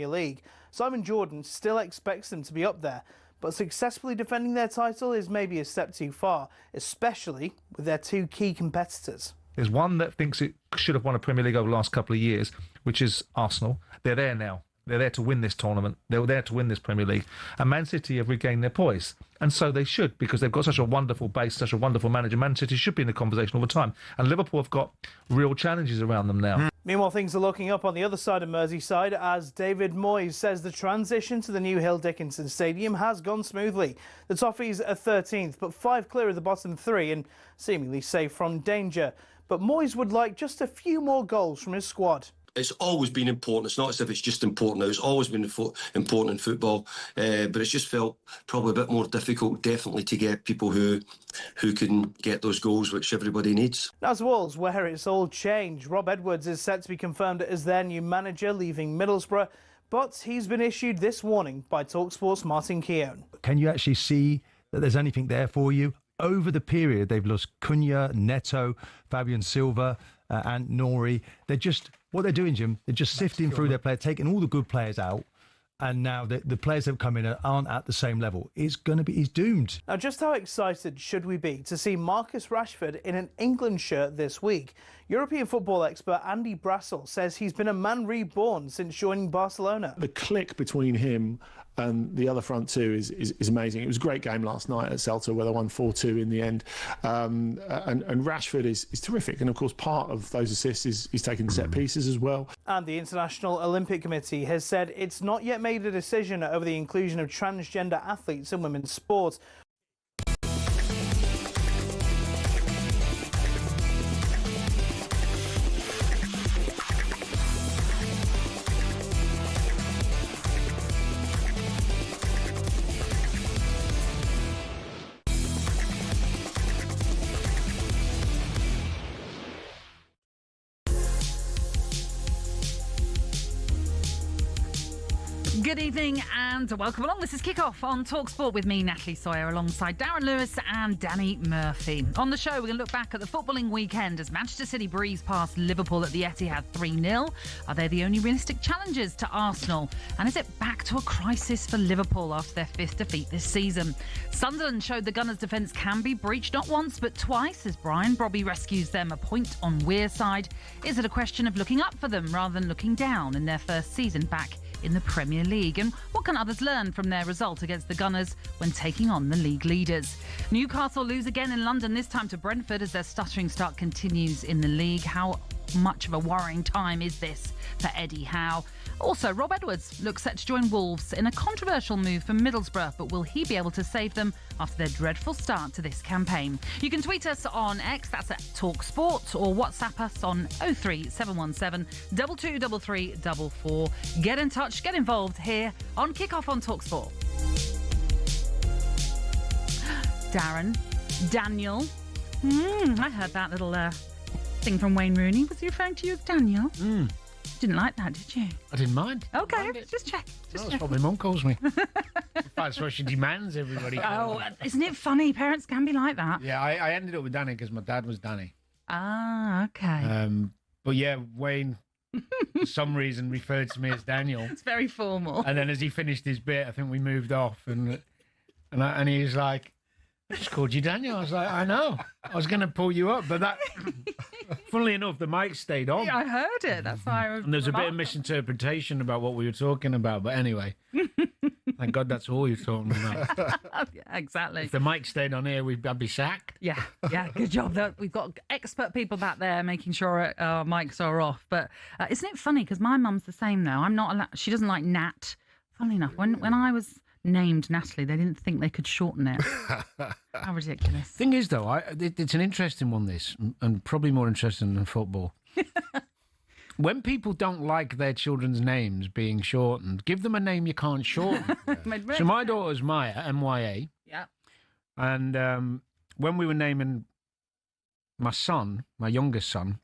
Premier League. Simon Jordan still expects them to be up there, but successfully defending their title is maybe a step too far, especially with their two key competitors. There's one that thinks it should have won a Premier League over the last couple of years, which is Arsenal. They're there now. They're there to win this tournament. They're there to win this Premier League. And Man City have regained their poise. And so they should, because they've got such a wonderful base, such a wonderful manager. Man City should be in the conversation all the time. And Liverpool have got real challenges around them now. Meanwhile, things are looking up on the other side of Merseyside as David Moyes says the transition to the new Hill Dickinson Stadium has gone smoothly. The Toffees are 13th, but 5 clear of the bottom 3 and seemingly safe from danger. But Moyes would like just a few more goals from his squad. It's always been important. It's not as if it's just important now. It's always been important in football. But it's just felt probably a bit more difficult, definitely, to get people who can get those goals, which everybody needs. Now to Wolves, where it's all changed. Rob Edwards is set to be confirmed as their new manager, leaving Middlesbrough. But he's been issued this warning by talkSPORT's Martin Keown. Can you actually see that there's anything there for you? Over the period, they've lost Cunha, Neto, Fabian Silva, and Nori. They're just, what they're doing, Jim, they're just sifting through their players, taking all the good players out, and now the players that have come in aren't at the same level. He's doomed. Now, just how excited should we be to see Marcus Rashford in an England shirt this week? European football expert Andy Brassel says he's been a man reborn since joining Barcelona. The click between him and the other front two is amazing. It was a great game last night at Celta where they won 4-2 in the end. And Rashford is terrific. And, of course, part of those assists is taking set pieces as well. And the International Olympic Committee has said it's not yet made a decision over the inclusion of transgender athletes in women's sport. Good evening and welcome along. This is Kickoff on talkSPORT with me, Natalie Sawyer, alongside Darren Lewis and Danny Murphy. On the show, we're going to look back at the footballing weekend as Manchester City breezed past Liverpool at the Etihad 3-0. Are they the only realistic challengers to Arsenal? And is it back to a crisis for Liverpool after their 5th defeat this season? Sunderland showed the Gunners' defence can be breached not once but twice as Brian Brobby rescues them a point on Weir's side. Is it a question of looking up for them rather than looking down in their first season back in the Premier League? And what can others learn from their result against the Gunners when taking on the league leaders? Newcastle lose again in London, this time to Brentford as their stuttering start continues in the league. How much of a worrying time is this for Eddie Howe? Also, Rob Edwards looks set to join Wolves in a controversial move from Middlesbrough, but will he be able to save them after their dreadful start to this campaign? You can tweet us on X, that's at talkSPORT, or WhatsApp us on 03717 223344. Get in touch, get involved here on Kickoff on talkSPORT. Darren, Daniel, I heard that little thing from Wayne Rooney. Was he referring to you as Daniel? Didn't like that, did you? I didn't mind. Okay, just check. That's what my mum calls me. That's what she demands everybody. Oh, isn't it funny? Parents can be like that. Yeah, I ended up with Danny because my dad was Danny. Ah, okay. But yeah, Wayne, for some reason, referred to me as Daniel. It's very formal. And then as he finished his bit, I think we moved off, and he was like, "I just called you Daniel." I was like, "I know. I was going to pull you up, but that." Funnily enough, the mic stayed on. Yeah, I heard it. That's why I was. And there's a bit of misinterpretation about what we were talking about. But anyway, thank God that's all you're talking about. Yeah, exactly. If the mic stayed on here, I'd be sacked. Yeah, good job. We've got expert people back there making sure our mics are off. But isn't it funny? Because my mum's the same now. I'm not allowed. She doesn't like Nat. Funnily enough, when I was named Natalie, they didn't think they could shorten it. How ridiculous. Thing is, though, it's an interesting one, this, and probably more interesting than football. When people don't like their children's names being shortened, give them a name you can't shorten. So my daughter's Maya, M-Y-A. Yeah. And when we were naming my son, my youngest son,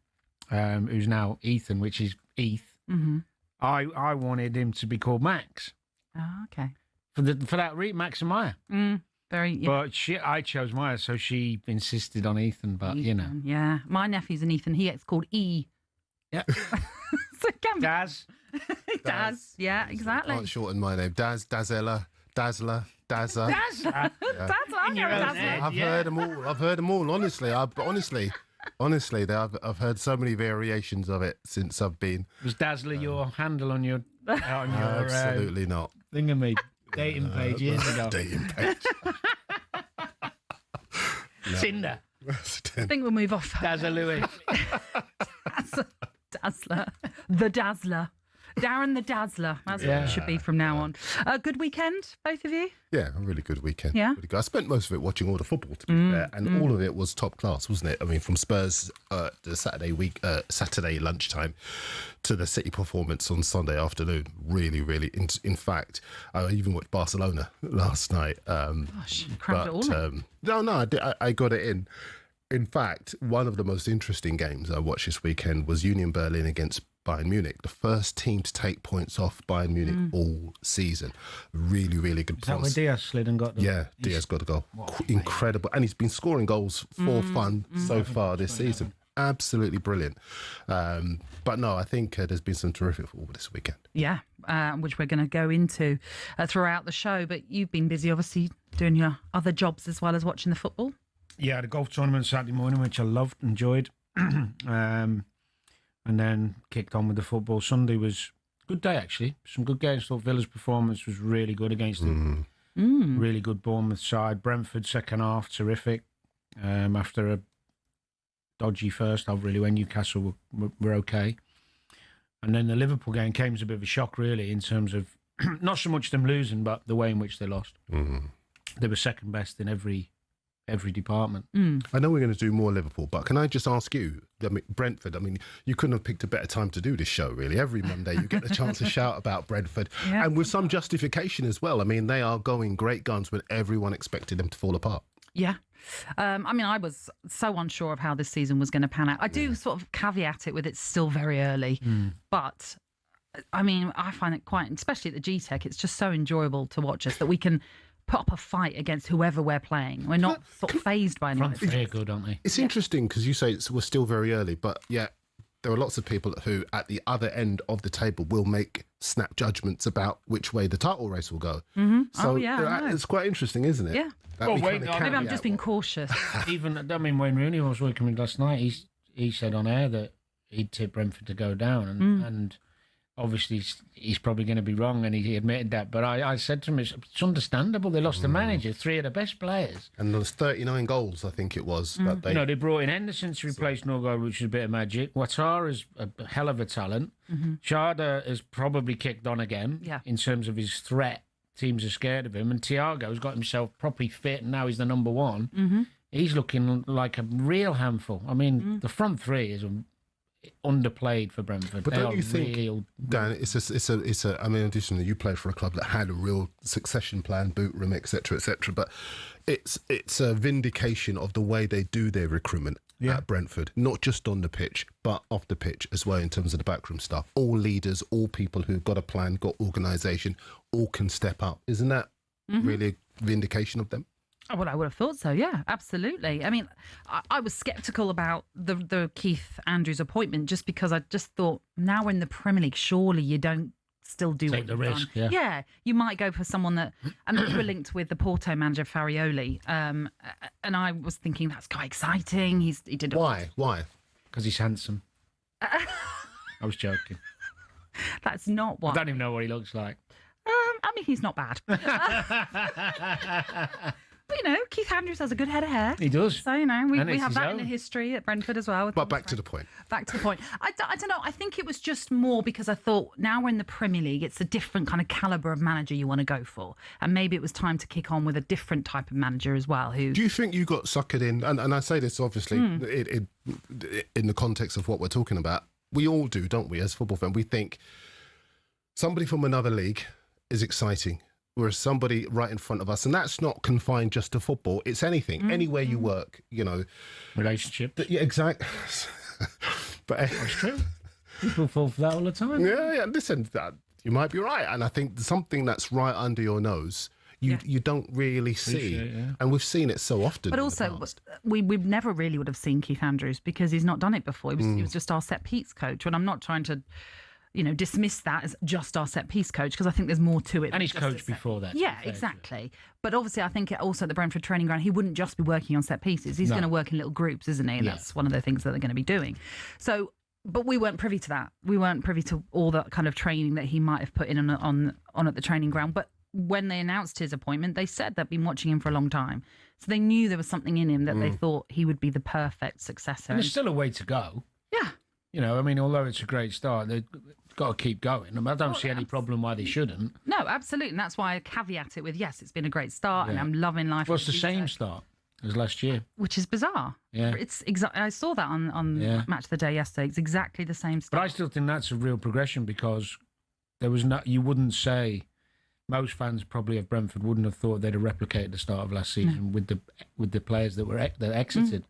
who's now Ethan, which is Eth, I wanted him to be called Max. Oh, okay. For that reason, Max and Maya. Yeah. But I chose Maya, so she insisted on Ethan. But Ethan, yeah, my nephew's an Ethan. He gets called E. Yeah. So it can be. Daz. Daz. Yeah, exactly. Can't shorten my name. Dazzler, Dazza. Dazzler. Yeah. Dazzler. I'm going with Dazzler. I've heard them all. Honestly, I've heard so many variations of it since I've been. Was Dazzler your handle on your Absolutely not. Thingamay dating page years ago? Dating page. Tinder. I think we'll move off. Dazzler Lewis. Dazzler. The Dazzler. Darren the Dazzler. That's what it should be from now on. Good weekend, both of you? Yeah, a really good weekend. Yeah. Really good. I spent most of it watching all the football, to be fair, and all of it was top class, wasn't it? I mean, from Spurs the Saturday lunchtime to the City performance on Sunday afternoon. Really, really. In fact, I even watched Barcelona last night. Gosh, crammed it all in. No, I got it in. In fact, one of the most interesting games I watched this weekend was Union Berlin against Bayern Munich, the first team to take points off Bayern Munich all season. Really, really good Is that where Diaz slid and got them? Yeah, Diaz got a goal. Incredible. And he's been scoring goals for fun so far this season. Absolutely brilliant. But no, I think there's been some terrific football this weekend. Yeah, which we're going to go into throughout the show. But you've been busy, obviously, doing your other jobs as well as watching the football. Yeah, the golf tournament Saturday morning, which I loved, enjoyed. And then kicked on with the football. Sunday was a good day, actually. Some good games. Thought Villa's performance was really good against the really good Bournemouth side. Brentford second half, terrific. After a dodgy first half, really, when Newcastle were okay. And then the Liverpool game came as a bit of a shock, really, in terms of not so much them losing, but the way in which they lost. They were second best in every department. I know we're going to do more Liverpool, but can I just ask you, Brentford, you couldn't have picked a better time to do this show, really. Every Monday you get the chance to shout about Brentford, and with some justification as well. They are going great guns when everyone expected them to fall apart. Yeah. I was so unsure of how this season was going to pan out. I do sort of caveat it with it's still very early, but I find it quite, especially at the G-Tech, it's just so enjoyable to watch us that we can put up a fight against whoever we're playing. We're not sort of phased by anything. Very good, aren't they? It's interesting because you say we're still very early, but yet there are lots of people who, at the other end of the table, will make snap judgments about which way the title race will go. So it's quite interesting, isn't it? Yeah. Maybe I'm just being cautious. Even, Wayne Rooney was working with last night. He said on air that he'd tip Brentford to go down, and obviously he's probably going to be wrong, and he admitted that. But I said to him, it's understandable. They lost the manager, 3 of the best players. And there was 39 goals, I think it was. That they brought in Henderson to replace Norgard, which is a bit of magic. Ouattara is a hell of a talent. Chada has probably kicked on again in terms of his threat. Teams are scared of him. And Thiago's got himself properly fit, and now he's the number one. He's looking like a real handful. The front three is underplayed for Brentford. But don't you think, Dan, additionally, you play for a club that had a real succession plan, boot room, etc., but it's a vindication of the way they do their recruitment at Brentford, not just on the pitch, but off the pitch as well in terms of the backroom stuff. All leaders, all people who've got a plan, got organisation, all can step up. Isn't that really a vindication of them? Well, I would have thought so, yeah, absolutely. I was sceptical about the Keith Andrews appointment just because I just thought, now we're in the Premier League, surely you don't still do take the risk. Yeah, you might go for someone that, and we were linked with the Porto manager Farioli, and I was thinking that's quite exciting. He did Why? Because he's handsome. I was joking. That's not why. I don't even know what he looks like. He's not bad. But, Keith Andrews has a good head of hair. He does. So, we have that in the history at Brentford as well. But back to the point. I don't know. I think it was just more because I thought now we're in the Premier League, it's a different kind of calibre of manager you want to go for. And maybe it was time to kick on with a different type of manager as well. Do you think you got suckered in? And I say this, obviously, in the context of what we're talking about. We all do, don't we, as football fans? We think somebody from another league is exciting. Whereas somebody right in front of us, and that's not confined just to football, it's anything, anywhere you work, Relationship. Yeah, exactly. But that's true. People fall for that all the time. Yeah, listen, you might be right. And I think something that's right under your nose, you don't really see. And we've seen it so often. But also, we never really would have seen Keith Andrews because he's not done it before. He was just our set piece coach. And I'm not trying to dismiss that as just our set piece coach, because I think there's more to it. And he's coached before that. Yeah, exactly. But obviously, I think also at the Brentford training ground, he wouldn't just be working on set pieces. He's going to work in little groups, isn't he? And that's one of the things that they're going to be doing. So, but we weren't privy to that. We weren't privy to all that kind of training that he might have put in on at the training ground. But when they announced his appointment, they said they'd been watching him for a long time. So they knew there was something in him that they thought he would be the perfect successor. And there's still a way to go. Yeah. Although it's a great start, they've got to keep going. I don't see any problem why they shouldn't. No, absolutely. And that's why I caveat it with, yes, it's been a great start and I'm loving life. Well, it's the same start as last year. Which is bizarre. Yeah. It's I saw that on Match of the Day yesterday. It's exactly the same start. But I still think that's a real progression, because there was you wouldn't say, most fans probably of Brentford wouldn't have thought they'd have replicated the start of last season with the players that exited.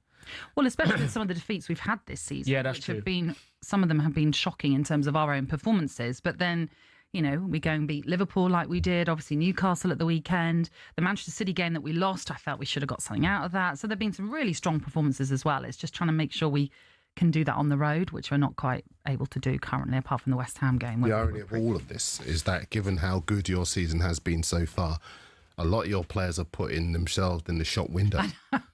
Well, especially with some of the defeats we've had this season. Yeah, that's true. true. Some of them have been shocking in terms of our own performances. But then, we go and beat Liverpool like we did. Obviously, Newcastle at the weekend. The Manchester City game that we lost, I felt we should have got something out of that. So there have been some really strong performances as well. It's just trying to make sure we can do that on the road, which we're not quite able to do currently, apart from the West Ham game. The irony of all of this is that, given how good your season has been so far, a lot of your players are putting themselves in the shop window.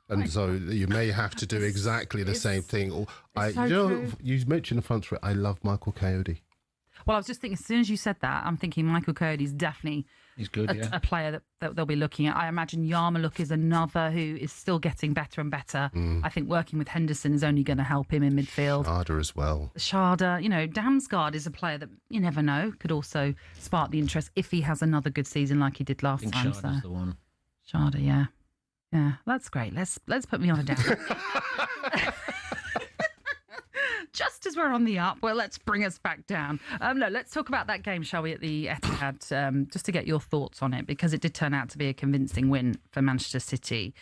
And so you may have to do exactly the same thing. You mentioned the front three. I love Michael Coyote. Well, I was just thinking, as soon as you said that, I'm thinking Michael Coyote's definitely a player that they'll be looking at. I imagine Yarmulke is another who is still getting better and better. I think working with Henderson is only going to help him in midfield. Harder as well. Sharda, Damsgaard is a player that you never know, could also spark the interest if he has another good season like he did last time. Sharda's the one. Sharda, yeah. Yeah, that's great. Let's put me on a down. Just as we're on the up, well, let's bring us back down. No, let's talk about that game, shall we, at the Etihad, just to get your thoughts on it, because it did turn out to be a convincing win for Manchester City.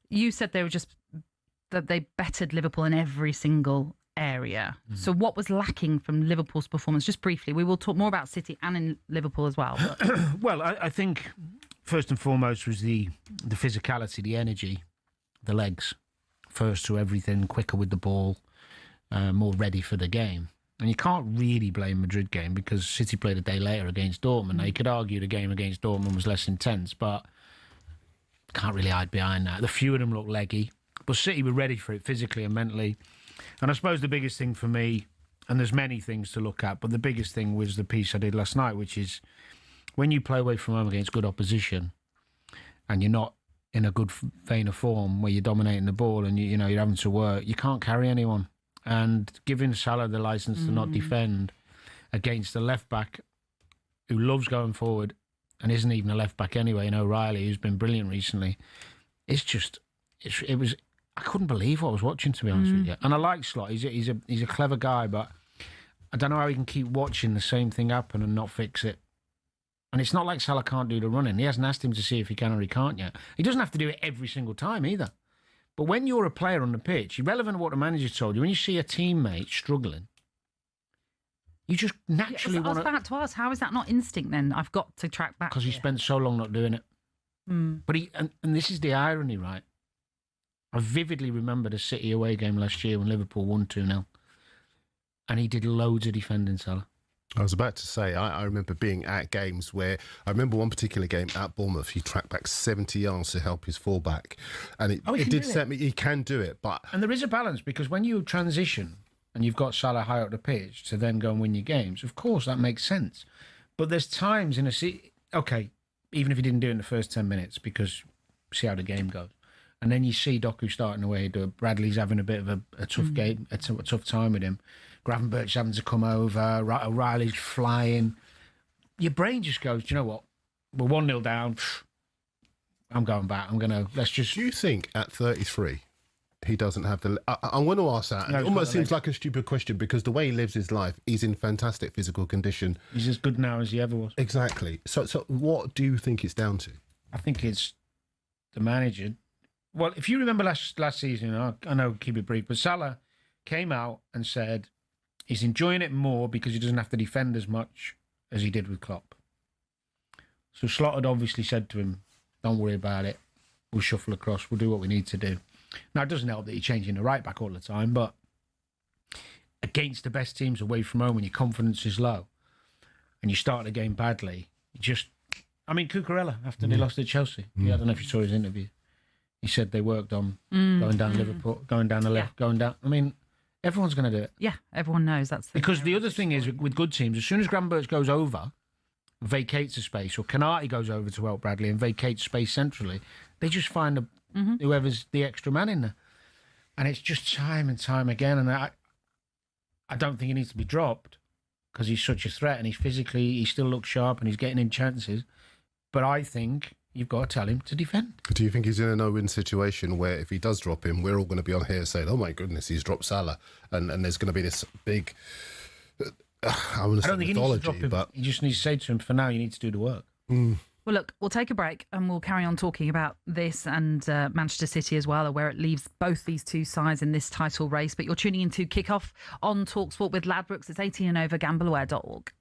You said that they bettered Liverpool in every single area. So what was lacking from Liverpool's performance? Just briefly, we will talk more about City and in Liverpool as well. But... Well, I think first and foremost was the physicality, the energy, the legs. First to everything, quicker with the ball. More ready for the game. And you can't really blame Madrid game, because City played a day later against Dortmund. Now, you could argue the game against Dortmund was less intense, but can't really hide behind that. The few of them looked leggy, but City were ready for it physically and mentally. And I suppose the biggest thing for me, and there's many things to look at, but the biggest thing was the piece I did last night, which is when you play away from home against good opposition and you're not in a good vein of form where you're dominating the ball and you're having to work, you can't carry anyone. And giving Salah the licence to not defend against a left-back who loves going forward and isn't even a left-back anyway, and O'Reilly, who's been brilliant recently, I couldn't believe what I was watching, to be honest with you. And I like Slot. He's a clever guy, but I don't know how he can keep watching the same thing happen and not fix it. And it's not like Salah can't do the running. He hasn't asked him to see if he can or he can't yet. He doesn't have to do it every single time either. But when you're a player on the pitch, irrelevant of what the manager told you, when you see a teammate struggling, you just naturally want to... I was about to ask, how is that not instinct then? I've got to track back. Because he spent so long not doing it. But and this is the irony, right? I vividly remember the City away game last year when Liverpool won 2-0. And he did loads of defending, Salah. I was about to say, I remember being at games where, I remember one particular game at Bournemouth, he tracked back 70 yards to help his fullback. And it did set me, he can do it, but... And there is a balance, because when you transition and you've got Salah high up the pitch to then go and win your games, of course, that makes sense. But there's times in okay, even if he didn't do it in the first 10 minutes, because see how the game goes. And then you see Doku starting away, Bradley's having a bit of a tough game, a tough time with him. Gravenberch's having to come over, O'Reilly's flying. Your brain just goes, do you know what? We're 1-0 down. I'm going back. Let's just... Do you think at 33, he doesn't have the... I want to ask that. No, it almost seems like a stupid question, because the way he lives his life, he's in fantastic physical condition. He's as good now as he ever was. Exactly. So what do you think it's down to? I think it's the manager. Well, if you remember last season, I know, keep it brief, but Salah came out and said he's enjoying it more because he doesn't have to defend as much as he did with Klopp. So Slot had obviously said to him, don't worry about it. We'll shuffle across. We'll do what we need to do. Now, it doesn't help that you're changing the right back all the time, but against the best teams away from home when your confidence is low and you start the game badly, Cucurella, after they lost to Chelsea, I don't know if you saw his interview. He said they worked on going down Liverpool, going down the left, going down. Everyone's going to do it. Yeah, everyone knows that's because the other thing is with good teams, as soon as Graham Birch goes over, vacates a space, or Canati goes over to help Bradley and vacates space centrally, they just find whoever's the extra man in there, and it's just time and time again. And I don't think he needs to be dropped because he's such a threat and he still looks sharp and he's getting in chances. But I think you've got to tell him to defend. Do you think he's in a no-win situation where if he does drop him, we're all going to be on here saying, oh my goodness, he's dropped Salah, and there's going to be this big, I don't think he needs to drop him. But you just need to say to him, for now, you need to do the work. Well, look, we'll take a break and we'll carry on talking about this and Manchester City as well, where it leaves both these two sides in this title race. But you're tuning into Kickoff on talkSPORT with Ladbrokes. It's 18 and over, gambleaware.org.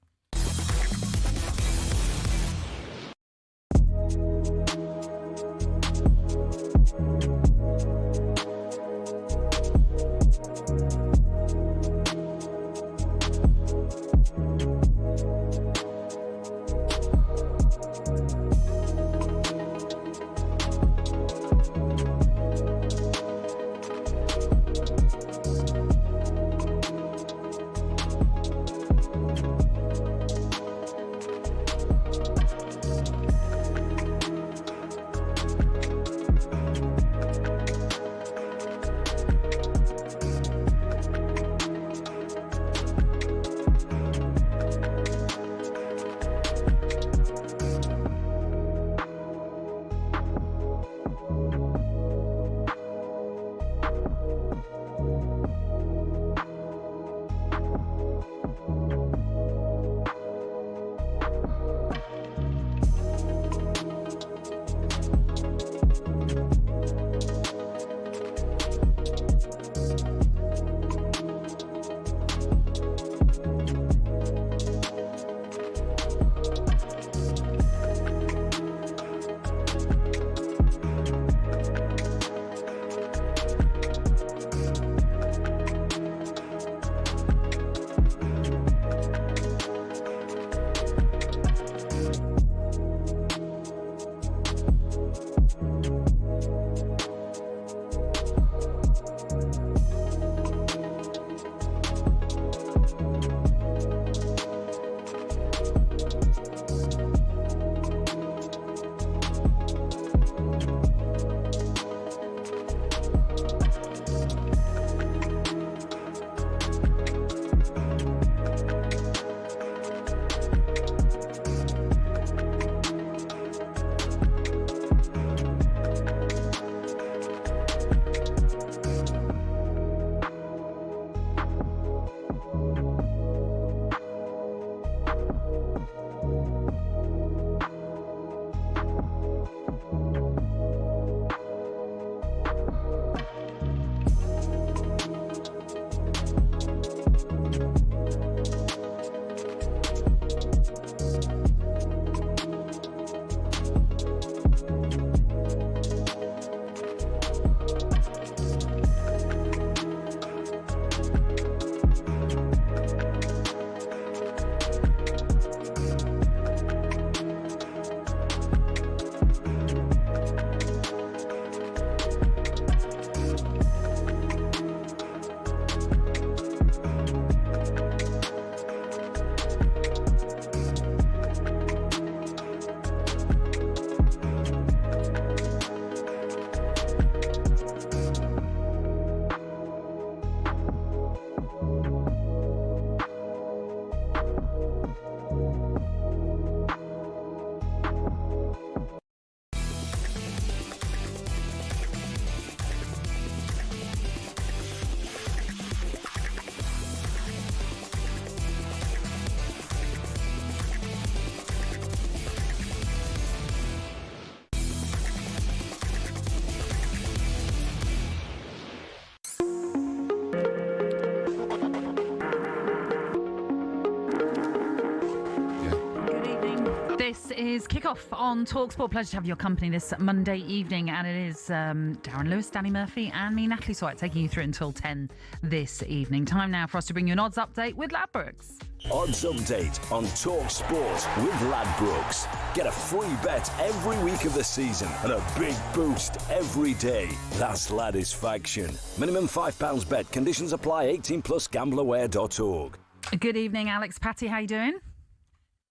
This is Kickoff on talkSPORT. Pleasure to have your company this Monday evening. And it is Darren Lewis, Danny Murphy and me, Natalie Sawyer, taking you through until 10 this evening. Time now for us to bring you an odds update with Ladbrokes. Odds update on talkSPORT with Ladbrokes. Get a free bet every week of the season and a big boost every day. That's Ladisfaction. Minimum £5 bet. Conditions apply. 18 plus gambleaware.org. Good evening, Alex. Patty, how you doing?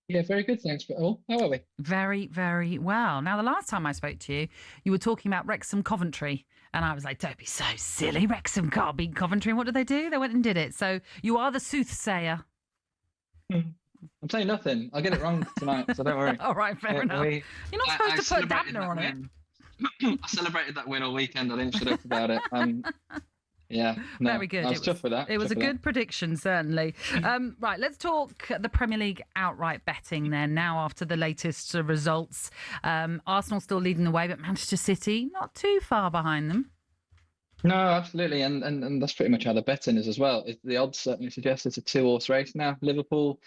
Yeah, very good, thanks. How are we? Very, very well. Now, the last time I spoke to you, you were talking about Wrexham Coventry, and I was like, don't be so silly. Wrexham can't beat Coventry. And what did they do? They went and did it. So you are the soothsayer. I'm saying nothing. I'll get it wrong tonight, so don't worry. All right, fair enough. You're not supposed to put dampener on it. I celebrated that win all weekend. I didn't shut up about it. Yeah, no, very good. I was tough for that. It was a good prediction, certainly. Right, let's talk the Premier League outright betting then. Now, after the latest results, Arsenal still leading the way, but Manchester City not too far behind them. No, absolutely, and that's pretty much how the betting is as well. The odds certainly suggest it's a 2-horse race now. Liverpool,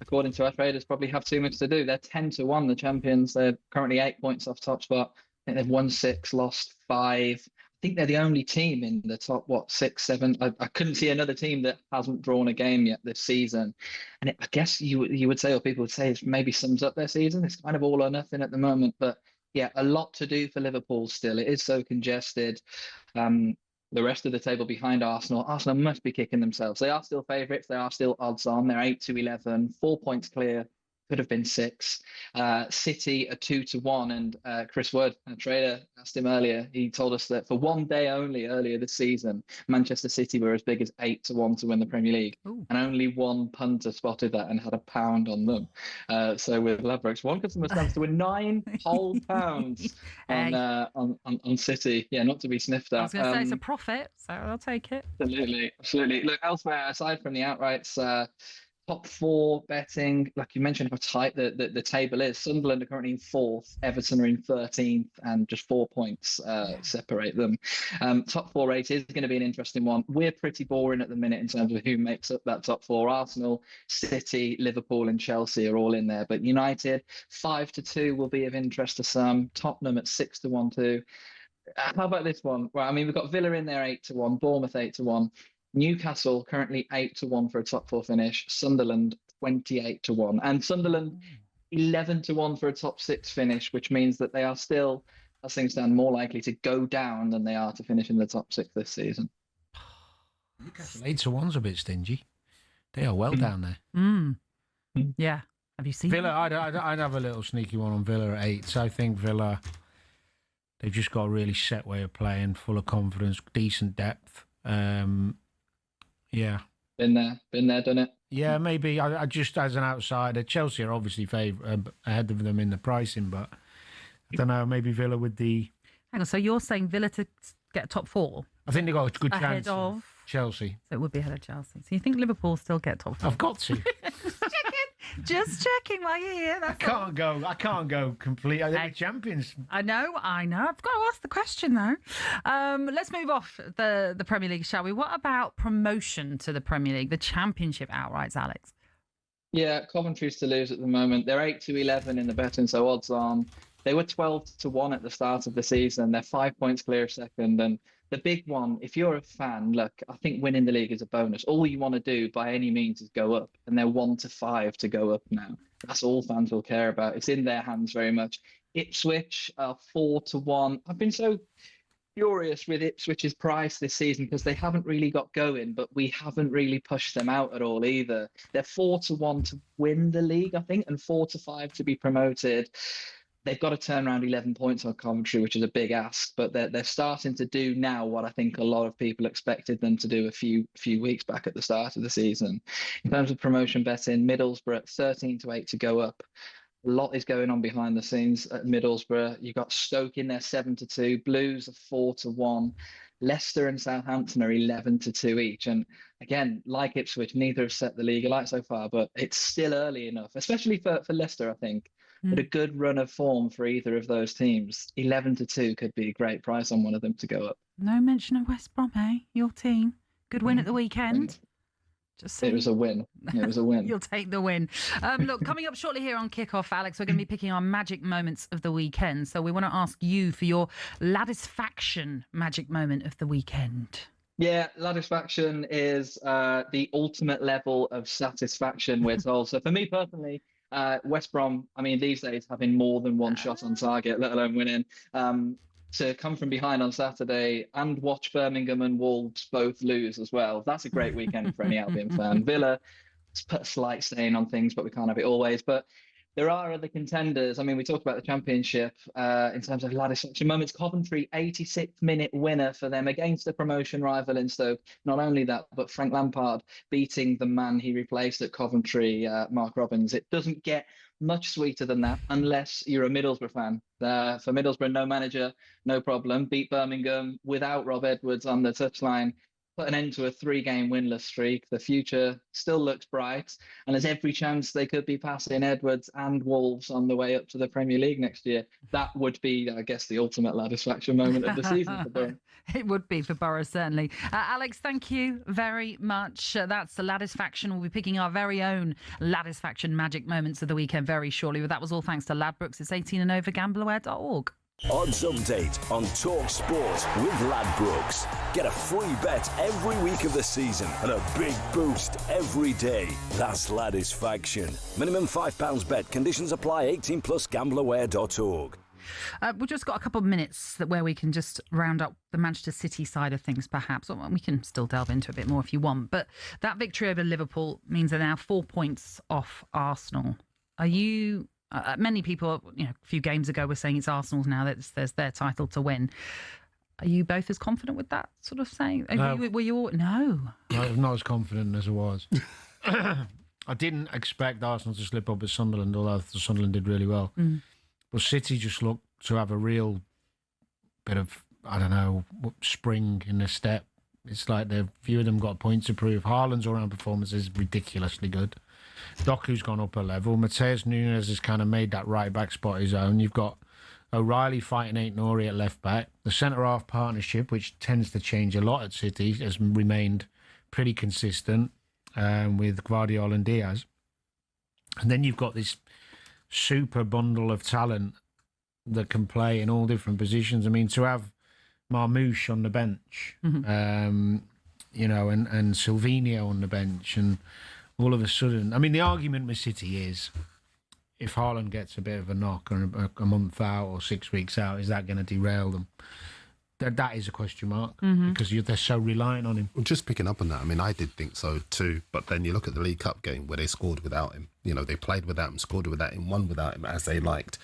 according to our traders, probably have too much to do. They're 10-1, the champions. They're currently 8 points off top spot. I think they've won 6, lost 5. I think they're the only team in the top, 6, 7. I couldn't see another team that hasn't drawn a game yet this season. And I guess you would say, or people would say, it maybe sums up their season. It's kind of all or nothing at the moment. But yeah, a lot to do for Liverpool still. It is so congested. The rest of the table behind Arsenal must be kicking themselves. They are still favourites. They are still odds on. They're 8-11, 4 points clear. Could have been 6. City are 2-1, and Chris Wood, a trader, asked him earlier. He told us that for one day only earlier this season, Manchester City were as big as 8-1 to win the Premier League. Ooh. And only one punter spotted that and had £1 on them. So with Ladbrokes, one customer stands to win £9 whole pounds on City. Yeah, not to be sniffed at. I was going to say it's a profit, so I'll take it. Absolutely. Look, elsewhere, aside from the outrights, top 4 betting, like you mentioned, how tight the table is. Sunderland are currently in 4th, Everton are in 13th, and just 4 points separate them. Top 4 race is going to be an interesting one. We're pretty boring at the minute in terms of who makes up that top 4. Arsenal, City, Liverpool, and Chelsea are all in there. But United, 5-2 will be of interest to some. Tottenham at 6-1 too. How about this one? Well, I mean, we've got Villa in there 8-1, Bournemouth 8-1. Newcastle currently 8-1 for a top 4 finish. Sunderland 28-1, and Sunderland 11-1 for a top 6 finish, which means that they are still, as things stand, more likely to go down than they are to finish in the top 6 this season. Newcastle 8-1's a bit stingy. They are well down there. Yeah. Have you seen Villa? I'd have a little sneaky one on Villa at 8. So I think Villa, they've just got a really set way of playing, full of confidence, decent depth. Yeah. Been there, done it. Yeah, maybe. I just, as an outsider, Chelsea are obviously ahead of them in the pricing, but I don't know, maybe Villa with the... Hang on, so you're saying Villa to get top 4? I think they've got a good chance. Ahead of Chelsea. So it would be ahead of Chelsea. So you think Liverpool still get top 4? I've got to. Just checking while you're here. I can't go complete. They're champions. I know. I've got to ask the question though. Let's move off the Premier League, shall we? What about promotion to the Premier League, the Championship outrights, Alex? Yeah, Coventry's to lose at the moment. They're 8-11 in the betting, so odds on. They were 12-1 at the start of the season. They're 5 points clear of second, and the big one, if you're a fan, look, I think winning the league is a bonus. All you want to do by any means is go up, and they're 1-5 to go up now. That's all fans will care about. It's in their hands very much. Ipswich are 4-1. I've been so furious with Ipswich's price this season because they haven't really got going, but we haven't really pushed them out at all either. They're 4-1 to win the league, I think, and 4-5 to be promoted. They've got to turn around 11 points on Coventry, which is a big ask, but they're starting to do now what I think a lot of people expected them to do a few weeks back at the start of the season. In terms of promotion betting, Middlesbrough at 13-8 to go up. A lot is going on behind the scenes at Middlesbrough. You've got Stoke in there 7-2, Blues are 4-1. Leicester and Southampton are 11-2 each. And again, like Ipswich, neither have set the league alight so far, but it's still early enough, especially for Leicester, I think. But a good run of form for either of those teams. 11-2 could be a great price on one of them to go up. No mention of West Brom, eh? Your team. Good win at the weekend. It was a win. It was a win. You'll take the win. Look, coming up shortly here on Kickoff, Alex, we're going to be picking our magic moments of the weekend. So we want to ask you for your Ladisfaction magic moment of the weekend. Yeah, Ladisfaction is the ultimate level of satisfaction, we're told. So for me personally, West Brom, I mean, these days having more than one shot on target, let alone winning, to come from behind on Saturday and watch Birmingham and Wolves both lose as well. That's a great weekend for any Albion fan. Villa put a slight stain on things, but we can't have it always. But there are other contenders. I mean, we talk about the Championship in terms of Ladisfaction moments. Coventry, 86th-minute winner for them against a promotion rival in Stoke. Not only that, but Frank Lampard beating the man he replaced at Coventry, Mark Robins. It doesn't get much sweeter than that unless you're a Middlesbrough fan. For Middlesbrough, no manager, no problem. Beat Birmingham without Rob Edwards on the touchline. Put an end to a 3-game winless streak. The future still looks bright, and there's every chance they could be passing Edwards and Wolves on the way up to the Premier League next year. That would be, I guess, the ultimate Ladisfaction moment of the season for Borough. It would be for Borough, certainly. Alex, thank you very much. That's the Ladisfaction. We'll be picking our very own Ladisfaction magic moments of the weekend very shortly. But that was all thanks to Ladbrokes. It's 18 and over, gambleaware.org. Odds update on talkSPORT with Ladbrokes. Get a free bet every week of the season and a big boost every day. That's Ladisfaction. Minimum £5 bet. Conditions apply. 18 plus gambleaware.org. We've just got a couple of minutes where we can just round up the Manchester City side of things, perhaps. Or we can still delve into a bit more if you want. But that victory over Liverpool means they're now 4 points off Arsenal. Are you... many people, a few games ago were saying it's Arsenal's now, that there's their title to win. Are you both as confident with that sort of saying? No. Were you all... No. I'm not as confident as I was. I didn't expect Arsenal to slip up at Sunderland, although Sunderland did really well. But City just looked to have a real bit of, spring in their step. It's like a few of them got points to prove. Haaland's all-round performance is ridiculously good. Doku's gone up a level. Mateus Nunes has kind of made that right-back spot his own. You've got O'Reilly fighting Aït-Nouri at left-back. The centre-half partnership, which tends to change a lot at City, has remained pretty consistent with Guardiola and Diaz. And then you've got this super bundle of talent that can play in all different positions. I mean, to have Marmoush on the bench, and Silvinho on the bench, and all of a sudden, I mean, the argument with City is if Haaland gets a bit of a knock or a month out or 6 weeks out, is that going to derail them? That is a question mark because they're so reliant on him. Well, just picking up on that, I mean, I did think so too. But then you look at the League Cup game where they scored without him. They played without him, scored without him, won without him as they liked.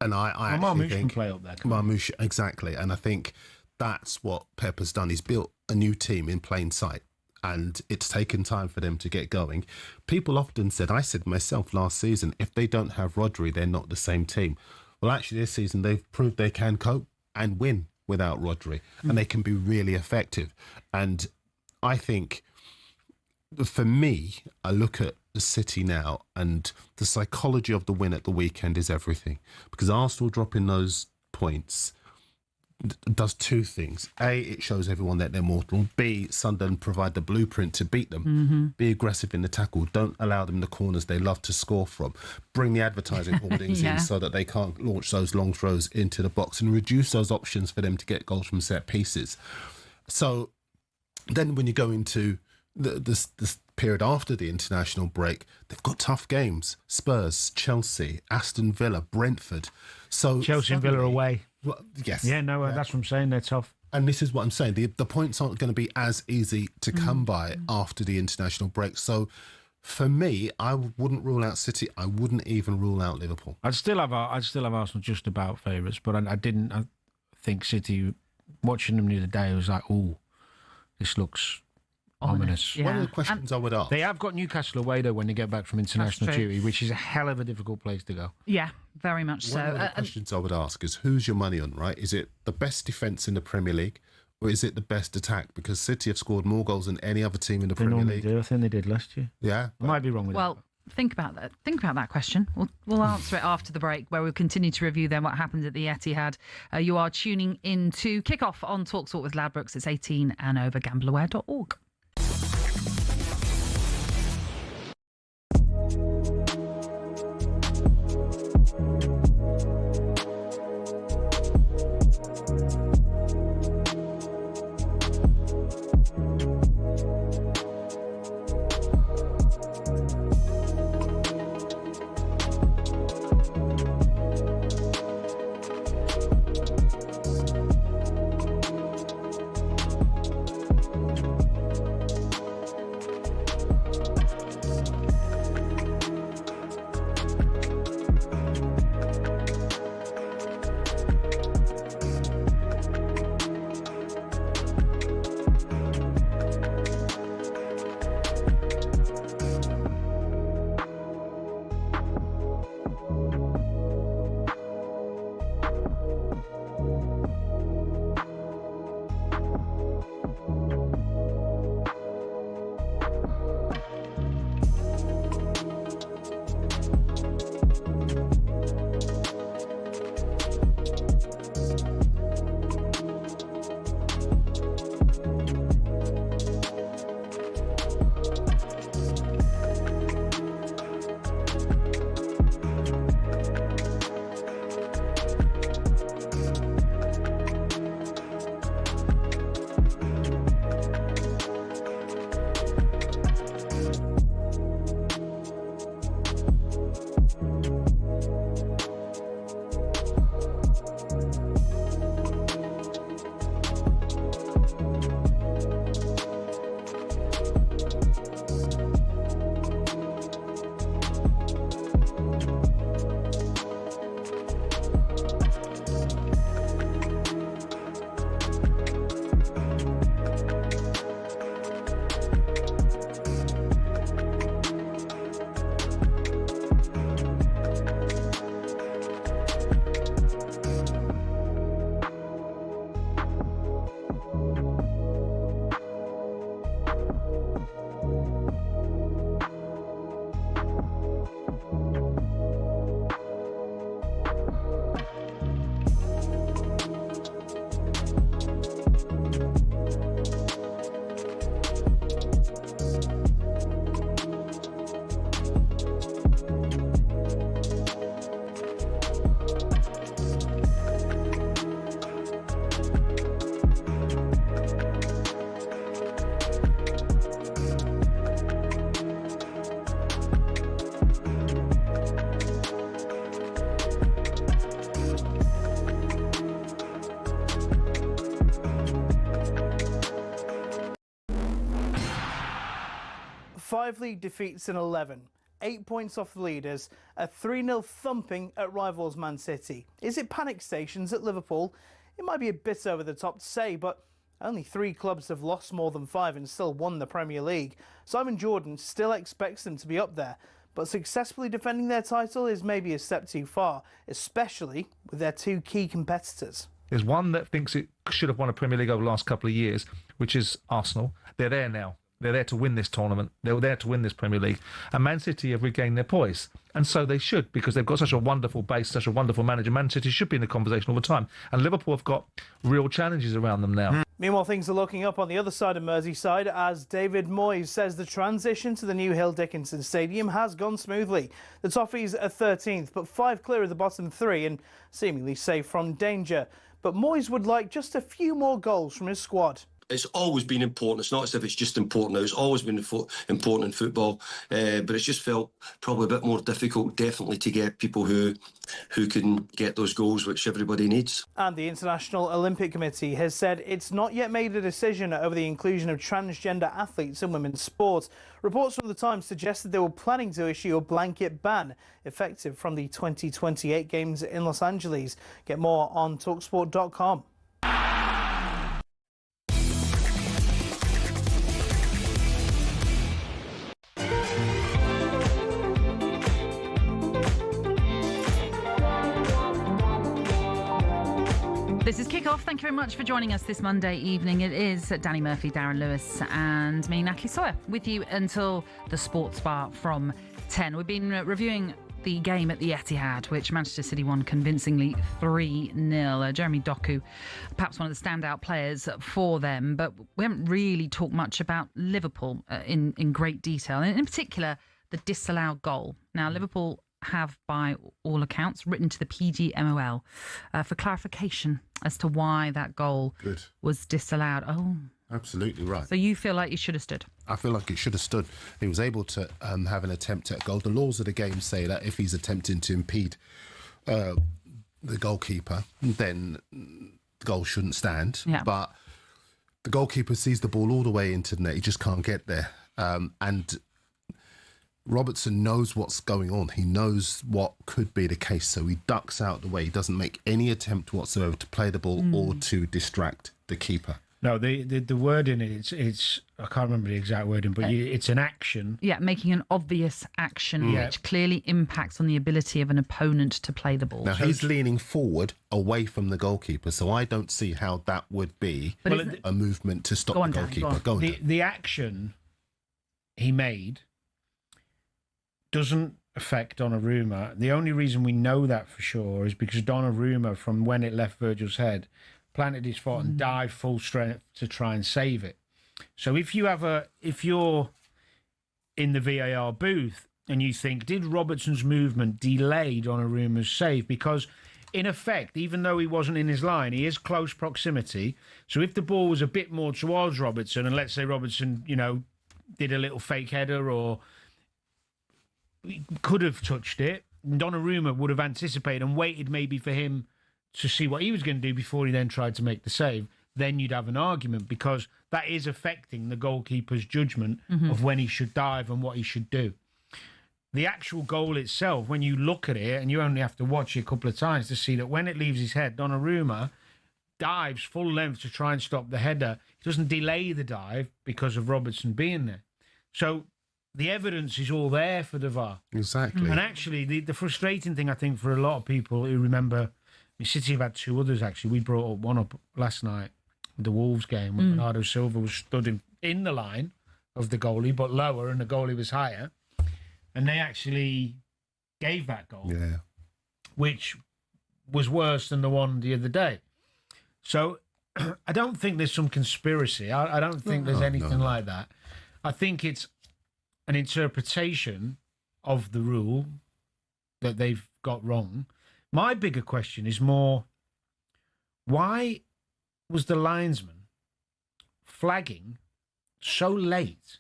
And I actually think can play up there. Marmoush, exactly. And I think that's what Pep has done. He's built a new team in plain sight. And it's taken time for them to get going. People often said, I said myself last season, if they don't have Rodri, they're not the same team. Well, actually, this season, they've proved they can cope and win without Rodri. And they can be really effective. And I think, for me, I look at the City now and the psychology of the win at the weekend is everything. Because Arsenal dropping those points does two things. A, it shows everyone that they're mortal. B, Sunderland provide the blueprint to beat them. Be aggressive in the tackle. Don't allow them the corners they love to score from. Bring the advertising hoardings in so that they can't launch those long throws into the box and reduce those options for them to get goals from set pieces. So then when you go into this period after the international break, they've got tough games. Spurs, Chelsea, Aston Villa, Brentford. So Chelsea and Villa away. Well, yes. Yeah, no, that's what I'm saying. They're tough. And this is what I'm saying. The points aren't going to be as easy to come by after the international break. So for me, I wouldn't rule out City. I wouldn't even rule out Liverpool. I'd still have Arsenal just about favourites, but I think City, watching them the other day, I was like, oh, this looks ominous. One of the questions I would ask. They have got Newcastle away, though, when they get back from international duty, which is a hell of a difficult place to go. Yeah, very much so. One of the questions I would ask is, who's your money on, right? Is it the best defence in the Premier League, or is it the best attack? Because City have scored more goals than any other team in the Premier League. I think they did last year. Yeah. I might be wrong with that. Well, think about that. Think about that question. We'll answer it after the break, where we'll continue to review then what happened at the Etihad. You are tuning in to Kickoff on talkSPORT with Ladbrokes. It's 18 and over, gambleaware.org. 5 league defeats in 11. 8 points off the leaders, a 3-0 thumping at rivals Man City. Is it panic stations at Liverpool? It might be a bit over the top to say, but only 3 clubs have lost more than 5 and still won the Premier League. Simon Jordan still expects them to be up there, but successfully defending their title is maybe a step too far, especially with their 2 key competitors. There's one that thinks it should have won a Premier League over the last couple of years, which is Arsenal. They're there now. They're there to win this tournament. They're there to win this Premier League. And Man City have regained their poise. And so they should, because they've got such a wonderful base, such a wonderful manager. Man City should be in the conversation all the time. And Liverpool have got real challenges around them now. Meanwhile, things are looking up on the other side of Merseyside as David Moyes says the transition to the new Hill Dickinson Stadium has gone smoothly. The Toffees are 13th, but 5 clear of the bottom 3 and seemingly safe from danger. But Moyes would like just a few more goals from his squad. It's always been important. It's not as if it's just important now. It's always been important in football, but it's just felt probably a bit more difficult, definitely, to get people who can get those goals, which everybody needs. And the International Olympic Committee has said it's not yet made a decision over the inclusion of transgender athletes in women's sport. Reports from The Times suggest that they were planning to issue a blanket ban effective from the 2028 Games in Los Angeles. Get more on talkSPORT.com. This is Kickoff. Thank you very much for joining us this Monday evening. It is Danny Murphy, Darren Lewis and me, Natalie Sawyer, with you until the Sports Bar from 10. We've been reviewing the game at the Etihad, which Manchester City won convincingly 3-0. Jeremy Doku, perhaps one of the standout players for them, but we haven't really talked much about Liverpool in great detail, and in particular, the disallowed goal. Now, Liverpool have, by all accounts, written to the PGMOL for clarification as to why that goal was disallowed. Oh, absolutely right. So you feel like you should have stood? I feel like it should have stood. He was able to have an attempt at goal. The laws of the game say that if he's attempting to impede the goalkeeper, then the goal shouldn't stand. Yeah. But the goalkeeper sees the ball all the way into the net. He just can't get there. And Robertson knows what's going on. He knows what could be the case, so he ducks out the way. He doesn't make any attempt whatsoever to play the ball or to distract the keeper. No, the word in it, it's I can't remember the exact wording, but it's an action. Yeah, making an obvious action, which clearly impacts on the ability of an opponent to play the ball. Now, he's leaning forward away from the goalkeeper, so I don't see how that would be a movement to stop the goalkeeper. Go on. The action he made doesn't affect Donnarumma. The only reason we know that for sure is because Donnarumma, from when it left Virgil's head, planted his foot and dived full strength to try and save it. So if you're in the VAR booth and you think, did Robertson's movement delay Donnarumma's save? Because in effect, even though he wasn't in his line, he is close proximity. So if the ball was a bit more towards Robertson, and let's say Robertson, did a little fake header or could have touched it, Donnarumma would have anticipated and waited maybe for him to see what he was going to do before he then tried to make the save. Then you'd have an argument, because that is affecting the goalkeeper's judgment of when he should dive and what he should do. The actual goal itself, when you look at it, and you only have to watch it a couple of times to see that when it leaves his head, Donnarumma dives full length to try and stop the header. He doesn't delay the dive because of Robertson being there. So the evidence is all there for the VAR. Exactly. And actually, the frustrating thing, I think, for a lot of people who remember, City have had 2 others, actually. We brought one up last night, the Wolves game, when Bernardo Silva was stood in the line of the goalie, but lower, and the goalie was higher. And they actually gave that goal, which was worse than the one the other day. So I don't think there's some conspiracy. I don't think there's anything like that. I think it's an interpretation of the rule that they've got wrong. My bigger question is more, why was the linesman flagging so late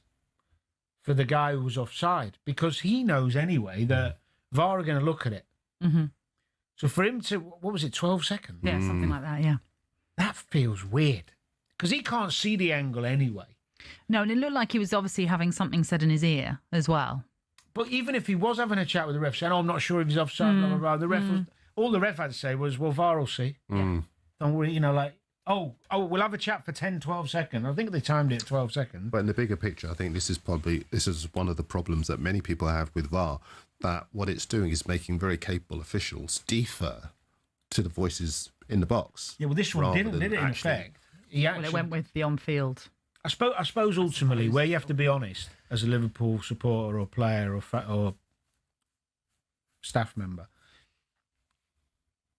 for the guy who was offside? Because he knows anyway that VAR are going to look at it. So for him to, what was it, 12 seconds? Yeah, something like that, yeah. That feels weird, because he can't see the angle anyway. No, and it looked like he was obviously having something said in his ear as well. But even if he was having a chat with the ref, saying, I'm not sure if he's offside, blah, blah, blah, the ref was, all the ref had to say was, well, VAR will see. Don't worry, oh, we'll have a chat for 10, 12 seconds. I think they timed it at 12 seconds. But in the bigger picture, I think this is one of the problems that many people have with VAR, that what it's doing is making very capable officials defer to the voices in the box. Yeah, well, this one didn't, did it, in effect? Well, it went with the on-field. I suppose ultimately, where you have to be honest as a Liverpool supporter or player or staff member,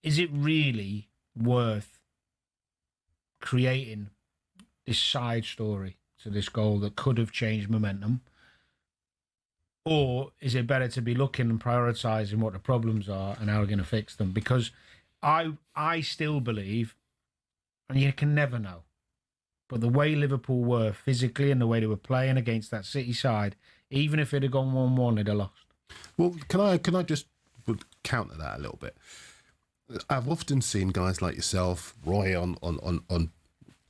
is it really worth creating this side story to this goal that could have changed momentum? Or is it better to be looking and prioritising what the problems are and how we're going to fix them? Because I still believe, and you can never know, but the way Liverpool were physically and the way they were playing against that City side, even if it had gone 1-1, they'd have lost. Well, can I just counter that a little bit? I've often seen guys like yourself, Roy, on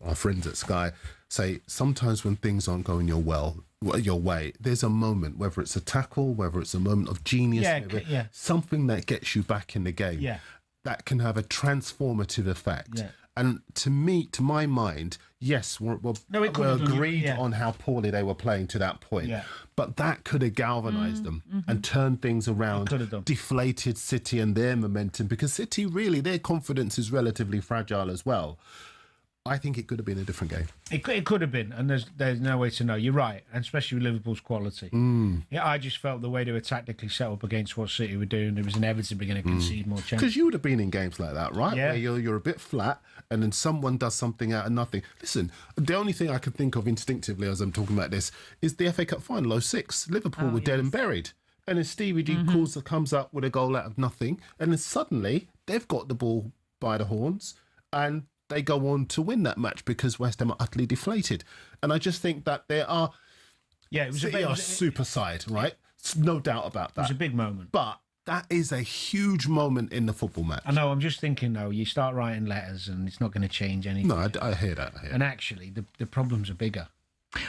our friends at Sky, say sometimes when things aren't going your way, there's a moment, whether it's a tackle, whether it's a moment of genius, something that gets you back in the game, that can have a transformative effect. Yeah. And to my mind, yes, we're agreed on how poorly they were playing to that point. Yeah. But that could have galvanised them and turned things around, deflated City and their momentum, because City, really, their confidence is relatively fragile as well. I think it could have been a different game. It could have been, and there's no way to know. You're right, and especially with Liverpool's quality. Yeah, I just felt the way they were tactically set up against what City were doing, it was inevitably going to concede more chances. Because you would have been in games like that, right? Yeah. Where you're a bit flat, and then someone does something out of nothing. Listen, the only thing I can think of instinctively as I'm talking about this is the FA Cup final, 06. Liverpool were dead and buried. And then Stevie G comes up with a goal out of nothing, and then suddenly they've got the ball by the horns, and they go on to win that match because West Ham are utterly deflated. And I just think that they are super side, right? No doubt about that. It was a big moment. But that is a huge moment in the football match. I know, I'm just thinking, though, you start writing letters and it's not going to change anything. No, I hear that. And actually, the problems are bigger.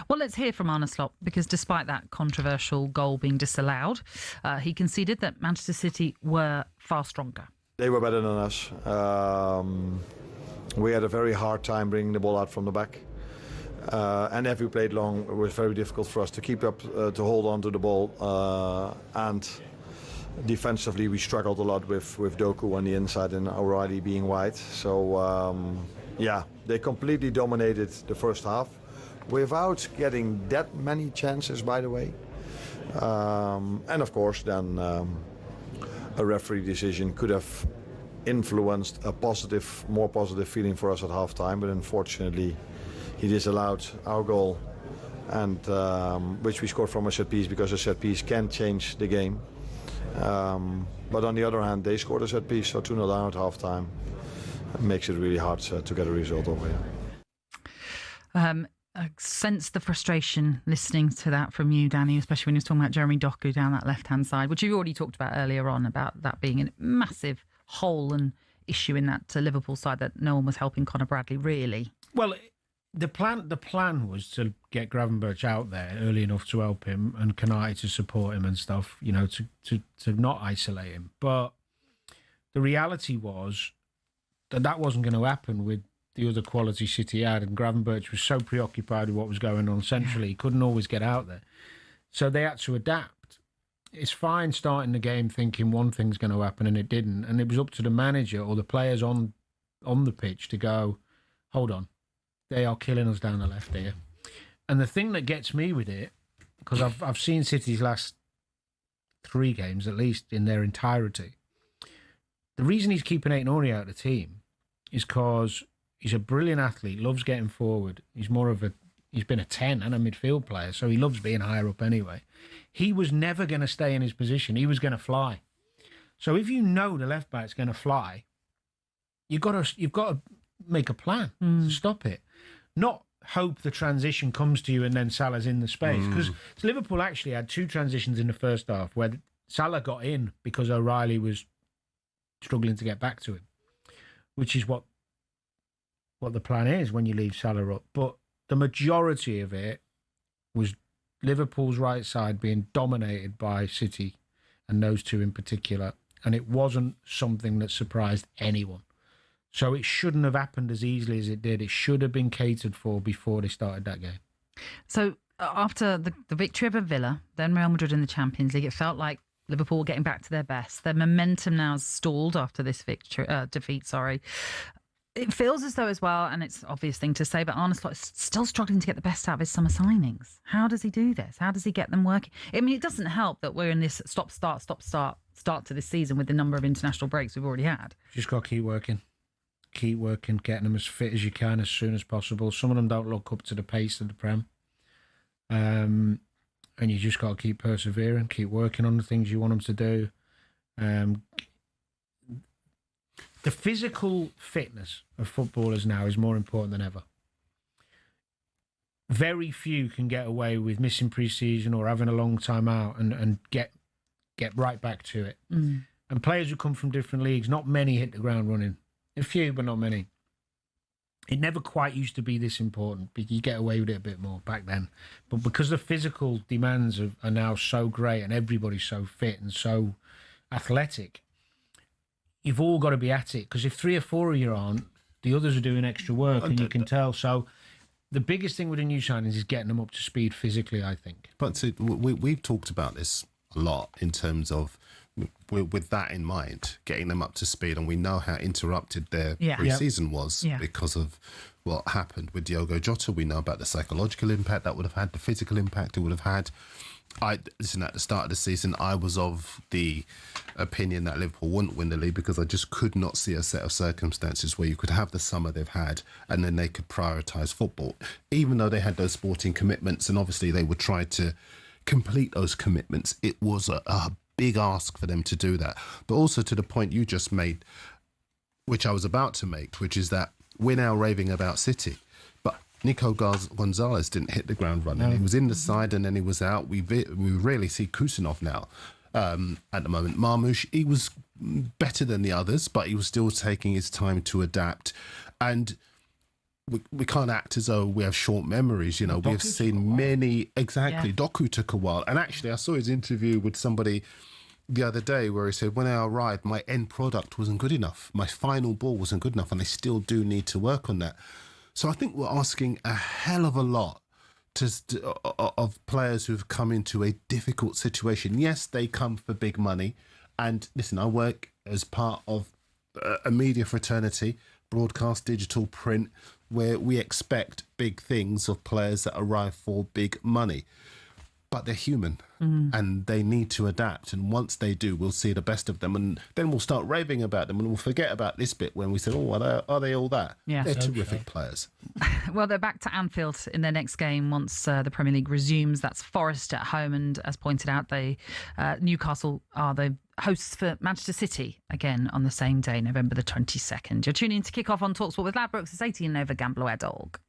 Well, let's hear from Arne Slot, because despite that controversial goal being disallowed, he conceded that Manchester City were far stronger. They were better than us. We had a very hard time bringing the ball out from the back. And if we played long, it was very difficult for us to keep up, to hold on to the ball. And defensively, we struggled a lot with Doku on the inside and O'Reilly being wide. So, they completely dominated the first half without getting that many chances, by the way. And of course, then a referee decision could have influenced a more positive feeling for us at halftime, but unfortunately he disallowed our goal, and which we scored from a set piece, because a set piece can change the game. But on the other hand, they scored a set piece, so 2-0 down at halftime. It makes it really hard to get a result over here. I sense the frustration listening to that from you, Danny, especially when you're talking about Jeremy Doku down that left-hand side, which you've already talked about earlier on, about that being a massive hole and issue in that Liverpool side, that no one was helping Conor Bradley, really. Well, the plan was to get Gravenberch out there early enough to help him, and Kanai to support him and stuff, to not isolate him. But the reality was that wasn't going to happen with the other quality City had, and Gravenberch was so preoccupied with what was going on centrally, he couldn't always get out there. So they had to adapt. It's fine starting the game thinking one thing's going to happen, and it didn't. And it was up to the manager or the players on the pitch to go, hold on, they are killing us down the left here. And the thing that gets me with it, because I've seen City's last 3 games, at least in their entirety, the reason he's keeping Aït-Nouri out of the team is because he's a brilliant athlete, loves getting forward. He's been a 10 and a midfield player, so he loves being higher up anyway. He was never going to stay in his position. He was going to fly. So if you know the left back's going to fly, you've got to make a plan to stop it. Not hope the transition comes to you and then Salah's in the space. Because Liverpool actually had 2 transitions in the first half where Salah got in because O'Reilly was struggling to get back to him, which is what the plan is when you leave Salah up. But the majority of it was Liverpool's right side being dominated by City, and those two in particular, and it wasn't something that surprised anyone. So it shouldn't have happened as easily as it did. It should have been catered for before they started that game. So after the victory over Villa, then Real Madrid in the Champions League, it felt like Liverpool were getting back to their best. Their momentum now has stalled after this defeat. It feels as though as well, and it's an obvious thing to say, but Arne Slot is still struggling to get the best out of his summer signings. How does he do this? How does he get them working? I mean, it doesn't help that we're in this stop-start to this season with the number of international breaks we've already had. Just got to keep working. Keep working, getting them as fit as you can as soon as possible. Some of them don't look up to the pace of the Prem. And you just got to keep persevering, keep working on the things you want them to do. The physical fitness of footballers now is more important than ever. Very few can get away with missing pre-season or having a long time out and get right back to it. And players who come from different leagues, not many hit the ground running. A few, but not many. It never quite used to be this important. You get away with it a bit more back then. But because the physical demands are now so great and everybody's so fit and so athletic, you've all got to be at it. Because if 3 or 4 of you aren't, the others are doing extra work and you can tell. So the biggest thing with the new signings is getting them up to speed physically, I think. But we've talked about this a lot in terms of, with that in mind, getting them up to speed, and we know how interrupted their pre-season was because of what happened with Diogo Jota. We know about the psychological impact that would have had, the physical impact it would have had. Listen, at the start of the season, I was of the opinion that Liverpool wouldn't win the league because I just could not see a set of circumstances where you could have the summer they've had and then they could prioritise football, even though they had those sporting commitments, and obviously they would try to complete those commitments. It was a big ask for them to do that. But also to the point you just made, which I was about to make, which is that we're now raving about City, but Nico Gonzalez didn't hit the ground running. He was in the side and then he was out. We rarely see Kusanov now at the moment. Marmoush, he was better than the others, but he was still taking his time to adapt. And we can't act as though we have short memories. You know, we have seen many. Exactly. Yeah. Doku took a while. And actually, I saw his interview with somebody the other day where he said, when I arrived, my end product wasn't good enough. My final ball wasn't good enough. And they still do need to work on that. So I think we're asking a hell of a lot of players who've come into a difficult situation. Yes, they come for big money. And listen, I work as part of a media fraternity, broadcast, digital, print, where we expect big things of players that arrive for big money. But they're human and they need to adapt. And once they do, we'll see the best of them. And then we'll start raving about them and we'll forget about this bit when we say, oh, are they all that? Yeah. They're terrific players. Well, they're back to Anfield in their next game once the Premier League resumes. That's Forest at home. And as pointed out, Newcastle are the hosts for Manchester City again on the same day, November the 22nd. You're tuning in to Kick Off on talkSPORT with Ladbrokes. It's 18 over gambler.org.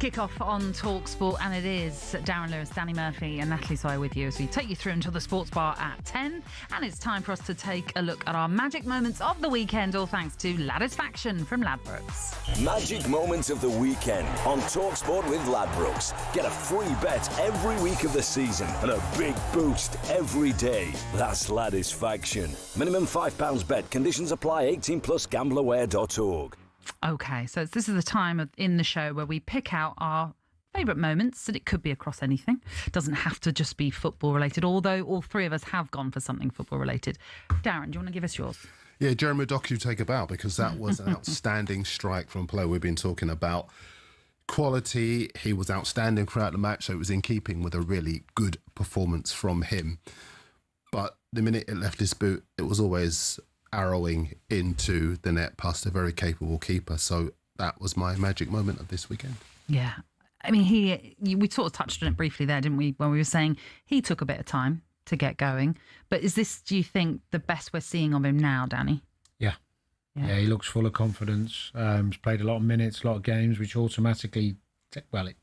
Kick-off on talkSPORT, and it is Darren Lewis, Danny Murphy and Natalie Sawyer with you as we take you through until the sports bar at 10. And it's time for us to take a look at our magic moments of the weekend, all thanks to Ladisfaction from Ladbrokes. Magic moments of the weekend on talkSPORT with Ladbrokes. Get a free bet every week of the season and a big boost every day. That's Ladisfaction. Minimum £5 bet. Conditions apply. 18 plus gambleaware.org. OK, so this is the time in the show where we pick out our favourite moments, and it could be across anything. It doesn't have to just be football related, although all three of us have gone for something football related. Darren, do you want to give us yours? Yeah, Jeremy Doku take a bow, because that was an outstanding strike from play. We've been talking about quality. He was outstanding throughout the match, so it was in keeping with a really good performance from him. But the minute it left his boot, it was always arrowing into the net past a very capable keeper. So that was my magic moment of this weekend. Yeah. I mean, we sort of touched on it briefly there, didn't we, when we were saying he took a bit of time to get going. But is this, do you think, the best we're seeing of him now, Danny? Yeah, he looks full of confidence. He's played a lot of minutes, a lot of games, which automatically, it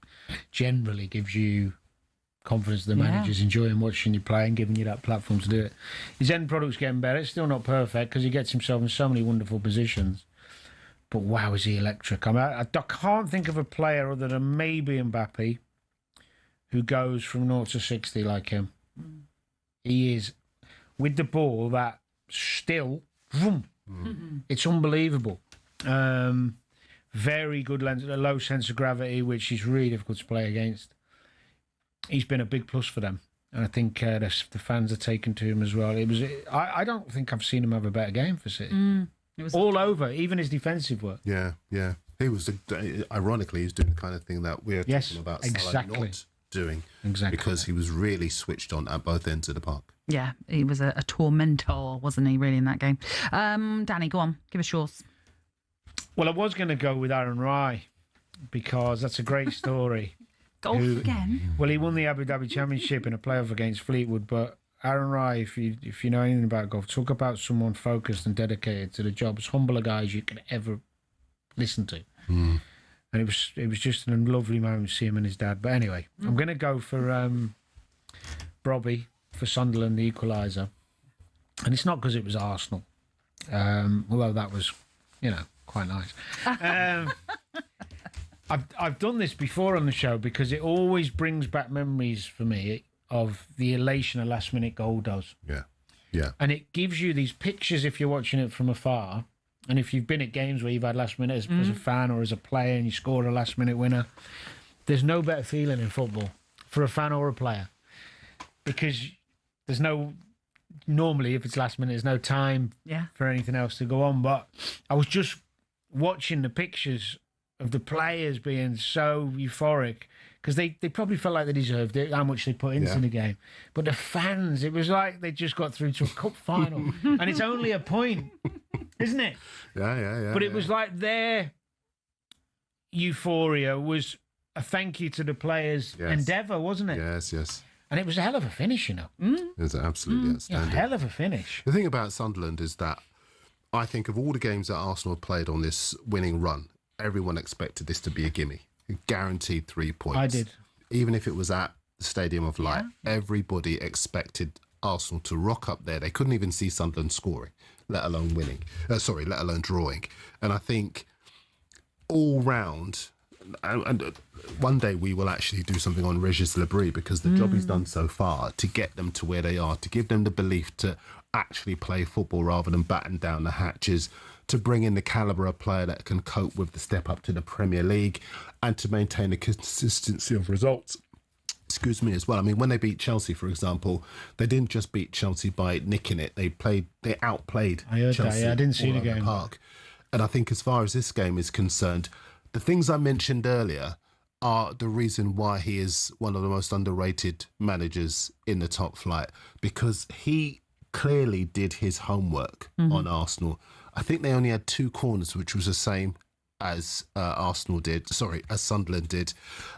generally gives you confidence the manager's enjoying watching you play and giving you that platform to do it. His end product's getting better. It's still not perfect because he gets himself in so many wonderful positions. But wow, is he electric. I mean, I can't think of a player other than maybe Mbappe who goes from 0 to 60 like him. He is, with the ball, that still, vroom, it's unbelievable. Very good lens, a low sense of gravity, which is really difficult to play against. He's been a big plus for them, and I think the fans are taken to him as well. I don't think I've seen him have a better game for City. It was all over, even his defensive work. Yeah. He was, ironically, he's doing the kind of thing that we're talking about Salah not doing. Exactly. Because he was really switched on at both ends of the park. Yeah, he was a tormentor, wasn't he, really, in that game? Danny, go on, give us yours. Well, I was going to go with Aaron Rai, because that's a great story. Golf again? Well, he won the Abu Dhabi Championship in a playoff against Fleetwood, but Aaron Rai, if you know anything about golf, talk about someone focused and dedicated to the job, as humble a guy as you can ever listen to. And it was just a lovely moment to see him and his dad. But anyway, I'm going to go for Robbie for Sunderland, the equaliser. And it's not because it was Arsenal, although that was, quite nice. I've done this before on the show because it always brings back memories for me of the elation a last-minute goal does. Yeah. And it gives you these pictures if you're watching it from afar, and if you've been at games where you've had last-minute as a fan or as a player and you scored a last-minute winner, there's no better feeling in football for a fan or a player, because there's no... Normally, if it's last-minute, there's no time for anything else to go on. But I was just watching the pictures of the players being so euphoric because they probably felt like they deserved it, how much they put into the game. But the fans, it was like they just got through to a cup final. And it's only a point, isn't it? Yeah. But it was like their euphoria was a thank you to the players' endeavour, wasn't it? Yes. And it was a hell of a finish, It was absolutely outstanding. A hell of a finish. The thing about Sunderland is that I think of all the games that Arsenal have played on this winning run, everyone expected this to be a gimme. A guaranteed 3 points. I did. Even if it was at the Stadium of Light, everybody expected Arsenal to rock up there. They couldn't even see Sunderland scoring, let alone winning. Let alone drawing. And I think all round... And one day we will actually do something on Regis Lebris, because the job he's done so far to get them to where they are, to give them the belief to actually play football rather than batten down the hatches, to bring in the calibre of player that can cope with the step up to the Premier League and to maintain the consistency of results. Excuse me, as well. I mean, when they beat Chelsea, for example, they didn't just beat Chelsea by nicking it. They outplayed Chelsea. I didn't see the game. Park. And I think as far as this game is concerned, the things I mentioned earlier are the reason why he is one of the most underrated managers in the top flight, because he clearly did his homework on Arsenal. I think they only had 2 corners, which was the same as as Sunderland did.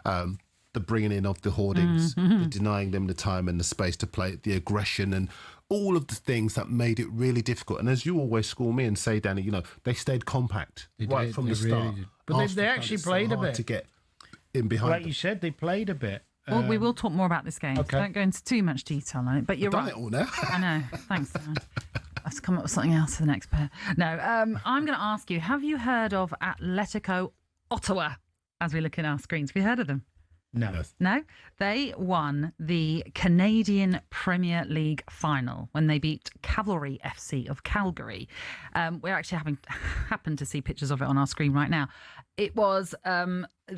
The bringing in of the hoardings, the denying them the time and the space to play, the aggression and all of the things that made it really difficult. And as you always score me and say, Danny, they stayed compact from the start. Really did. But they actually played a bit. To get in behind Like them. you said, they played a bit. Well, we will talk more about this game. Okay. So don't go into too much detail on it. But you're Done right. it all now. I know. Thanks, Darren. I have to come up with something else for the next pair. No, I'm going to ask you, have you heard of Atletico Ottawa as we look in our screens? Have you heard of them? No. No? They won the Canadian Premier League final when they beat Cavalry FC of Calgary. We're actually happened to see pictures of it on our screen right now. It was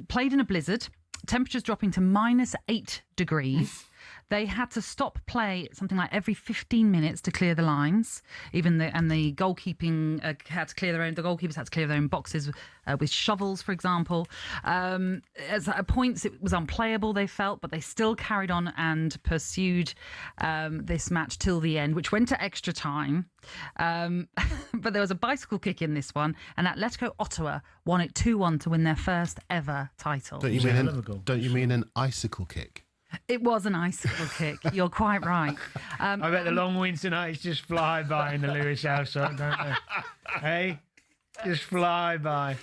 played in a blizzard, temperatures dropping to -8 degrees. They had to stop play something like every 15 minutes to clear the lines. The goalkeeping had to clear their own. The goalkeepers had to clear their own boxes with shovels, for example. At points it was unplayable, they felt, but they still carried on and pursued this match till the end, which went to extra time. But there was a bicycle kick in this one, and Atletico Ottawa won it 2-1 to win their first ever title. Don't you mean an icicle kick? It was an icicle kick. You're quite right. I bet the long winter nights just fly by in the Lewis household, don't they? Hey? Just fly by.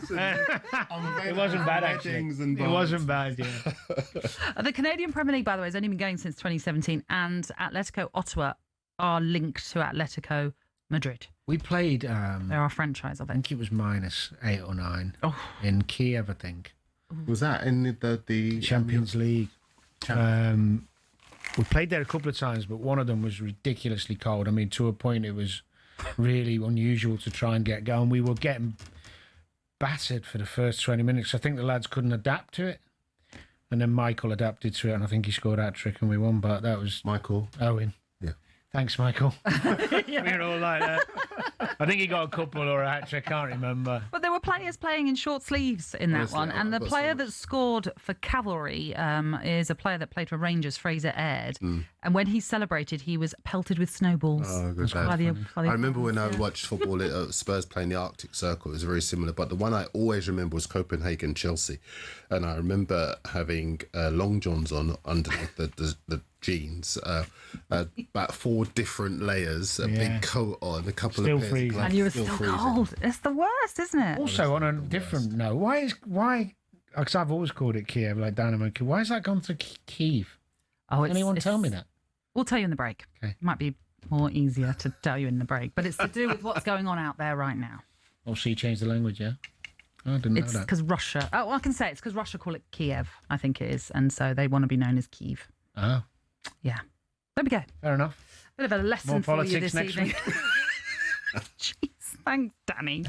It wasn't bad, actually. It wasn't bad, yeah. The Canadian Premier League, by the way, has only been going since 2017, and Atletico Ottawa are linked to Atletico Madrid. We played... They're our franchise, I I think it was -8 or 9 in Kiev, I think. Was that in the Champions League? We played there a couple of times, but one of them was ridiculously cold. I mean, to a point, it was really unusual to try and get going. We were getting battered for the first 20 minutes. I think the lads couldn't adapt to it. And then Michael adapted to it, and I think he scored that trick and we won. But that was Michael Owen. Yeah. Thanks, Michael. We're all like that. I think he got a couple or a hat trick, I can't remember. But there were players playing in short sleeves in that Honestly, one. And the I've got player so much- that scored for Cavalry is a player that played for Rangers, Fraser Aird. And when he celebrated, he was pelted with snowballs. Oh, good lad. I remember when I watched football at Spurs playing the Arctic Circle, it was very similar. But the one I always remember was Copenhagen-Chelsea. And I remember having long johns on underneath the jeans, about 4 different layers, a big coat on, a couple Still of pairs freezing. of gloves. And you were still freezing. cold. It's the worst, isn't it? Also, on a different note, why? Because I've always called it Kiev, like Dynamo Kiev. Why has that gone to Kiev? Oh, Can anyone tell me that? We'll tell you in the break. Okay. It might be more easier to tell you in the break, but it's to do with what's going on out there right now. Oh, so you changed the language, yeah? I didn't know It's that. because Russia. Oh, I can say it's because Russia call it Kiev. I think it is, and so they want to be known as Kiev. Oh, Yeah. There we go. fair enough. Bit of a lesson More for you politics this next evening. Jeez, thanks, Danny.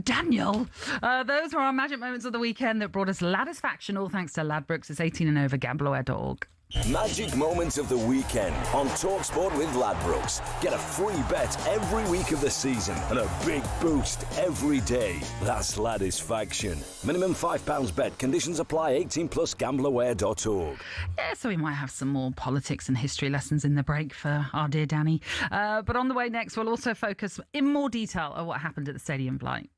Daniel. Those were our magic moments of the weekend that brought us Ladisfaction, all thanks to Ladbrokes. It's 18 and over, gambleware.org. Magic moments of the weekend on talkSPORT with Ladbrokes. Get a free bet every week of the season and a big boost every day. That's Ladisfaction. Minimum £5 bet. Conditions apply. 18 plus gambleware.org. Yeah, so we might have some more politics and history lessons in the break for our dear Danny. But on the way next, we'll also focus in more detail on what happened at the stadium blight.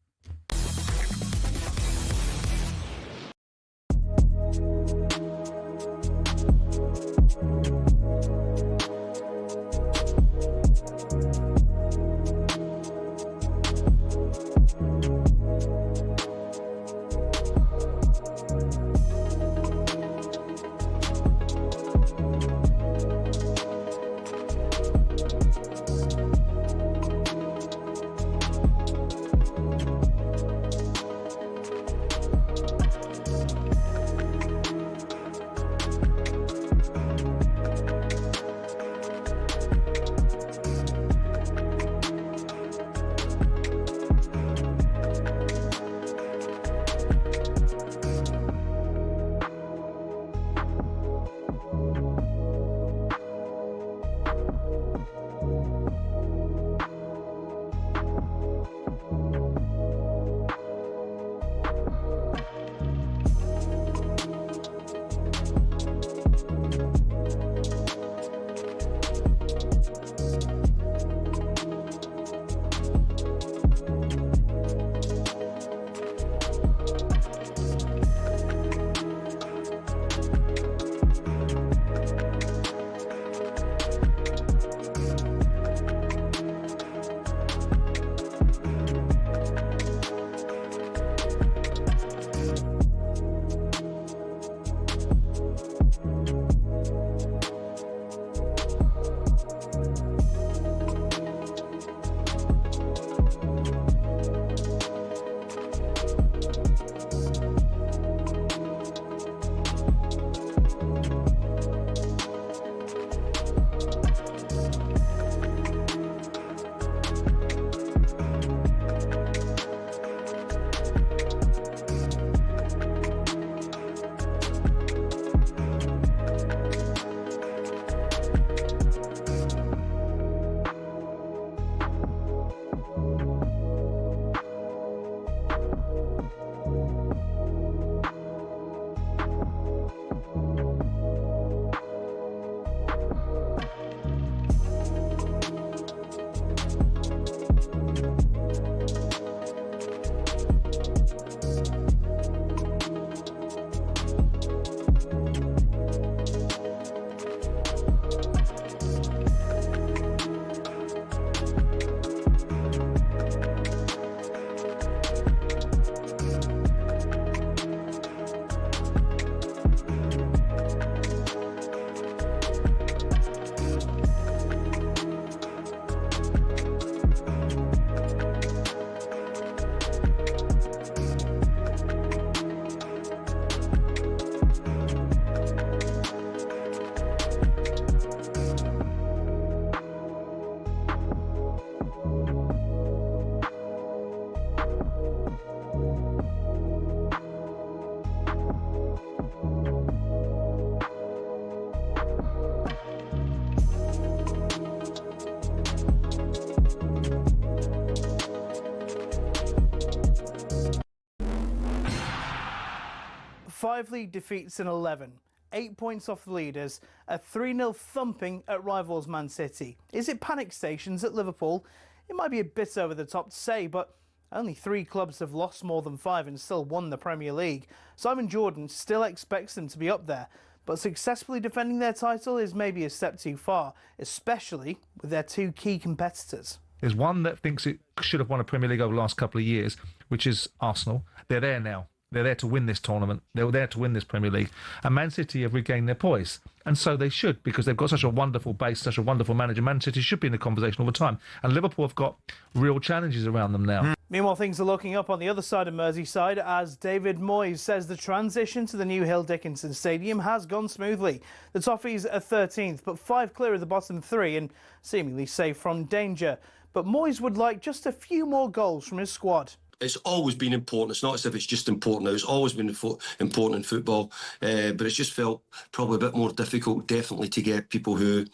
5 league defeats in 11. 8 points off the leaders, a 3-0 thumping at rivals Man City. Is it panic stations at Liverpool? It might be a bit over the top to say, but only 3 clubs have lost more than 5 and still won the Premier League. Simon Jordan still expects them to be up there, but successfully defending their title is maybe a step too far, especially with their 2 key competitors. There's one that thinks it should have won a Premier League over the last couple of years, which is Arsenal. They're there now. They're there to win this tournament. They were there to win this Premier League. And Man City have regained their poise. And so they should, because they've got such a wonderful base, such a wonderful manager. Man City should be in the conversation all the time. And Liverpool have got real challenges around them now. Meanwhile, things are looking up on the other side of Merseyside as David Moyes says the transition to the new Hill Dickinson Stadium has gone smoothly. The Toffees are 13th, but 5 clear of the bottom 3 and seemingly safe from danger. But Moyes would like just a few more goals from his squad. It's always been important. It's not as if it's just important now. It's always been important in football, but it's just felt probably a bit more difficult, definitely, to get people who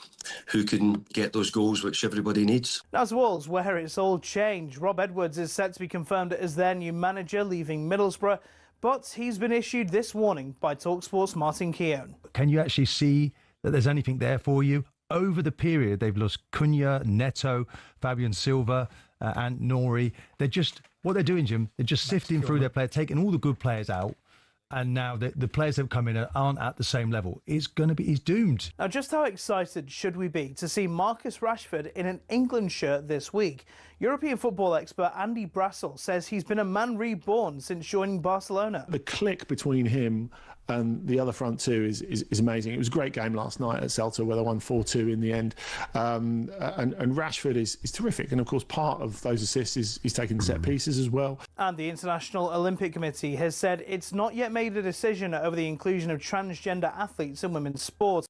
can get those goals, which everybody needs. As Wolves, where it's all changed. Rob Edwards is set to be confirmed as their new manager, leaving Middlesbrough, but he's been issued this warning by talkSPORT's Martin Keown. Can you actually see that there's anything there for you? Over the period, they've lost Cunha, Neto, Fabian Silva, and Nori. What they're doing, Jim, they're just sifting through their players, taking all the good players out, and now the players that have come in aren't at the same level. He's doomed. Now, just how excited should we be to see Marcus Rashford in an England shirt this week? European football expert Andy Brassel says he's been a man reborn since joining Barcelona. The click between him and the other front 2 is amazing. It was a great game last night at Celta where they won 4-2 in the end. And Rashford is terrific. And of course, part of those assists is taking set pieces as well. And the International Olympic Committee has said it's not yet made a decision over the inclusion of transgender athletes in women's sport.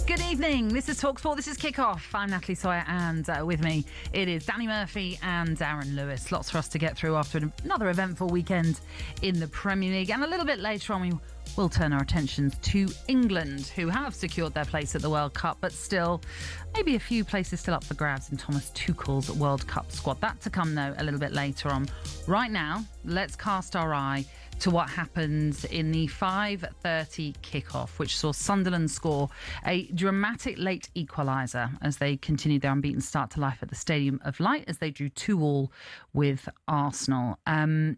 Good evening. This is talkSPORT. This is Kickoff. I'm Natalie Sawyer, and with me it is Danny Murphy and Darren Lewis. Lots for us to get through after another eventful weekend in the Premier League. And a little bit later on, we will turn our attentions to England, who have secured their place at the World Cup, but still maybe a few places still up for grabs in Thomas Tuchel's World Cup squad. That to come, though, a little bit later on. Right now, let's cast our eye to what happened in the 5:30 kickoff, which saw Sunderland score a dramatic late equaliser as they continued their unbeaten start to life at the Stadium of Light as they drew 2-2 with Arsenal. It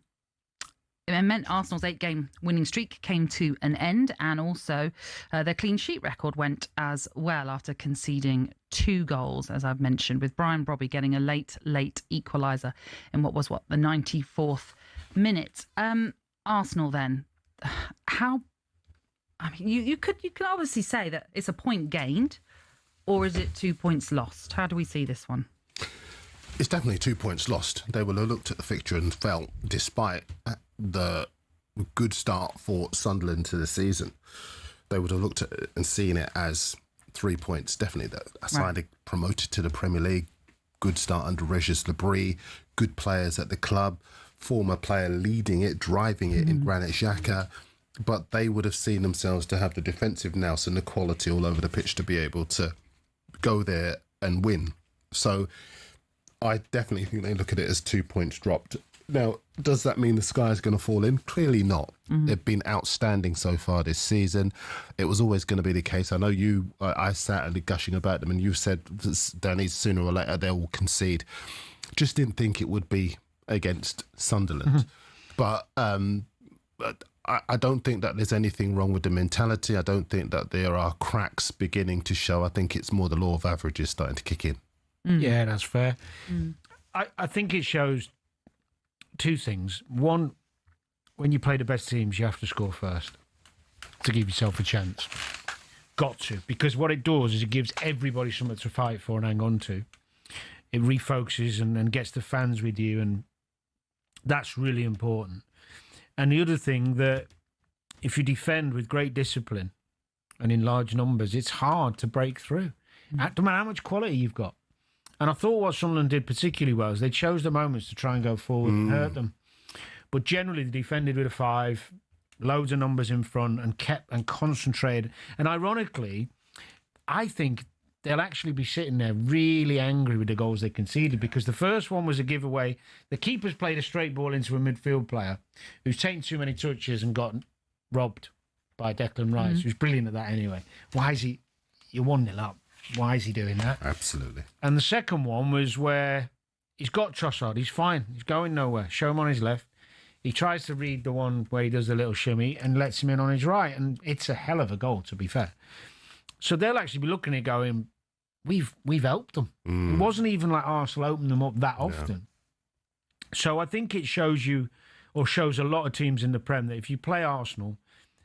meant Arsenal's 8-game winning streak came to an end, and also their clean sheet record went as well after conceding 2 goals, as I've mentioned, with Brian Brobby getting a late equaliser in the 94th minute. Arsenal then, you could obviously say that it's a point gained, or is it 2 points lost? How do we see this one? It's definitely 2 points lost. They would have looked at the fixture and felt, despite the good start for Sunderland to the season, they would have looked at it and seen it as 3 points. Definitely, a side promoted to the Premier League, good start under Regis Lebris, good players at the club, former player leading it, driving it in Granit Xhaka, but they would have seen themselves to have the defensive nous and the quality all over the pitch to be able to go there and win. So I definitely think they look at it as 2 points dropped. Now, does that mean the sky is going to fall in? Clearly not. They've been outstanding so far this season. It was always going to be the case. I know I sat and gushing about them, and you said, Danny, sooner or later they'll concede. Just didn't think it would be against Sunderland. But I don't think that there's anything wrong with the mentality. I don't think that there are cracks beginning to show. I think it's more the law of averages starting to kick in. Yeah, that's fair. I think it shows 2 things. One, when you play the best teams, you have to score first to give yourself a chance. Got to. Because what it does is it gives everybody something to fight for and hang on to. It refocuses and gets the fans with you, and that's really important. And the other thing, that if you defend with great discipline and in large numbers, it's hard to break through. No matter how much quality you've got. And I thought what Sunderland did particularly well is they chose the moments to try and go forward and hurt them. But generally, they defended with a 5, loads of numbers in front, and kept and concentrated. And ironically, I think they'll actually be sitting there really angry with the goals they conceded, because the first one was a giveaway. The keeper's played a straight ball into a midfield player who's taken too many touches and got robbed by Declan Rice, who's brilliant at that anyway. Why is he... You're 1-0 up. Why is he doing that? Absolutely. And the second one was where he's got Trossard. He's fine. He's going nowhere. Show him on his left. He tries to read the one where he does the little shimmy and lets him in on his right. And it's a hell of a goal, to be fair. So they'll actually be looking at going, we've helped them. It wasn't even like Arsenal opened them up that often. So I think it shows you, or shows a lot of teams in the Prem, that if you play Arsenal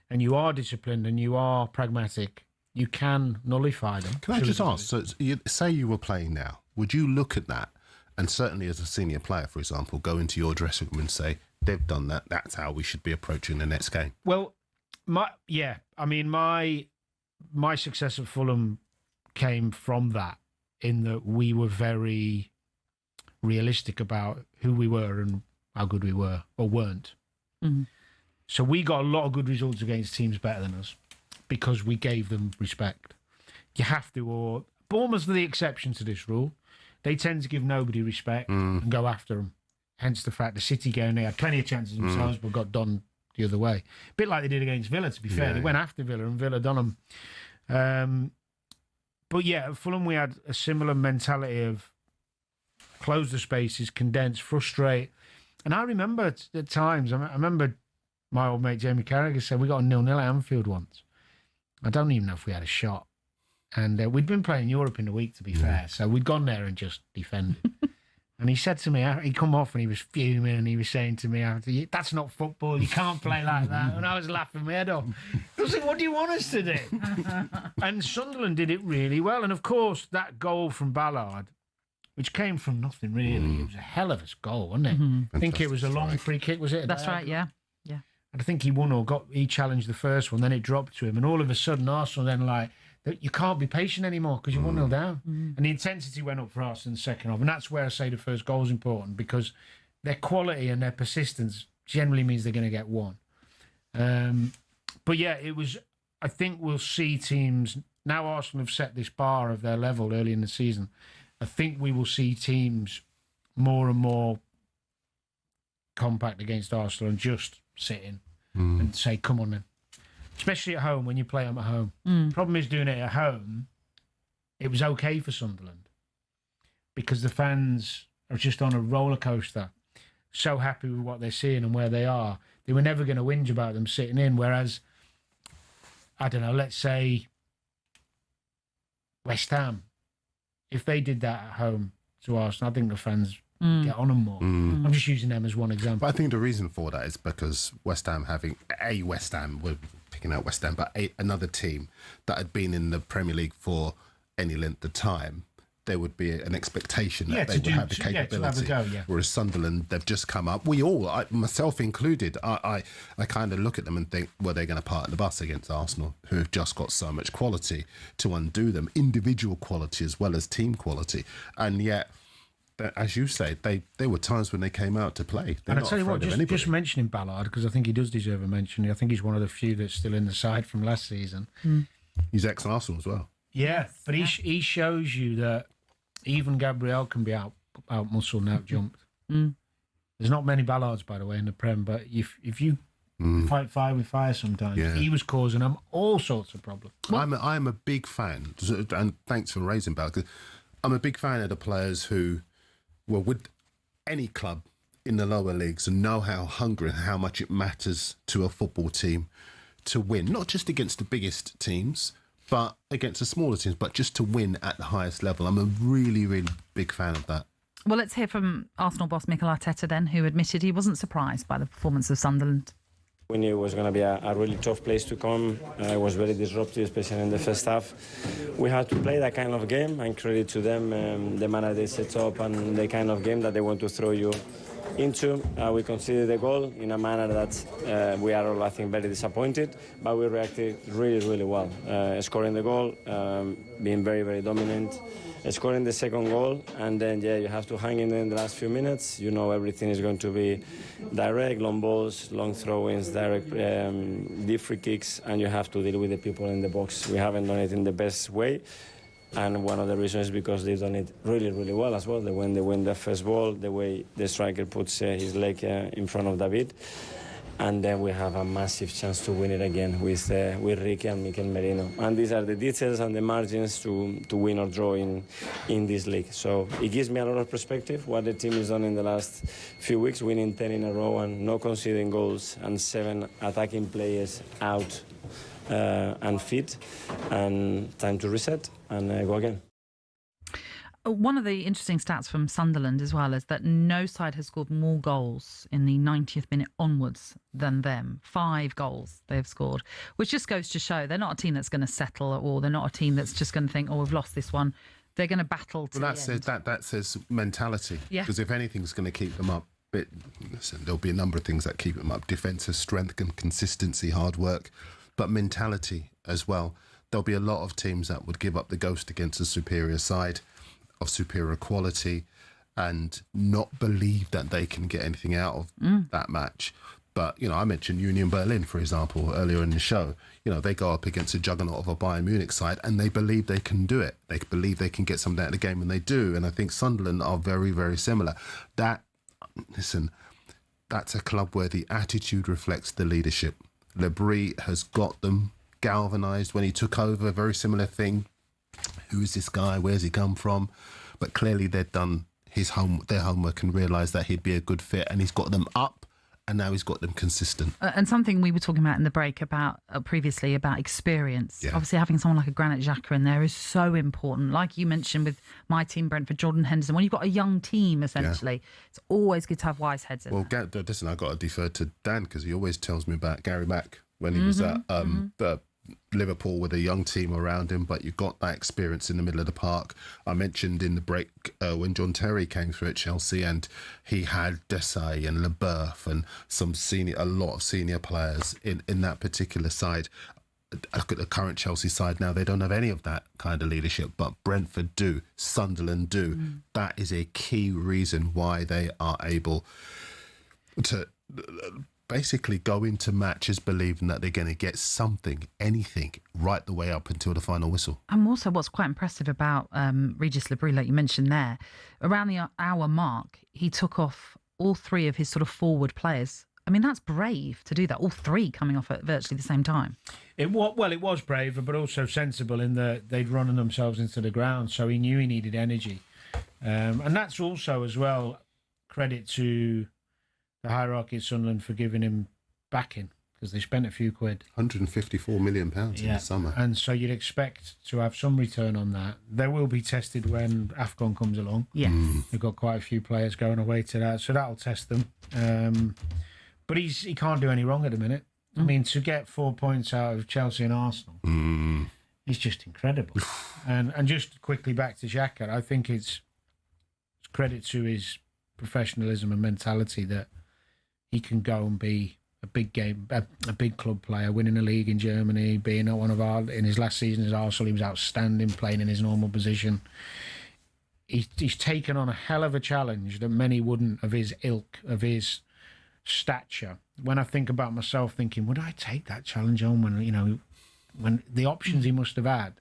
and you are disciplined and you are pragmatic, you can nullify them. Can I just ask, so say you were playing now, would you look at that and certainly as a senior player, for example, go into your dressing room and say, they've done that, that's how we should be approaching the next game? Well, my success at Fulham came from that, in that we were very realistic about who we were and how good we were or weren't. So we got a lot of good results against teams better than us, because we gave them respect. You have to, or Bournemouth are the exception to this rule. They tend to give nobody respect and go after them. Hence the fact the City game, they had plenty of chances themselves, but got done the other way. A bit like they did against Villa, to be fair. They went after Villa and Villa done them. But yeah, at Fulham we had a similar mentality of close the spaces, condense, frustrate. And I remember at times, I remember my old mate Jamie Carragher said we got a 0-0 at Anfield once. I don't even know if we had a shot. And we'd been playing Europe in the week, to be fair. So we'd gone there and just defended. And he said to me, he come off and he was fuming and he was saying to me, that's not football, you can't play like that. And I was laughing my head off. I was like, what do you want us to do? And Sunderland did it really well. And of course, that goal from Ballard, which came from nothing really, it was a hell of a goal, wasn't it? I think it was a long free kick, was it? That's right, yeah. I think he won he challenged the first one, then it dropped to him. And all of a sudden, Arsenal then you can't be patient anymore because you're 1-0 down. And the intensity went up for Arsenal in the second half. And that's where I say the first goal is important, because their quality and their persistence generally means they're going to get one. But yeah, I think we'll see teams, now Arsenal have set this bar of their level early in the season, I think we will see teams more and more compact against Arsenal and just sit in and say, come on then. Especially at home, when you play them at home. Problem is, doing it at home, it was okay for Sunderland because the fans are just on a roller coaster, so happy with what they're seeing and where they are. They were never going to whinge about them sitting in, whereas, I don't know, let's say West Ham, if they did that at home to Arsenal, I think the fans get on them more. I'm just using them as one example. But I think the reason for that is because West Ham we're picking out West Ham, but another team that had been in the Premier League for any length of time, there would be an expectation that they would have the capability. Whereas Sunderland, they've just come up. We all, myself included, I kind of look at them and think, well, they're going to park the bus against Arsenal, who have just got so much quality to undo them, individual quality as well as team quality. And yet, as you say, there were times when they came out to play. And I tell you what, just mentioning Ballard, because I think he does deserve a mention. I think he's one of the few that's still in the side from last season. He's ex-Arsenal as well. Yeah, but he shows you that even Gabriel can be out-muscled and out-jumped. There's not many Ballards, by the way, in the Prem, but if you fight fire with fire sometimes, he was causing them all sorts of problems. I'm a big fan, and thanks for raising Ballard, because I'm a big fan of the players who were with any club in the lower leagues and know how hungry and how much it matters to a football team to win, not just against the biggest teams, but against the smaller teams, but just to win at the highest level. I'm a really, really big fan of that. Well, let's hear from Arsenal boss Mikel Arteta then, who admitted he wasn't surprised by the performance of Sunderland. We knew it was going to be a really tough place to come. It was very disruptive, especially in the first half. We had to play that kind of game, and credit to them, the manner they set up and the kind of game that they want to throw you into. We conceded the goal in a manner that we are all, I think, very disappointed, but we reacted really, really well. Scoring the goal, being very, very dominant, scoring the second goal, and then, you have to hang in the last few minutes. You know everything is going to be direct, long balls, long throw-ins, direct deep free kicks, and you have to deal with the people in the box. We haven't done it in the best way. And one of the reasons is because they've done it really, really well as well. When they win the first ball, the way the striker puts his leg in front of David. And then we have a massive chance to win it again with Ricky and Mikel Merino. And these are the details and the margins to win or draw in this league. So it gives me a lot of perspective, what the team has done in the last few weeks, winning 10 in a row and no conceding goals and 7 attacking players out and fit, and time to reset and go again. One of the interesting stats from Sunderland as well is that no side has scored more goals in the 90th minute onwards than them. 5 goals they've scored, which just goes to show they're not a team that's going to settle, or they're not a team that's just going to think, oh, we've lost this one. They're going to battle to the end. That says mentality. Yeah. Because if anything's going to keep them up, listen, there'll be a number of things that keep them up. Defensive strength and consistency, hard work, but mentality as well. There'll be a lot of teams that would give up the ghost against a superior side of superior quality and not believe that they can get anything out of that match. But, I mentioned Union Berlin, for example, earlier in the show. They go up against a juggernaut of a Bayern Munich side and they believe they can do it. They believe they can get something out of the game, and they do. And I think Sunderland are very, very similar. That's a club where the attitude reflects the leadership. Lebris has got them galvanised when he took over. Very similar thing. Who is this guy? Where's he come from? But clearly they've done their homework and realised that he'd be a good fit, and he's got them up, and now he's got them consistent. And something we were talking about in the break about previously about experience. Yeah. Obviously, having someone like a Granit Xhaka in there is so important. Like you mentioned with my team, Brentford, Jordan Henderson. When you've got a young team, essentially, it's always good to have wise heads in there. Well, listen, I've got to defer to Dan because he always tells me about Gary Mack when he was at Liverpool with a young team around him, but you've got that experience in the middle of the park. I mentioned in the break when John Terry came through at Chelsea, and he had Desai and Leboeuf and a lot of senior players in that particular side. Look at the current Chelsea side now; they don't have any of that kind of leadership, but Brentford do, Sunderland do. That is a key reason why they are able to basically go into matches believing that they're going to get something, anything, right the way up until the final whistle. And also what's quite impressive about Regis Lebris, like you mentioned there, around the hour mark, he took off all 3 of his sort of forward players. I mean, that's brave to do that, all 3 coming off at virtually the same time. It was brave, but also sensible in that they'd run themselves into the ground, so he knew he needed energy. And that's also, as well, credit to the hierarchy at Sunderland for giving him backing, because they spent a few quid. £154 million in the summer. And so you'd expect to have some return on that. They will be tested when AFCON comes along. Yes. They've got quite a few players going away to that, so that'll test them. But he can't do any wrong at the minute. I mean, to get 4 points out of Chelsea and Arsenal is just incredible. and just quickly back to Xhaka, I think it's credit to his professionalism and mentality that he can go and be a big club player, winning a league in Germany, being in his last season as Arsenal, he was outstanding, playing in his normal position. He's taken on a hell of a challenge that many wouldn't, of his ilk, of his stature. When I think about myself, thinking, would I take that challenge on when the options he must have had?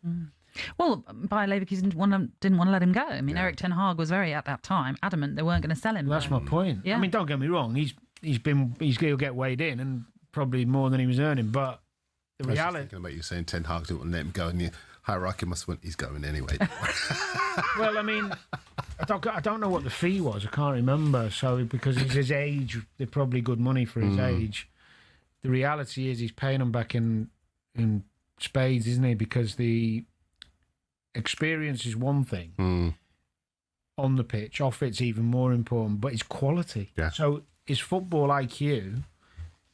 Well, Bayer Leverkusen didn't want to let him go. I mean, Eric Ten Hag was very, at that time, adamant they weren't going to sell him. Well, that's my point. Yeah. I mean, don't get me wrong. He'll get weighed in, and probably more than he was earning. But the reality. I was thinking about you saying Ten Hag didn't want to let him go, and the hierarchy must have went, he's going anyway. Well, I mean, I don't know what the fee was. I can't remember. So because he's his age, they're probably good money for his age. The reality is he's paying them back in spades, isn't he? Because the experience is one thing. On the pitch, off it's even more important, but it's quality. Yeah. So his football IQ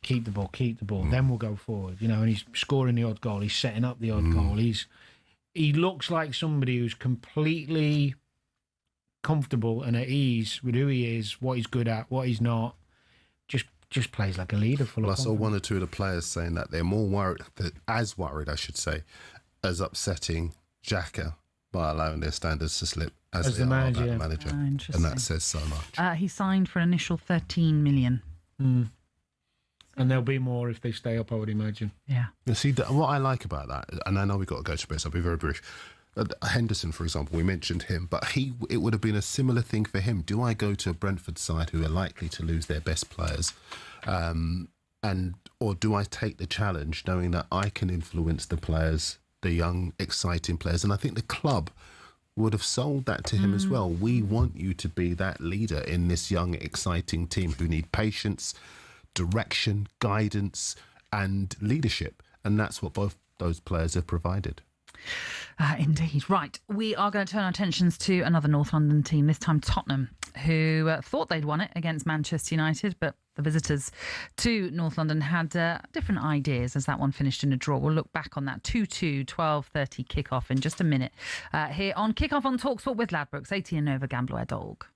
keep the ball, then we'll go forward. And he's scoring the odd goal, he's setting up the odd goal. He looks like somebody who's completely comfortable and at ease with who he is, what he's good at, what he's not. Just plays like a leader. Well, I saw one or two of the players saying that they're more worried, as as upsetting Xhaka by allowing their standards to slip as the manager. And that says so much. He signed for an initial 13 million. And there'll be more if they stay up, I would imagine. Yeah. You see, what I like about that, and I know we've got to go to bed, so I'll be very brief. Henderson, for example, we mentioned him, but it would have been a similar thing for him. Do I go to a Brentford side who are likely to lose their best players, or do I take the challenge knowing that I can influence the players, the young, exciting players? And I think the club would have sold that to him as well. We want you to be that leader in this young, exciting team who need patience, direction, guidance, and leadership. And that's what both those players have provided. Indeed. Right. We are going to turn our attentions to another North London team, this time Tottenham, who thought they'd won it against Manchester United, but the visitors to North London had different ideas as that one finished in a draw. We'll look back on that 2-2, 12:30 kickoff in just a minute. Here on Kickoff on talkSPORT with Ladbrokes, 18 over Gambler Dog.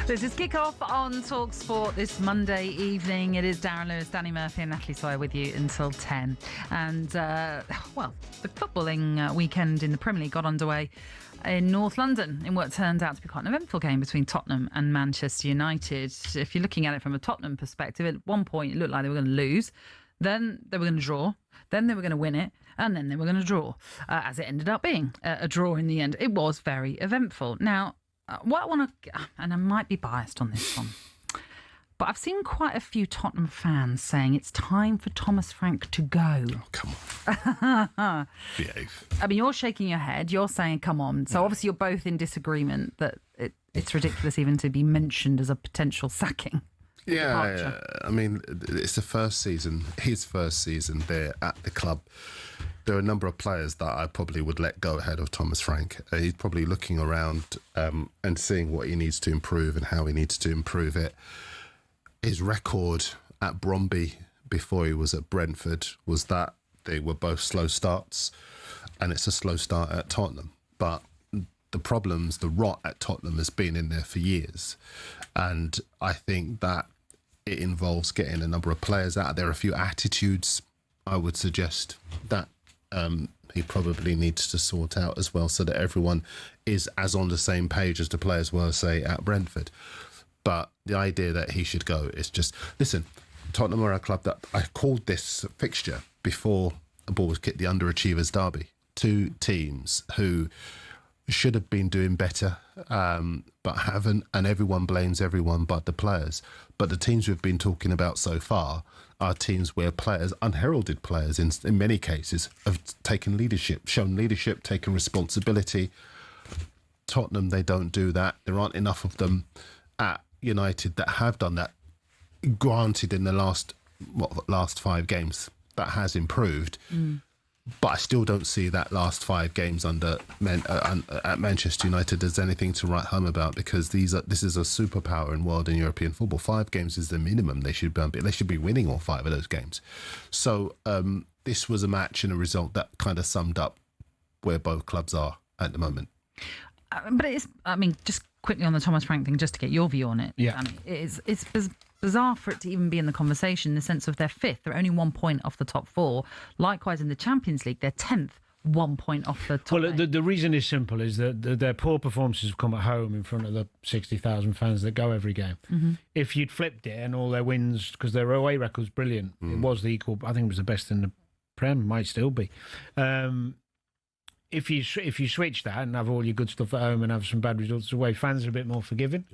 This is Kickoff on talkSPORT this Monday evening. It is Darren Lewis, Danny Murphy and Natalie Sawyer with you until 10. And, the footballing weekend in the Premier League got underway in North London in what turned out to be quite an eventful game between Tottenham and Manchester United. If you're looking at it from a Tottenham perspective, at one point it looked like they were going to lose, then they were going to draw, then they were going to win it, and then they were going to draw, as it ended up being a draw in the end. It was very eventful. Now, what I want to, and I might be biased on this one, but I've seen quite a few Tottenham fans saying it's time for Thomas Frank to go. Oh, come on. Behave. I mean, you're shaking your head. You're saying, come on. So obviously you're both in disagreement that it's ridiculous even to be mentioned as a potential sacking. Yeah, I mean, it's the first season, his first season there at the club. There are a number of players that I probably would let go ahead of Thomas Frank. He's probably looking around and seeing what he needs to improve and how he needs to improve it. His record at Bromby before he was at Brentford was that they were both slow starts, and it's a slow start at Tottenham. But the problems, the rot at Tottenham has been in there for years. And I think that it involves getting a number of players out. There are a few attitudes I would suggest that he probably needs to sort out as well, so that everyone is as on the same page as the players were, say, at Brentford. But the idea that he should go is just... Listen, Tottenham are a club that... I called this fixture before the ball was kicked, the underachievers derby. Two teams who should have been doing better, but haven't, and everyone blames everyone but the players. But the teams we've been talking about so far are teams where players, unheralded players in many cases, have taken leadership, shown leadership, taken responsibility. Tottenham, they don't do that. There aren't enough of them at United that have done that. Granted, in the last 5 games, that has improved. But I still don't see that last 5 games at Manchester United as anything to write home about, because this is a superpower in world and European football. 5 games is the minimum they should be winning all 5 of those games. So this was a match and a result that kind of summed up where both clubs are at the moment. But just quickly on the Thomas Frank thing, just to get your view on it. Yeah, it's bizarre for it to even be in the conversation in the sense of they're 5th. They're only 1 point off the top 4. Likewise, in the Champions League, they're 10th, 1 point off the top 8. The reason is simple, is that their poor performances have come at home in front of the 60,000 fans that go every game. If you'd flipped it and all their wins, because their away record's brilliant, it was the equal, I think it was the best in the Prem, might still be. If you switch that and have all your good stuff at home and have some bad results away, fans are a bit more forgiving.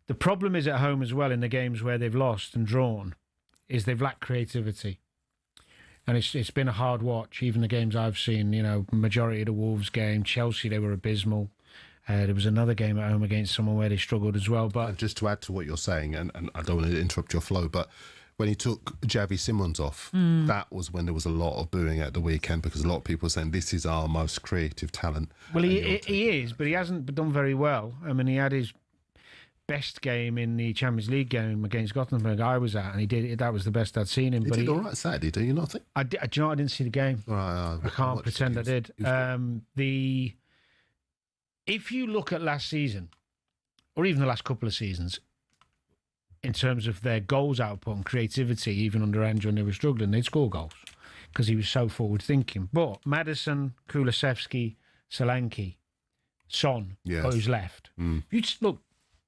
The problem is at home as well, in the games where they've lost and drawn, is they've lacked creativity. And it's been a hard watch. Even the games I've seen, majority of the Wolves game, Chelsea, they were abysmal. There was another game at home against someone where they struggled as well. But just to add to what you're saying, and I don't want to interrupt your flow, but when he took Javi Simons off, that was when there was a lot of booing at the weekend, because a lot of people were saying this is our most creative talent. Well, he is, but he hasn't done very well. I mean, he had his best game in the Champions League game against Gothenburg I was at, and he did. That was the best I'd seen him. He did all right Saturday, do you not think? Do you know, I didn't see the game. Right, I can't pretend I did. If you look at last season, or even the last couple of seasons, in terms of their goals output and creativity, even under Andrew when they were struggling, they'd score goals because he was so forward-thinking. But Maddison, Kulusevski, Solanke, Son, who's left. You just look,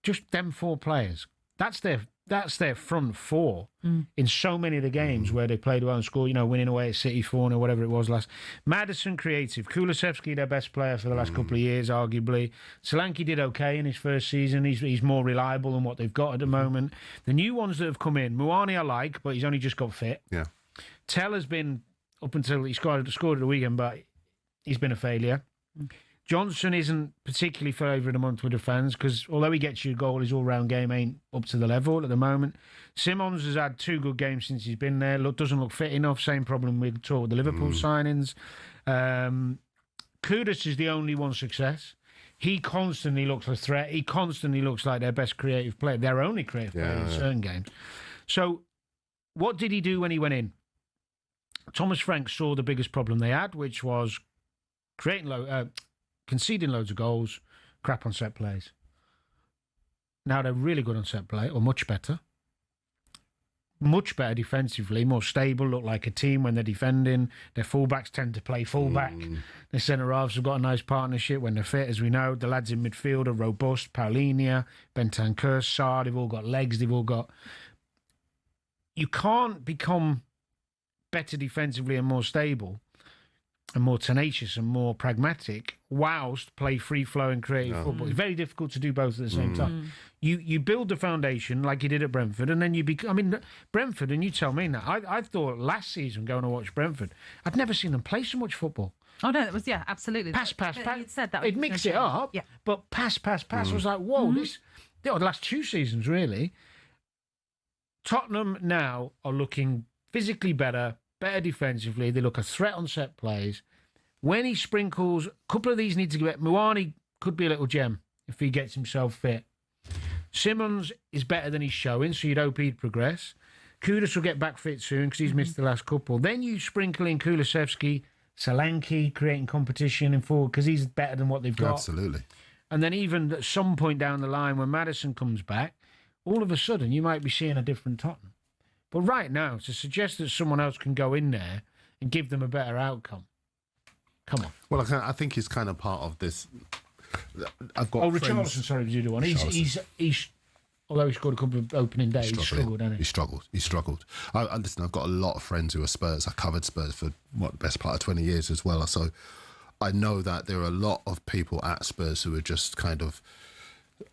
just them 4 players. That's their front 4 in so many of the games where they played well and scored, winning away at City 4 or whatever it was last. Maddison, creative. Kulusevski, their best player for the last couple of years, arguably. Solanke did okay in his first season. He's more reliable than what they've got at the moment. The new ones that have come in, Muani I like, but he's only just got fit. Yeah. Tell has been, up until he scored at the weekend, but he's been a failure. Johnson isn't particularly favourite amongst the fans because although he gets you a goal, his all-round game ain't up to the level at the moment. Simons has had 2 good games since he's been there. Doesn't look fit enough. Same problem with the Liverpool signings. Kudus is the only one success. He constantly looks a threat. He constantly looks like their best creative player, their only creative player in certain games. So what did he do when he went in? Thomas Frank saw the biggest problem they had, which was conceding loads of goals, crap on set plays. Now they're really good on set play, or much better. Much better defensively, more stable, look like a team when they're defending. Their fullbacks tend to play fullback. Their centre-halves have got a nice partnership when they're fit, as we know. The lads in midfield are robust. Paulinho, Bentancur, Sarr, they've all got legs. They've all got... You can't become better defensively and more stable and more tenacious and more pragmatic whilst play free-flowing creative football. It's very difficult to do both at the same time. You build the foundation like you did at Brentford, and then Brentford, and you tell me now, I thought last season going to watch Brentford, I'd never seen them play so much football. Oh, no, it was, absolutely. Pass. You'd said that. It'd mix it up, but pass was like, whoa, the last 2 seasons, really. Tottenham now are looking physically better defensively. They look a threat on set plays. When he sprinkles, a couple of these need to get... Muani could be a little gem if he gets himself fit. Simmons is better than he's showing, so you'd hope he'd progress. Kudus will get back fit soon because he's missed the last couple. Then you sprinkle in Kulusevski, Solanke, creating competition in forward because he's better than what they've got. Absolutely. And then even at some point down the line when Maddison comes back, all of a sudden you might be seeing a different Tottenham. But right now, to suggest that someone else can go in there and give them a better outcome, come on. Well, I think he's kind of part of this. I've got Richarlison, sorry, was the other one. He's although he scored a couple of opening days, he struggled, hasn't he? He struggled. Listen, I've got a lot of friends who are Spurs. I covered Spurs for the best part of 20 years as well. So I know that there are a lot of people at Spurs who are just kind of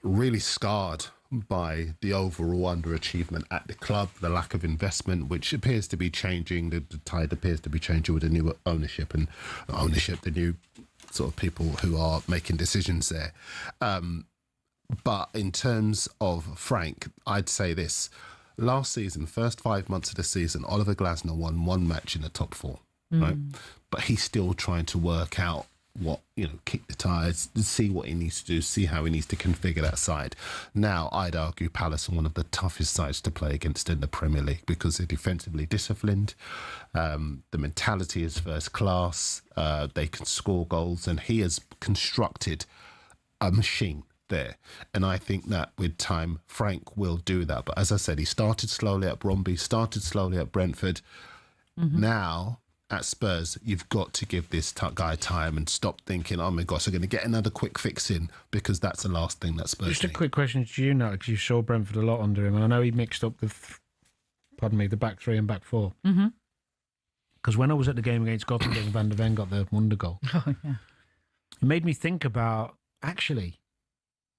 really scarred by the overall underachievement at the club, the lack of investment, which appears to be changing. The tide appears to be changing with the new ownership, the new sort of people who are making decisions there. But in terms of Frank, I'd say this. Last season, first 5 months of the season, Oliver Glasner won 1 match in the top 4, right? But he's still trying to work out what, kick the tires, see what he needs to do, see how he needs to configure that side. Now, I'd argue Palace are one of the toughest sides to play against in the Premier League because they're defensively disciplined. The mentality is first class. They can score goals, and he has constructed a machine there. And I think that with time, Frank will do that. But as I said, he started slowly at Bromby, started slowly at Brentford. Now, at Spurs, you've got to give this guy time and stop thinking, oh my gosh, I'm going to get another quick fix in, because that's the last thing that Spurs Just need. a quick question to you now, because you saw Brentford a lot under him, and I know he mixed up the back 3 and back 4. Because when I was at the game against Gothenburg, Van der Ven got the wonder goal. It made me think about, actually,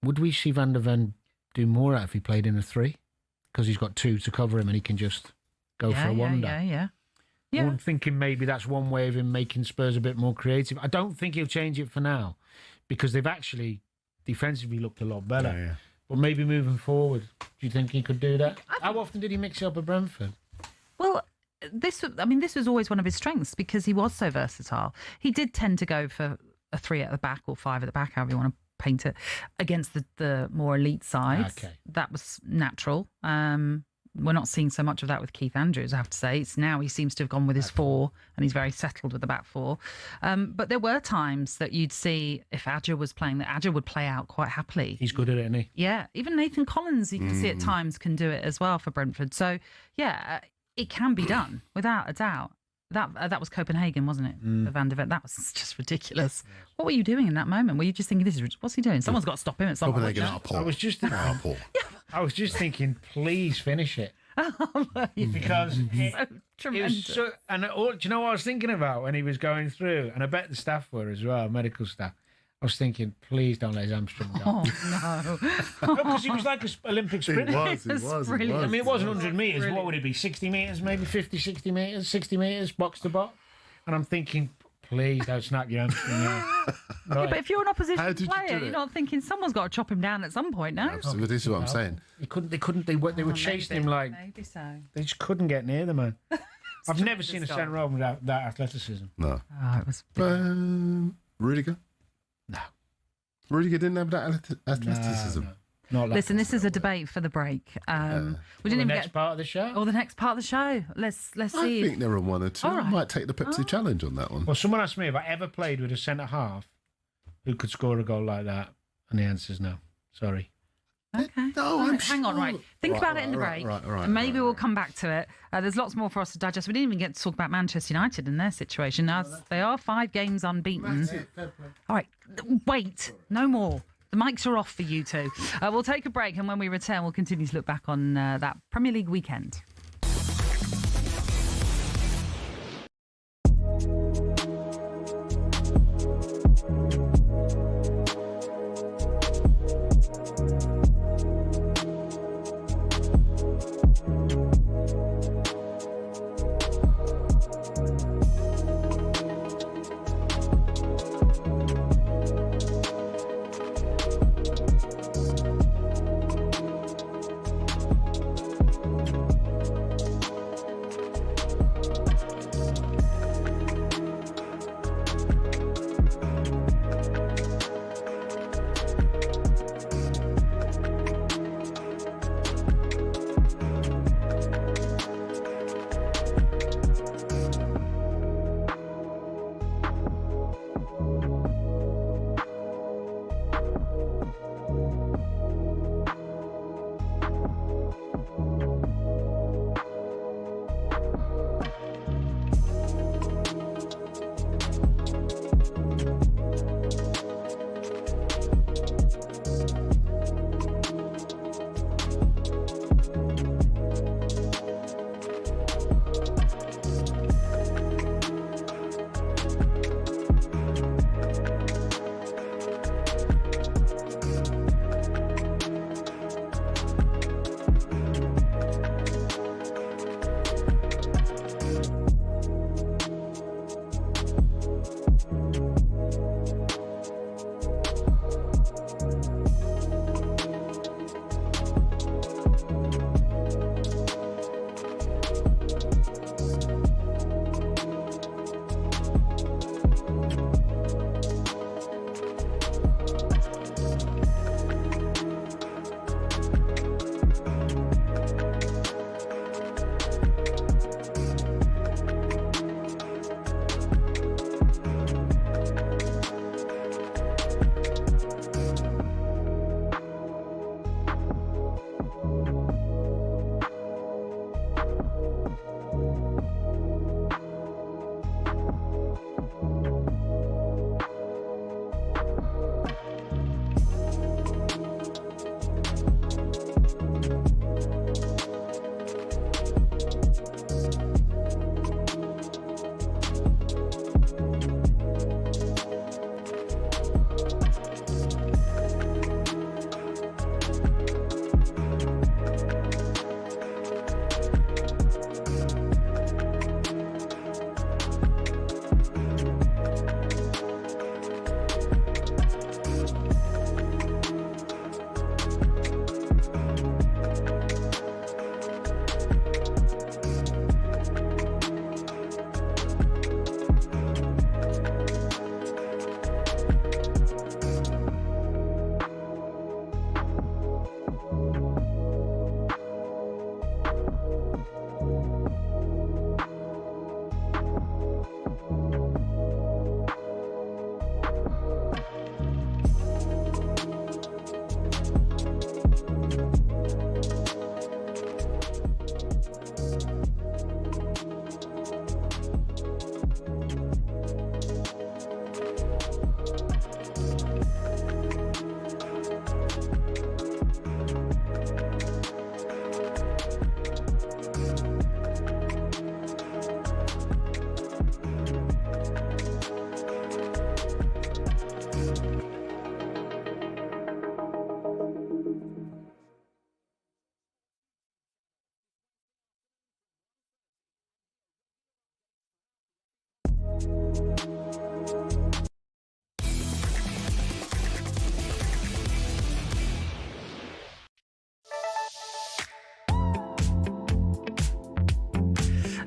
would we see Van der Ven do more out if he played in a 3? Because he's got 2 to cover him and he can just go for a wonder. I'm thinking maybe that's one way of him making Spurs a bit more creative. I don't think he'll change it for now because they've actually defensively looked a lot better. But maybe moving forward, do you think he could do that? How often did he mix it up at Brentford? Well, this was always one of his strengths because he was so versatile. He did tend to go for a 3 at the back or 5 at the back, however you want to paint it, against the more elite sides. That was natural. We're not seeing so much of that with Keith Andrews, I have to say. It's now he seems to have gone with his 4 and he's very settled with the back 4. But there were times that you'd see if Adja was playing, that Adja would play out quite happily. He's good at it, isn't he? Yeah. Even Nathan Collins, you can see at times, can do it as well for Brentford. So, yeah, it can be done without a doubt. That was Copenhagen, wasn't it? The Van der Ven. That was just ridiculous. What were you doing in that moment? Were you just thinking, what's he doing? Someone's got to stop him at some point. I was just thinking, please finish it. Because so tremendous. Do you know what I was thinking about when he was going through? And I bet the staff were as well, medical staff. I was thinking, please don't let his hamstring go. Oh, no. Because he was like an Olympic sprinter. He was. Brilliant. I mean, it wasn't 100 metres. Brilliant. What would it be? 60 metres, maybe 50, 60 metres, 60 metres, box to box. And I'm thinking, please don't snap your hamstring out. Yeah, but if you're an opposition How did you player, do you're it? not thinking someone's got to chop him down at some point, no? Absolutely, this is what I'm saying. They were chasing him like... Maybe so. They just couldn't get near the man. I've never seen a centre half without that athleticism. No. Oh, it was... Rudiger? No. Rudiger didn't have that athleticism. No. Not like Listen, this is a debate for the break. We didn't even next part of the show. Or the next part of the show. Let's see. I think there are 1 or 2. All right. I might take the Pepsi challenge on that one. Well, someone asked me if I ever played with a centre half who could score a goal like that, and the answer is no. Sorry. Okay. No, Right, I'm hang on, sure. right. Think about it in the break. And maybe we'll come back to it. There's lots more for us to digest. We didn't even get to talk about Manchester United and their situation. Now, they are 5 games unbeaten. All right, wait, no more. The mics are off for you two. We'll take a break, and when we return, we'll continue to look back on that Premier League weekend.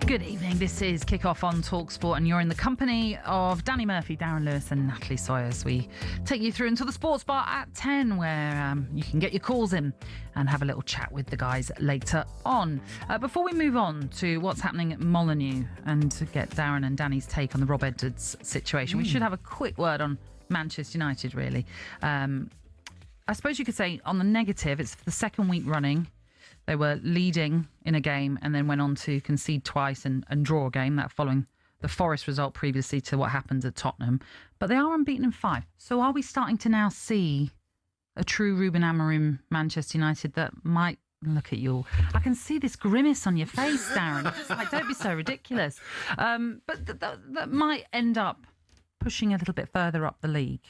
Good evening. This is Kickoff on talkSPORT, and you're in the company of Danny Murphy, Darren Lewis and Natalie Sawyer as we take you through into the sports bar at 10, where you can get your calls in and have a little chat with the guys later on. Before we move on to what's happening at Molineux and to get Darren and Danny's take on the Rob Edwards situation, we should have a quick word on Manchester United, really. I suppose you could say on the negative, it's the second week running. They were leading in a game and then went on to concede twice and draw a game, that following the Forest result previously to what happened at Tottenham. But they are unbeaten in 5. So are we starting to now see a true Ruben Amorim Manchester United that might... Look at you. I can see this grimace on your face, Darren. It's just like, don't be so ridiculous. But that might end up pushing a little bit further up the league.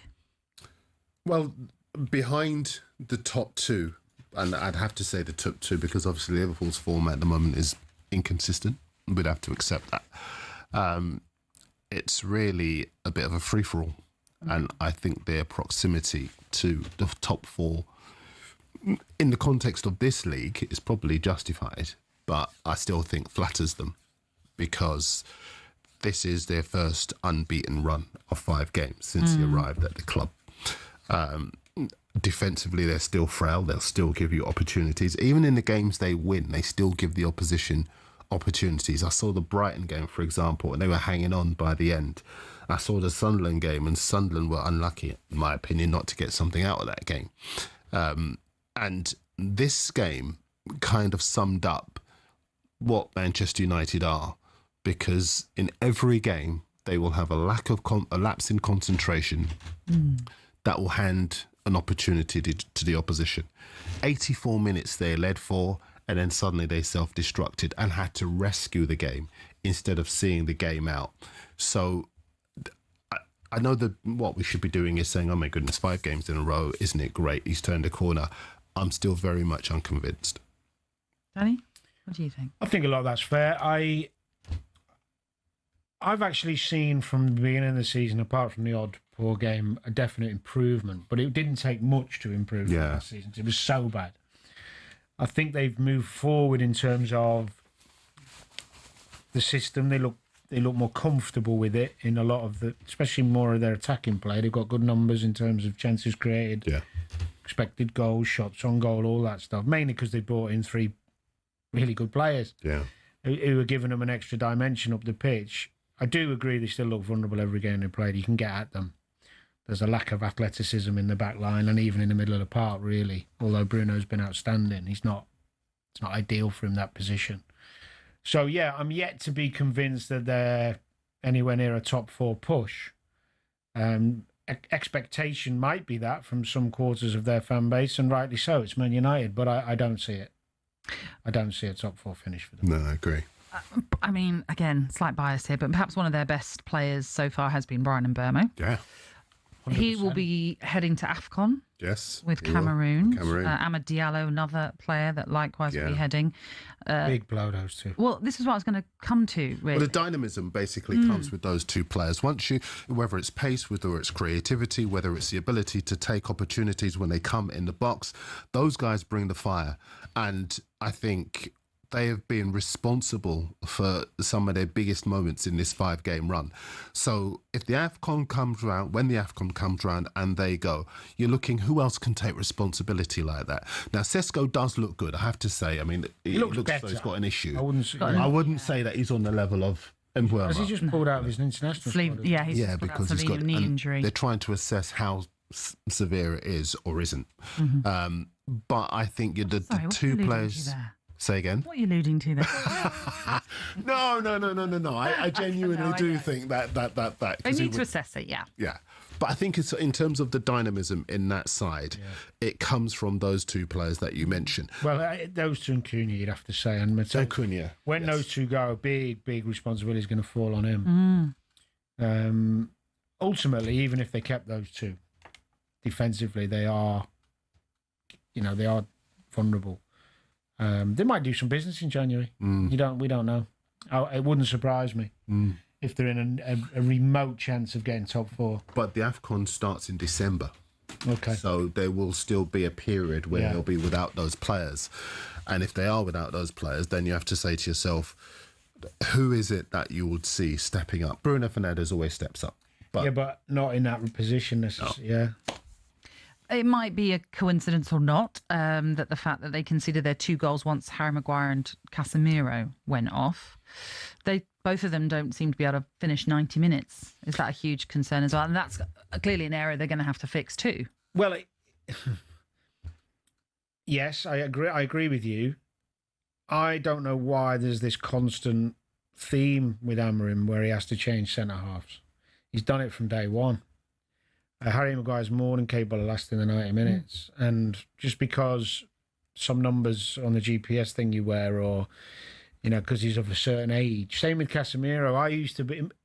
Well, behind the top 2, and I'd have to say the top 2 because obviously Liverpool's form at the moment is inconsistent. We'd have to accept that. It's really a bit of a free-for-all. And I think their proximity to the top 4 in the context of this league is probably justified, but I still think flatters them because this is their first unbeaten run of 5 games since he arrived at the club. Defensively, they're still frail. They'll still give you opportunities. Even in the games they win, they still give the opposition opportunities. I saw the Brighton game, for example, and they were hanging on by the end. I saw the Sunderland game, and Sunderland were unlucky, in my opinion, not to get something out of that game. And this game kind of summed up what Manchester United are, because in every game they will have a lapse in concentration that will hand an opportunity to the opposition. 84 minutes they led for, and then suddenly they self-destructed and had to rescue the game instead of seeing the game out. So I know that what we should be doing is saying, oh my goodness, 5 games in a row, isn't it great? He's turned a corner. I'm still very much unconvinced. Danny, what do you think? I think a lot of that's fair. I've actually seen from the beginning of the season, apart from the odd poor game, a definite improvement. But it didn't take much to improve last season. It was so bad. I think they've moved forward in terms of the system. They look more comfortable with it in a lot of especially more of their attacking play. They've got good numbers in terms of chances created, expected goals, shots on goal, all that stuff. Mainly because they brought in 3 really good players who are giving them an extra dimension up the pitch. I do agree they still look vulnerable every game they played. You can get at them. There's a lack of athleticism in the back line and even in the middle of the park, really. Although Bruno's been outstanding, it's not ideal for him, that position. So, yeah, I'm yet to be convinced that they're anywhere near a top 4 push. Expectation might be that from some quarters of their fan base, and rightly so. It's Man United, but I don't see it. I don't see a top 4 finish for them. No, I agree. I mean, again, slight bias here, but perhaps one of their best players so far has been Brian Mbeumo. Yeah. 100%. He will be heading to AFCON. Yes. With Cameroon. Amad Diallo, another player that likewise will be heading. Big blow, those two. Well, this is what I was going to come to, really. Well, the dynamism basically comes with those 2 players. Once you, whether it's pace, whether it's creativity, whether it's the ability to take opportunities when they come in the box, those guys bring the fire. And I think they have been responsible for some of their biggest moments in this 5-game run. So if the AFCON comes around, when the AFCON comes around and they go, you're looking who else can take responsibility like that. Now, Sesko does look good, I have to say. I mean, he looks better. as though he's got an issue. I wouldn't say that he's on the level of Mbeumo. Has he just pulled out of his international squad? Yeah, he's just because he's got a knee injury. They're trying to assess how severe it is or isn't. But I think the 2 players... Say again? What are you alluding to there? No. I genuinely do think that. They need to assess it, yeah. Yeah. But I think it's in terms of the dynamism in that side, it comes from those 2 players that you mentioned. Well, those 2 and Cunha, you'd have to say. And Cunha. When those 2 go, big responsibility is going to fall on him. Ultimately, even if they kept those 2, defensively, they are vulnerable. They might do some business in January. We don't know. It wouldn't surprise me if they're in a remote chance of getting top 4. But the AFCON starts in December. Okay. So there will still be a period where they'll be without those players. And if they are without those players, then you have to say to yourself, who is it that you would see stepping up? Bruno Fernandes always steps up. But not in that position necessarily. No. Yeah. It might be a coincidence or not that the fact that they conceded their 2 goals once Harry Maguire and Casemiro went off. Both of them don't seem to be able to finish 90 minutes. Is that a huge concern as well? And that's clearly an area they're going to have to fix too. Well, yes, I agree with you. I don't know why there's this constant theme with Amorim where he has to change centre-halves. He's done it from day one. Harry Maguire's more than capable of lasting the 90 minutes. And just because some numbers on the GPS thing you wear, or, you know, because he's of a certain age. Same with Casemiro.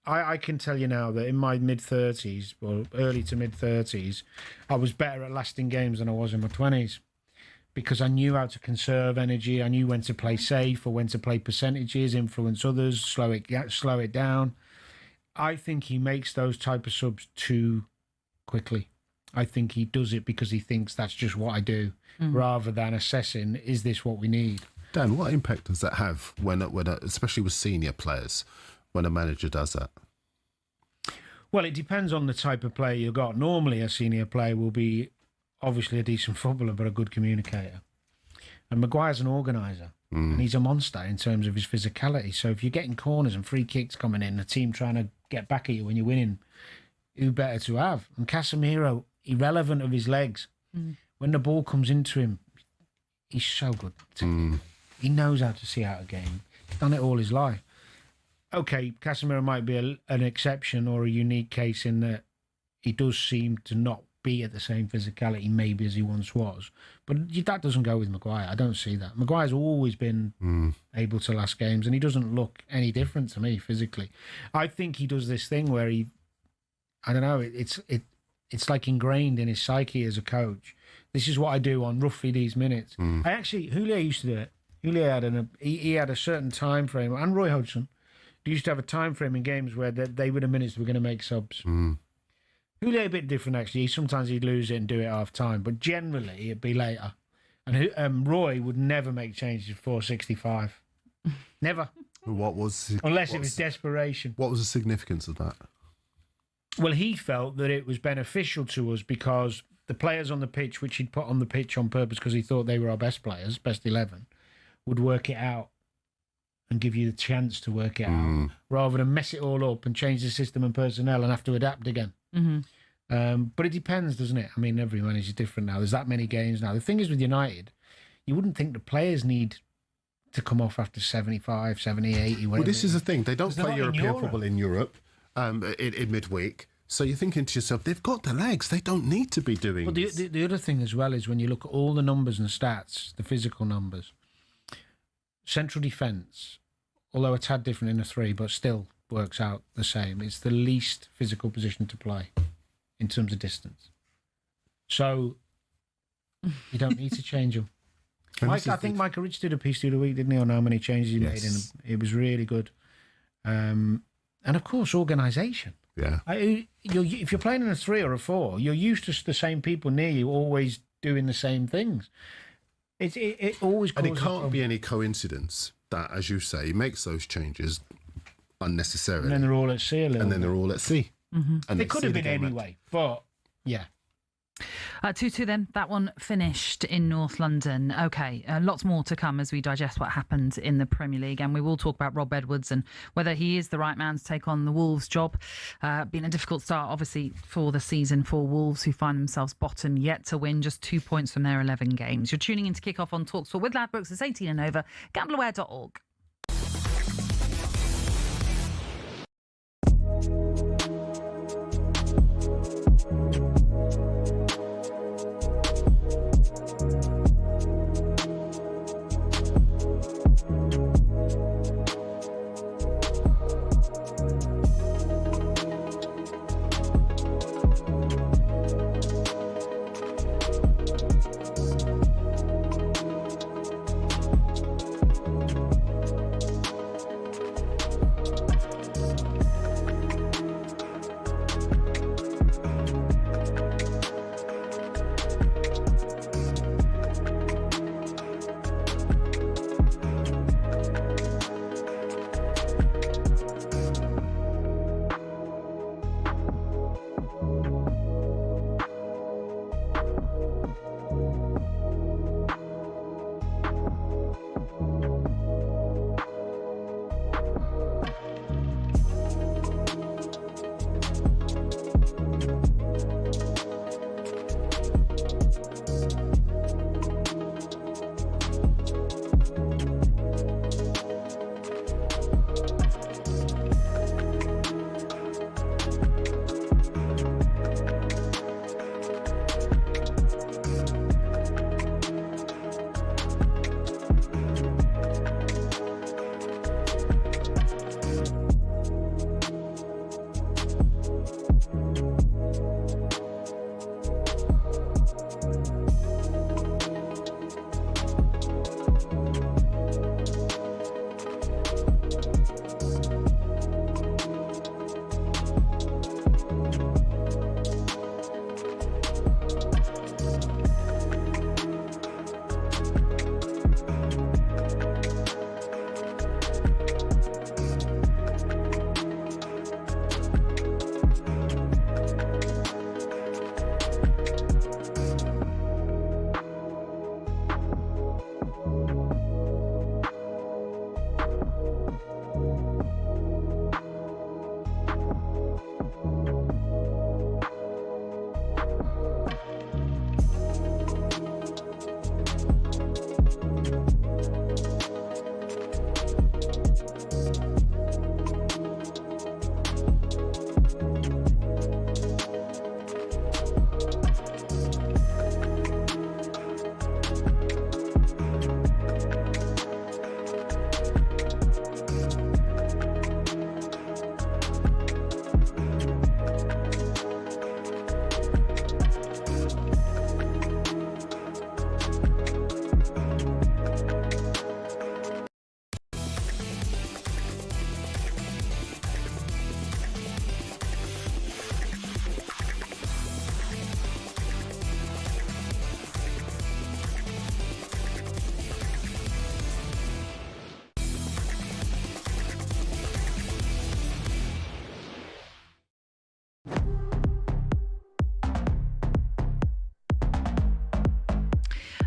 I can tell you now that in my mid-30s, or early to mid-30s, I was better at lasting games than I was in my 20s. Because I knew how to conserve energy. I knew when to play safe or when to play percentages, influence others, slow it down. I think he makes those type of subs too quickly. I think he does it because he thinks that's just what I do, rather than assessing, is this what we need? Dan, what impact does that have when especially with senior players, when a manager does that? Well, it depends on the type of player you've got. Normally, a senior player will be obviously a decent footballer, but a good communicator. And Maguire's an organiser, and he's a monster in terms of his physicality. So if you're getting corners and free kicks coming in, the team trying to get back at you when you're winning, who better to have? And Casemiro, irrelevant of his legs, when the ball comes into him, he's so good. He knows how to see out a game. He's done it all his life. Okay, Casemiro might be an exception or a unique case in that he does seem to not be at the same physicality maybe as he once was. But that doesn't go with Maguire. I don't see that. Maguire's always been able to last games, and he doesn't look any different to me physically. I think he does this thing where I don't know, it's like ingrained in his psyche as a coach. This is what I do on roughly these minutes. Julio used to do it. Julio had he had a certain time frame, and Roy Hodgson, they used to have a time frame in games where they were the minutes we're going to make subs. Julio a bit different actually. Sometimes he'd lose it and do it half time, but generally it'd be later. And Roy would never make changes before 65. Never. Unless it was desperation. What was the significance of that? Well, he felt that it was beneficial to us because the players on the pitch, which he'd put on the pitch on purpose because he thought they were our best players, best 11, would work it out and give you the chance to work it out, rather than mess it all up and change the system and personnel and have to adapt again. But it depends, doesn't it? I mean, every manager is different now. There's that many games now. The thing is with United, you wouldn't think the players need to come off after 75, 70, 80, whatever. Well, this is the thing. They don't play European football in Europe in midweek. So you're thinking to yourself, they've got the legs. They don't need to be doing this. The other thing as well is when you look at all the numbers and stats, the physical numbers, central defence, although a tad different in a 3, but still works out the same. It's the least physical position to play in terms of distance. So you don't need to change them. I think Michael Rich did a piece the other week, didn't he, on how many changes he made. And it was really good. And of course, organisation. Yeah. If you're playing in a 3 or a 4, you're used to the same people near you always doing the same things. It always causes. And it can't be any coincidence that, as you say, he makes those changes unnecessarily. And then they're all at sea a little bit. They're all at sea. And they could have been anyway, but yeah. 2-2 then. That one finished in North London. OK, lots more to come as we digest what happened in the Premier League. And we will talk about Rob Edwards and whether he is the right man to take on the Wolves job. Been a difficult start, obviously, for the season for Wolves, who find themselves bottom, yet to win just 2 points from their 11 games. You're tuning in to Kick Off on talkSPORT with Ladbrokes. It's 18 and over. GambleAware.org.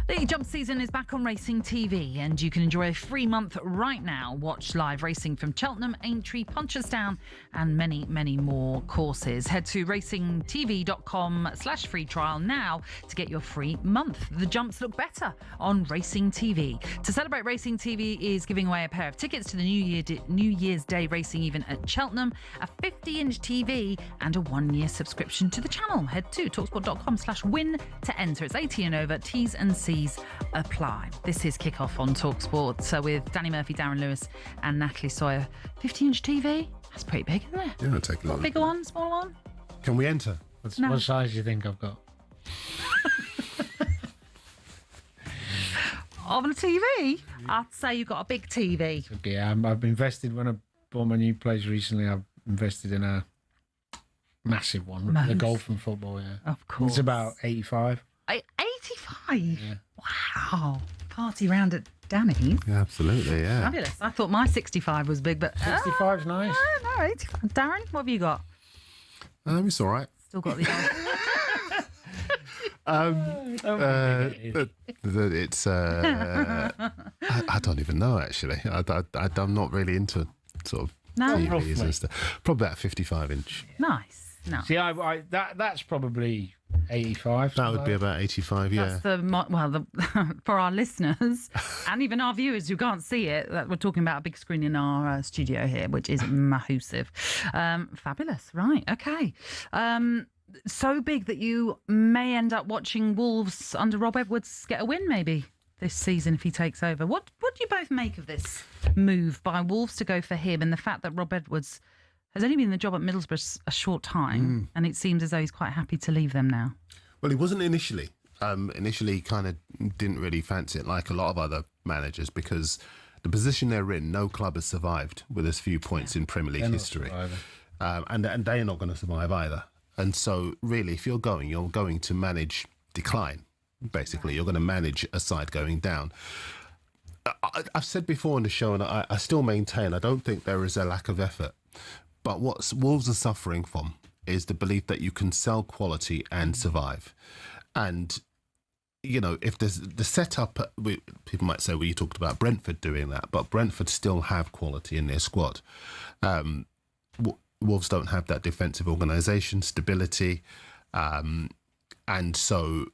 The jump season is back on Racing TV and you can enjoy a free month right now. Watch live racing from Cheltenham, Aintree, Punchestown and many, many more courses. Head to racingtv.com/free trial now to get your free month. The jumps look better on Racing TV. To celebrate, Racing TV is giving away a pair of tickets to the New Year's Day racing event at Cheltenham, a 50-inch TV and a 1-year subscription to the channel. Head to talksport.com/win to enter. It's 18 and over. T's and C's apply. This is Kickoff on talkSPORT. So with Danny Murphy, Darren Lewis and Natalie Sawyer. 50-inch TV? That's pretty big, isn't it? Yeah, take a look. Bigger one, smaller one? Can we enter? What size do you think I've got? Of a TV? I'd say you've got a big TV. Yeah, I've invested, when I bought my new place recently, I've invested in a massive one. The golf and football, yeah. Of course. It's about 85. 85? Yeah. Wow. Party round at Danny's. Yeah, absolutely, yeah. Fabulous. I thought my 65 was big, but... 65's nice. No, 85. Darren, what have you got? It's all right. Still got the It's I don't even know, actually. I'm not really into sort of TVs and stuff. Probably about 55-inch. Nice. No. See, that's probably 85. That would be about 85, yeah. That's for our listeners and even our viewers who can't see it, that we're talking about a big screen in our studio here, which is massive. Fabulous. Right. Okay. So big that you may end up watching Wolves under Rob Edwards get a win maybe this season if he takes over. What do you both make of this move by Wolves to go for him and the fact that Rob Edwards has only been in the job at Middlesbrough a short time and it seems as though he's quite happy to leave them now? Well, he wasn't initially. Initially, he kind of didn't really fancy it like a lot of other managers because the position they're in, no club has survived with as few points in Premier League history. And they're not going to survive either. And so, really, if you're going to manage decline, basically. You're going to manage a side going down. I've said before on the show, and I still maintain, I don't think there is a lack of effort. But what Wolves are suffering from is the belief that you can sell quality and survive. And, you know, if there's the setup, people might say, well, you talked about Brentford doing that, but Brentford still have quality in their squad. Wolves don't have that defensive organisation, stability. And so,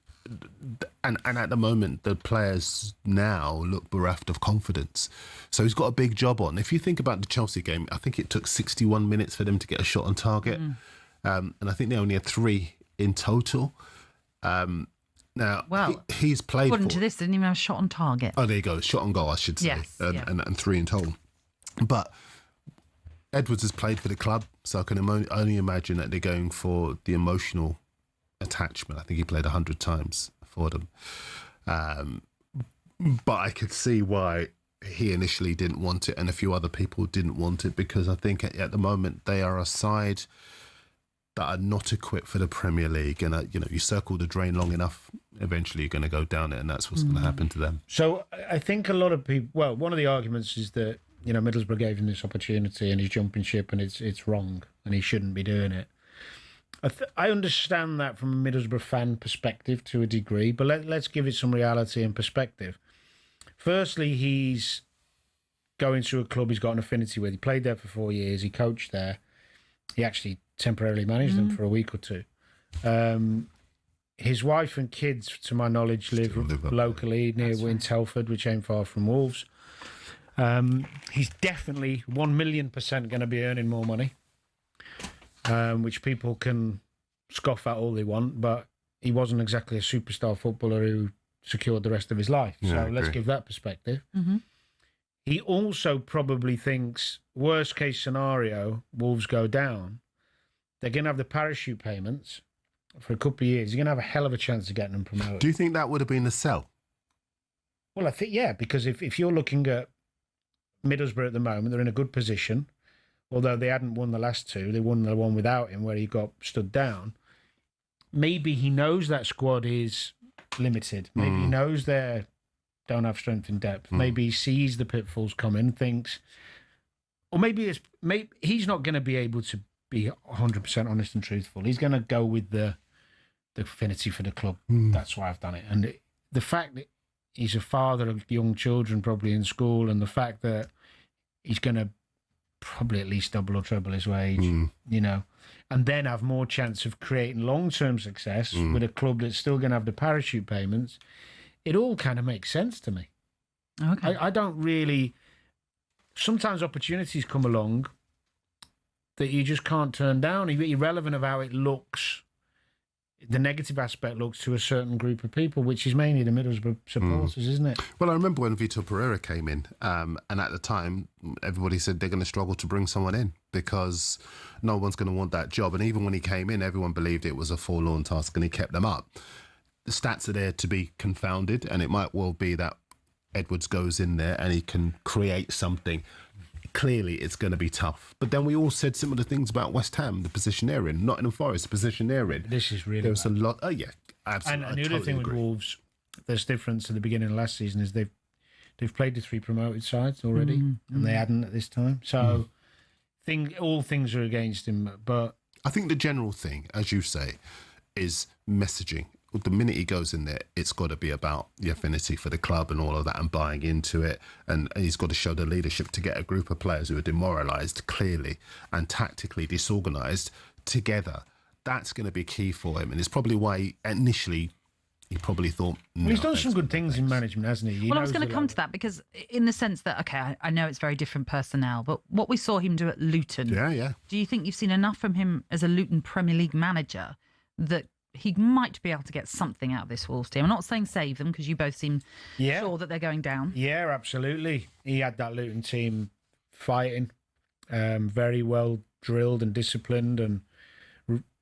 and at the moment, the players now look bereft of confidence. So he's got a big job on. If you think about the Chelsea game, I think it took 61 minutes for them to get a shot on target. And I think they only had 3 in total. Now, he's played... According to this, they didn't even have a shot on target. Oh, there you go. Shot on goal, I should say. Yes, and 3 in total. But Edwards has played for the club, so I can only imagine that they're going for the emotional attachment. I think he played 100 times for them. But I could see why he initially didn't want it and a few other people didn't want it, because I think at the moment they are a side that are not equipped for the Premier League. And, you know, you circle the drain long enough, eventually you're going to go down it, and that's what's going to happen to them. So I think a lot of people... Well, one of the arguments is that, you know, Middlesbrough gave him this opportunity and he's jumping ship and it's wrong and he shouldn't be doing it. I understand that from a Middlesbrough fan perspective to a degree, but let's give it some reality and perspective. Firstly, he's going to a club he's got an affinity with. He played there for 4 years. He coached there. He actually temporarily managed them for a week or two. His wife and kids, to my knowledge, live locally near in Telford, which ain't far from Wolves. He's definitely 1,000,000% going to be earning more money, which people can scoff at all they want, but he wasn't exactly a superstar footballer who secured the rest of his life. So let's give that perspective. He also probably thinks, worst case scenario, Wolves go down, they're going to have the parachute payments for a couple of years. You're going to have a hell of a chance of getting them promoted. Do you think that would have been the sell? Well, I think, yeah, because if you're looking at Middlesbrough at the moment, they're in a good position. Although they hadn't won the last 2, they won the one without him where he got stood down. Maybe he knows that squad is limited. Maybe he knows they don't have strength in depth. Maybe he sees the pitfalls coming, thinks... Or maybe he's not going to be able to be 100% honest and truthful. He's going to go with the affinity for the club. That's why I've done it. And the fact that he's a father of young children probably in school, and the fact that he's going to probably at least double or treble his wage, you know, and then have more chance of creating long-term success with a club that's still going to have the parachute payments, it all kind of makes sense to me. Okay. I don't really... Sometimes opportunities come along that you just can't turn down, irrelevant of how it looks. The negative aspect looks to a certain group of people, which is mainly the Middlesbrough supporters, isn't it? Well, I remember when Vitor Pereira came in, and at the time, everybody said they're going to struggle to bring someone in because no one's going to want that job. And even when he came in, everyone believed it was a forlorn task, and he kept them up. The stats are there to be confounded, and it might well be that Edwards goes in there and he can create something. Clearly, it's going to be tough. But then we all said similar things about West Ham, the position they're in. Nottingham Forest, the position they're in. This is really There's a lot. Oh, yeah, absolutely. And the other thing with Wolves, there's difference to the beginning of last season is they've played the 3 promoted sides already, and they hadn't at this time. So all things are against him. But I think the general thing, as you say, is messaging. The minute he goes in there, it's got to be about the affinity for the club and all of that and buying into it. And he's got to show the leadership to get a group of players who are demoralised, clearly, and tactically disorganised together. That's going to be key for him. And it's probably why initially he probably thought... No, he's done some good things in management, hasn't he? Well, I was going to come to that because in the sense that, okay, I know it's very different personnel, but what we saw him do at Luton... Yeah. Do you think you've seen enough from him as a Luton Premier League manager that he might be able to get something out of this Wolves team? I'm not saying save them because you both seem sure that they're going down. Yeah, absolutely. He had that Luton team fighting, very well drilled and disciplined and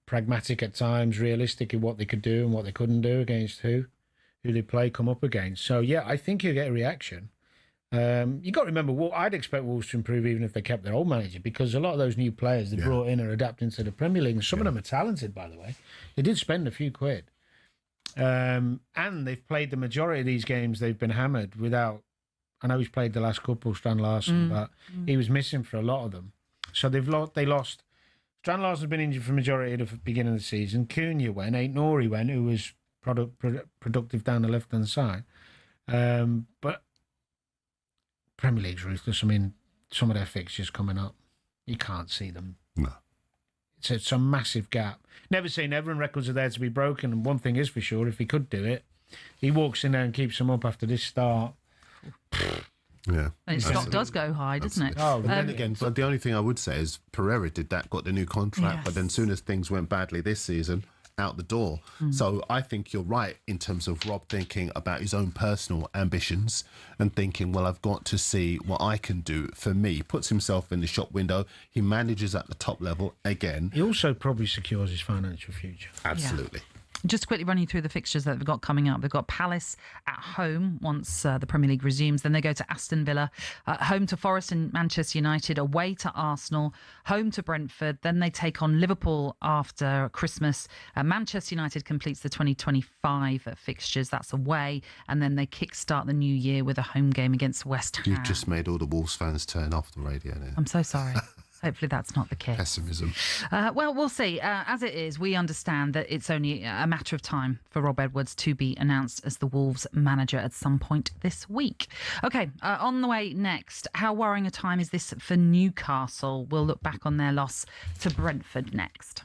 pragmatic at times, realistic in what they could do and what they couldn't do against who they come up against. So, yeah, I think he'll get a reaction. You got to remember, I'd expect Wolves to improve even if they kept their old manager, because a lot of those new players they brought in are adapting to the Premier League. And some of them are talented, by the way. They did spend a few quid. And they've played the majority of these games, they've been hammered without... I know he's played the last couple, Strand Larsen, but he was missing for a lot of them. So they lost. Strand Larsen's been injured for the majority of the beginning of the season. Cunha went, Aït-Nouri went, who was productive down the left-hand side. But Premier League's ruthless. I mean, some of their fixtures coming up, you can't see them. No. It's a massive gap. Never say never, and records are there to be broken. And one thing is for sure, if he could do it, he walks in there and keeps them up after this start. Yeah. And his stock does go high, doesn't it? Oh, but then again, but the only thing I would say is Pereira did that, got the new contract, but then as soon as things went badly this season, out the door. So I think you're right in terms of Rob thinking about his own personal ambitions and thinking, well, I've got to see what I can do for me. Puts himself in the shop window. He manages at the top level again. He also probably secures his financial future. Absolutely. Just quickly running through the fixtures that they've got coming up. They've got Palace at home once the Premier League resumes. Then they go to Aston Villa, home to Forest and Manchester United, away to Arsenal, home to Brentford. Then they take on Liverpool after Christmas. Manchester United completes the 2025 fixtures. That's away. And then they kickstart the new year with a home game against West Ham. You've just made all the Wolves fans turn off the radio now. I'm so sorry. Hopefully that's not the case. Pessimism. Well, we'll see. As it is, we understand that it's only a matter of time for Rob Edwards to be announced as the Wolves manager at some point this week. OK, on the way next, how worrying a time is this for Newcastle? We'll look back on their loss to Brentford next.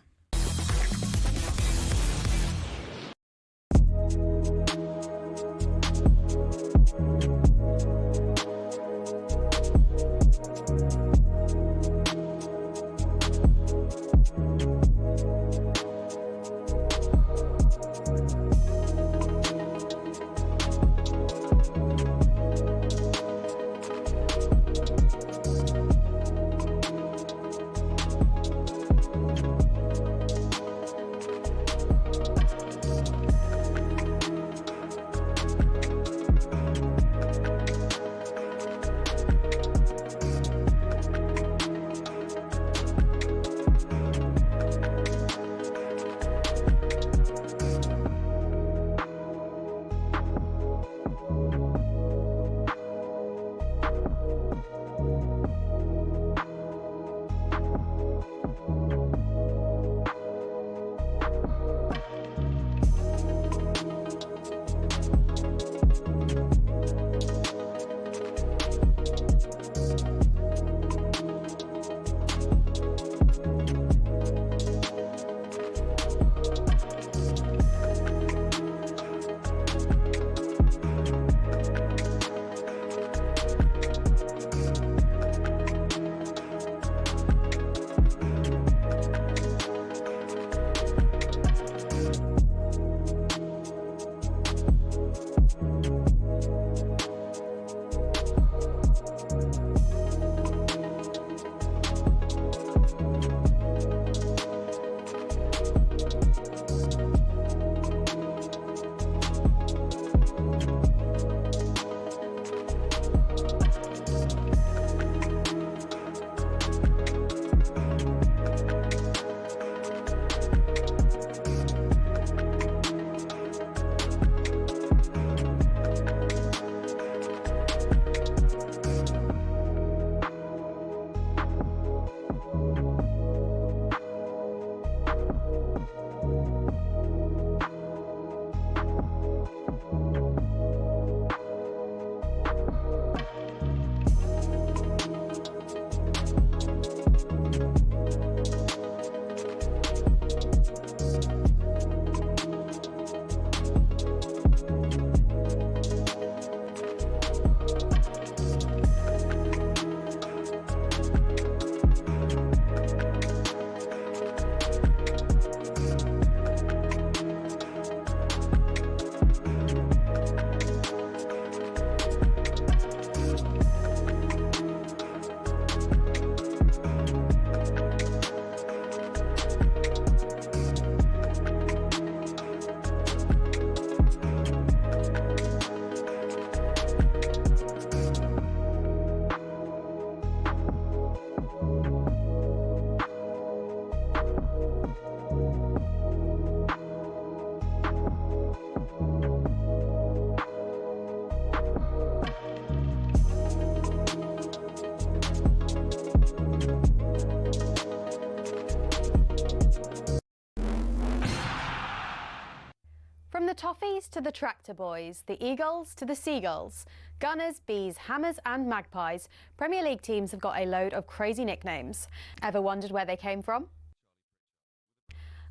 Toffees to the Tractor Boys, the Eagles to the Seagulls, Gunners, Bees, Hammers and Magpies, Premier League teams have got a load of crazy nicknames. Ever wondered where they came from?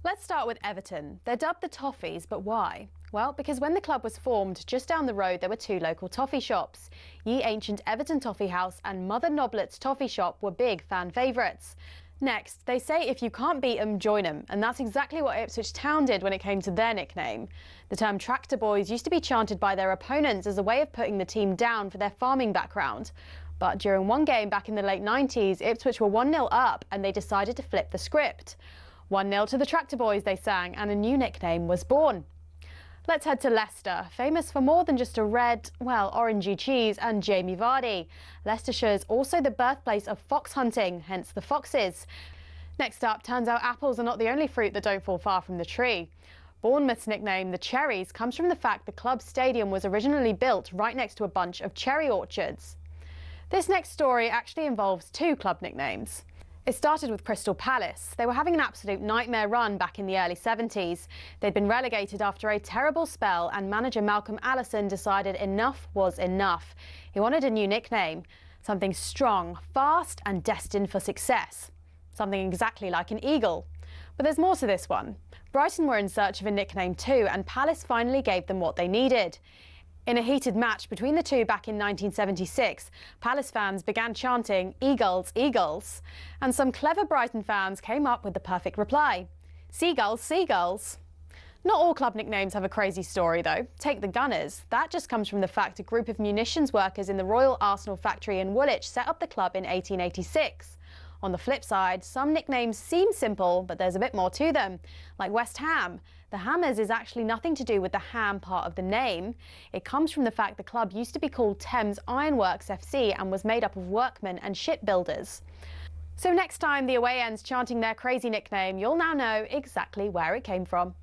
Let's start with Everton. They're dubbed the Toffees, but why? Well, because when the club was formed, just down the road there were two local toffee shops. Ye Ancient Everton Toffee House and Mother Noblet's Toffee Shop were big fan favourites. Next, they say if you can't beat 'em, join 'em, and that's exactly what Ipswich Town did when it came to their nickname. The term Tractor Boys used to be chanted by their opponents as a way of putting the team down for their farming background. But during one game back in the late 90s, Ipswich were 1-0 up and they decided to flip the script. 1-0 to the Tractor Boys, they sang, and a new nickname was born. Let's head to Leicester, famous for more than just a red, well, orangey cheese and Jamie Vardy. Leicestershire is also the birthplace of fox hunting, hence the Foxes. Next up, turns out apples are not the only fruit that don't fall far from the tree. Bournemouth's nickname, the Cherries, comes from the fact the club's stadium was originally built right next to a bunch of cherry orchards. This next story actually involves two club nicknames. It started with Crystal Palace. They were having an absolute nightmare run back in the early 70s. They'd been relegated after a terrible spell and manager Malcolm Allison decided enough was enough. He wanted a new nickname, something strong, fast and destined for success. Something exactly like an eagle. But there's more to this one. Brighton were in search of a nickname too, and Palace finally gave them what they needed. In a heated match between the two back in 1976, Palace fans began chanting, "Eagles, Eagles." And some clever Brighton fans came up with the perfect reply, "Seagulls, Seagulls." Not all club nicknames have a crazy story though. Take the Gunners. That just comes from the fact a group of munitions workers in the Royal Arsenal factory in Woolwich set up the club in 1886. On the flip side, some nicknames seem simple, but there's a bit more to them, like West Ham. The Hammers is actually nothing to do with the ham part of the name. It comes from the fact the club used to be called Thames Ironworks FC and was made up of workmen and shipbuilders. So next time the away end's chanting their crazy nickname, you'll now know exactly where it came from.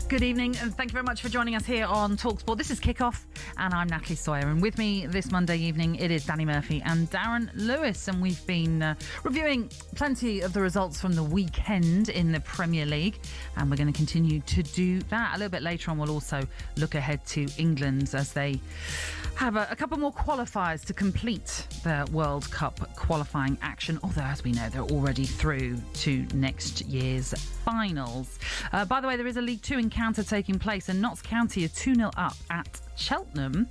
Good evening and thank you very much for joining us here on talkSPORT. This is Kickoff and I'm Natalie Sawyer, and with me this Monday evening it is Danny Murphy and Darren Lewis, and we've been reviewing plenty of the results from the weekend in the Premier League, and we're going to continue to do that. A little bit later on we'll also look ahead to England as they have a couple more qualifiers to complete their World Cup qualifying action, although as we know they're already through to next year's finals. By the way, there is a League Two encounter taking place, and Notts County are 2-0 up at Cheltenham,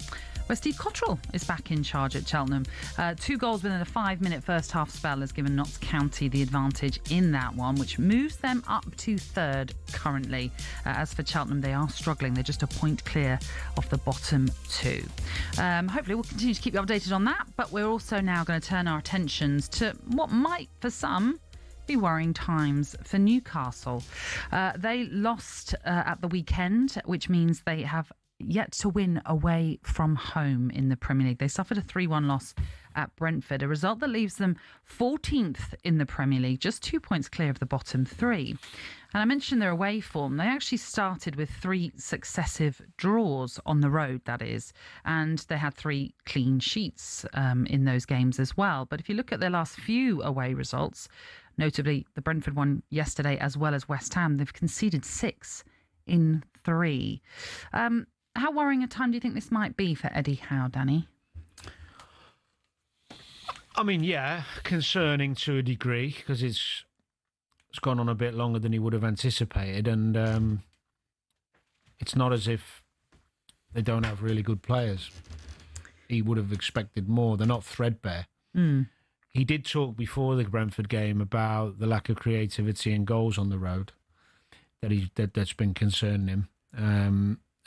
where Steve Cottrell is back in charge at Cheltenham. 2 goals within a 5-minute first half spell has given Notts County the advantage in that one, which moves them up to third currently. As for Cheltenham, they are struggling. They're just a point clear of the bottom two. Hopefully we'll continue to keep you updated on that, but we're also now going to turn our attentions to what might, for some, be worrying times for Newcastle. They lost at the weekend, which means they have yet to win away from home in the Premier League. They suffered a 3-1 loss at Brentford, a result that leaves them 14th in the Premier League, just 2 points clear of the bottom three. And I mentioned their away form. They actually started with 3 successive draws on the road, that is, and they had 3 clean sheets in those games as well. But if you look at their last few away results, notably the Brentford one yesterday as well as West Ham, they've conceded 6 in 3. How worrying a time do you think this might be for Eddie Howe, Danny? I mean, yeah, concerning to a degree, because it's gone on a bit longer than he would have anticipated, and it's not as if they don't have really good players. He would have expected more. They're not threadbare. He did talk before the Brentford game about the lack of creativity and goals on the road that's been concerning him.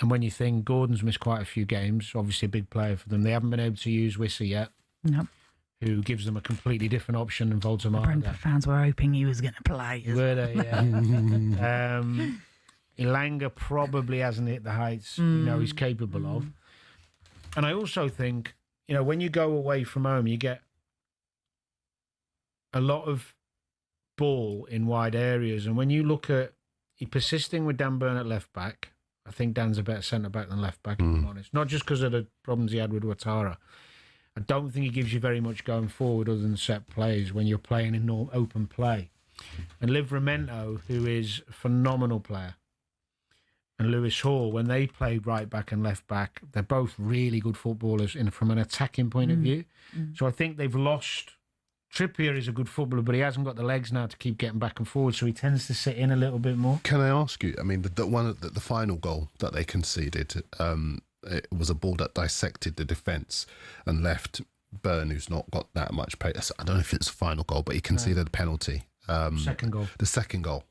And when you think Gordon's missed quite a few games, obviously a big player for them. They haven't been able to use Wissa yet. Nope. Who gives them a completely different option than Voldemort. Brentford fans were hoping he was going to play. Were they? Yeah. Elanga probably hasn't hit the heights he's capable of. And I also think, when you go away from home, you get a lot of ball in wide areas. And when you look at, you're persisting with Dan Burn at left back. I think Dan's a better centre back than left back, if I'm honest. Not just because of the problems he had with Ouattara. I don't think he gives you very much going forward other than set plays when you're playing in open play. And Livramento, who is a phenomenal player, and Lewis Hall, when they play right back and left back, they're both really good footballers from an attacking point of view. So I think they've lost. Trippier is a good footballer, but he hasn't got the legs now to keep getting back and forward, so he tends to sit in a little bit more. Can I ask you? I mean, the final goal that they conceded, it was a ball that dissected the defence and left Burn, who's not got that much pace. I don't know if it's a final goal, but he conceded a penalty. Second goal. The second goal,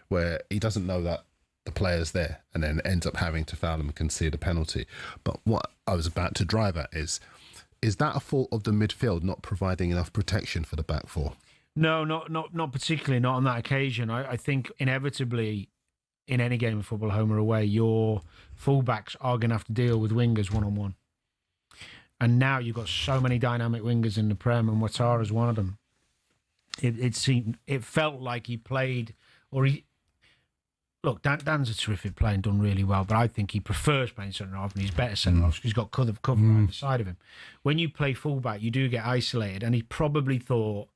where he doesn't know that the player's there and then ends up having to foul him and concede a penalty. But what I was about to drive at is that a fault of the midfield not providing enough protection for the back four? No, not particularly, not on that occasion. I think inevitably in any game of football, home or away, your fullbacks are going to have to deal with wingers one-on-one. And now you've got so many dynamic wingers in the Prem, and Ouattara's one of them. It felt like he played, Look, Dan's a terrific player and done really well, but I think he prefers playing centre-half, and he's better centre-half. He's got cover on the side of him. When you play full-back, you do get isolated, and he probably thought,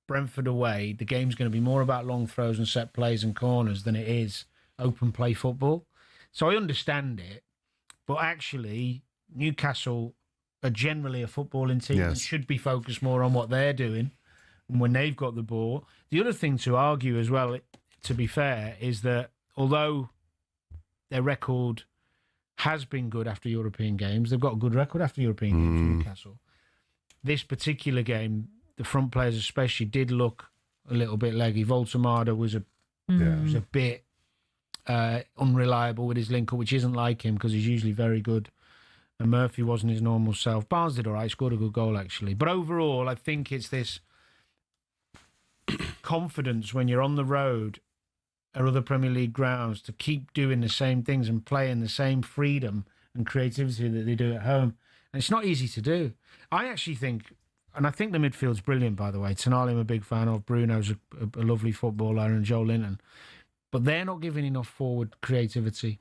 Brentford away, the game's going to be more about long throws and set plays and corners than it is open play football. So I understand it, but actually, Newcastle are generally a footballing team and should be focused more on what they're doing when they've got the ball. The other thing to argue as well, to be fair, is that although their record has been good after European games, they've got a good record after European games, Newcastle. This particular game, the front players especially did look a little bit leggy. Voltemada was a bit unreliable with his link-up, which isn't like him because he's usually very good. And Murphy wasn't his normal self. Barnes did all right, scored a good goal actually. But overall, I think it's this confidence when you're on the road or other Premier League grounds to keep doing the same things and playing the same freedom and creativity that they do at home. And it's not easy to do. I actually think, and I think the midfield's brilliant, by the way. Tonali I'm a big fan of. Bruno's a lovely footballer, and Joe Linton. But they're not giving enough forward creativity.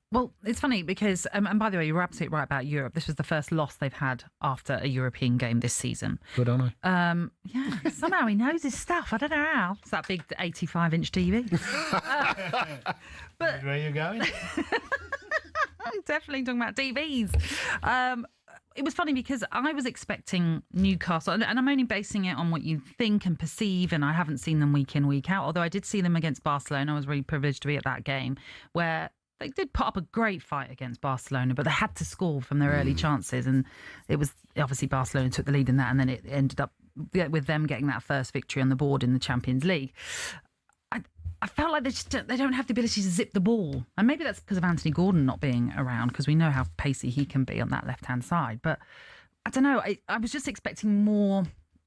Well, it's funny because, and by the way, you're absolutely right about Europe. This was the first loss they've had after a European game this season. Good on I. Yeah, somehow he knows his stuff. I don't know how. It's that big 85-inch TV. But where are you going? I'm definitely talking about TVs. It was funny because I was expecting Newcastle, and I'm only basing it on what you think and perceive, and I haven't seen them week in, week out, although I did see them against Barcelona. I was really privileged to be at that game where they did put up a great fight against Barcelona, but they had to score from their early chances. And it was obviously Barcelona took the lead in that, and then it ended up with them getting that first victory on the board in the Champions League. I felt like they don't have the ability to zip the ball. And maybe that's because of Anthony Gordon not being around, because we know how pacey he can be on that left-hand side. But I don't know. I was just expecting more,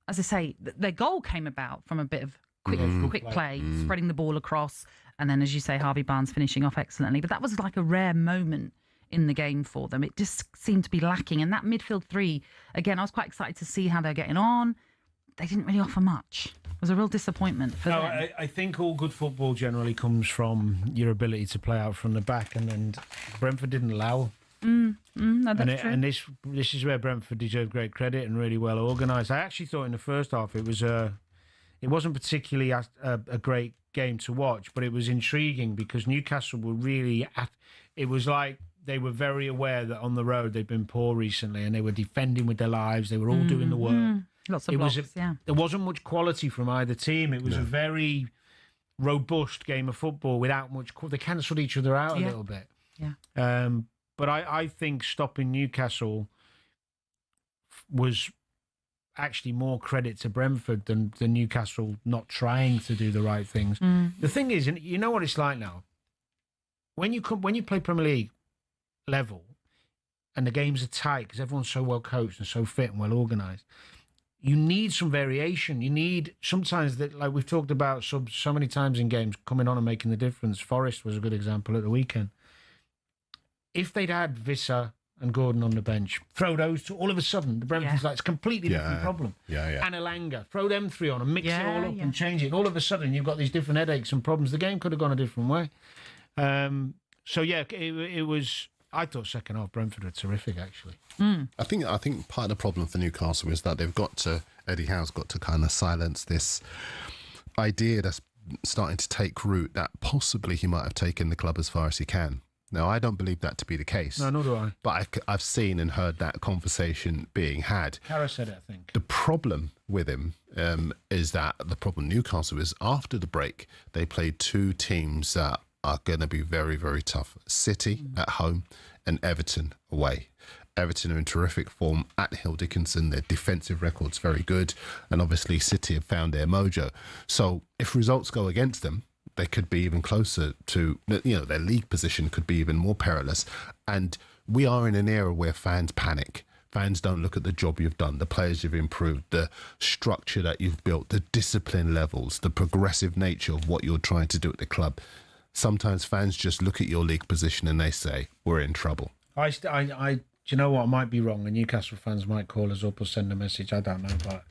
as I say, their goal came about from a bit of quick play, spreading the ball across. And then, as you say, Harvey Barnes finishing off excellently. But that was like a rare moment in the game for them. It just seemed to be lacking. And that midfield three, again, I was quite excited to see how they're getting on. They didn't really offer much. It was a real disappointment for them. I think all good football generally comes from your ability to play out from the back. And then Brentford didn't allow. No, that's true. And this is where Brentford deserved great credit and really well organised. I actually thought in the first half it wasn't particularly a great game to watch, but it was intriguing because Newcastle were really it was like they were very aware that on the road they'd been poor recently and they were defending with their lives. They were all doing the work. Lots of blocks, There wasn't much quality from either team. It was a very robust game of football without much. They cancelled each other out a little bit. Yeah. But I think stopping Newcastle was actually more credit to Brentford than Newcastle not trying to do the right things. The thing is, and you know what it's like now, when you play Premier League level and the games are tight because everyone's so well coached and so fit and well organised, you need some variation. You need sometimes that, like we've talked about so many times in games, coming on and making the difference. Forest was a good example at the weekend. If they'd had Visser and Gordon on the bench, throw those two, all of a sudden the Brentford's like it's a completely different problem. And Elanga, throw them three on and mix it all up and change it. And all of a sudden you've got these different headaches and problems. The game could have gone a different way. It was. I thought second half Brentford were terrific, actually. I think part of the problem for Newcastle is that Eddie Howe's got to kind of silence this idea that's starting to take root that possibly he might have taken the club as far as he can. Now, I don't believe that to be the case. No, nor do I. But I've seen and heard that conversation being had. Kara said it, I think. The problem with him is that the problem Newcastle is after the break, they played two teams that are going to be very, very tough. City at home and Everton away. Everton are in terrific form at Hill Dickinson. Their defensive record's very good. And obviously City have found their mojo. So if results go against them, they could be even closer to, their league position could be even more perilous. And we are in an era where fans panic. Fans don't look at the job you've done, the players you've improved, the structure that you've built, the discipline levels, the progressive nature of what you're trying to do at the club. Sometimes fans just look at your league position and they say, we're in trouble. Do you know what? I might be wrong, and Newcastle fans might call us up or send a message. I don't know, but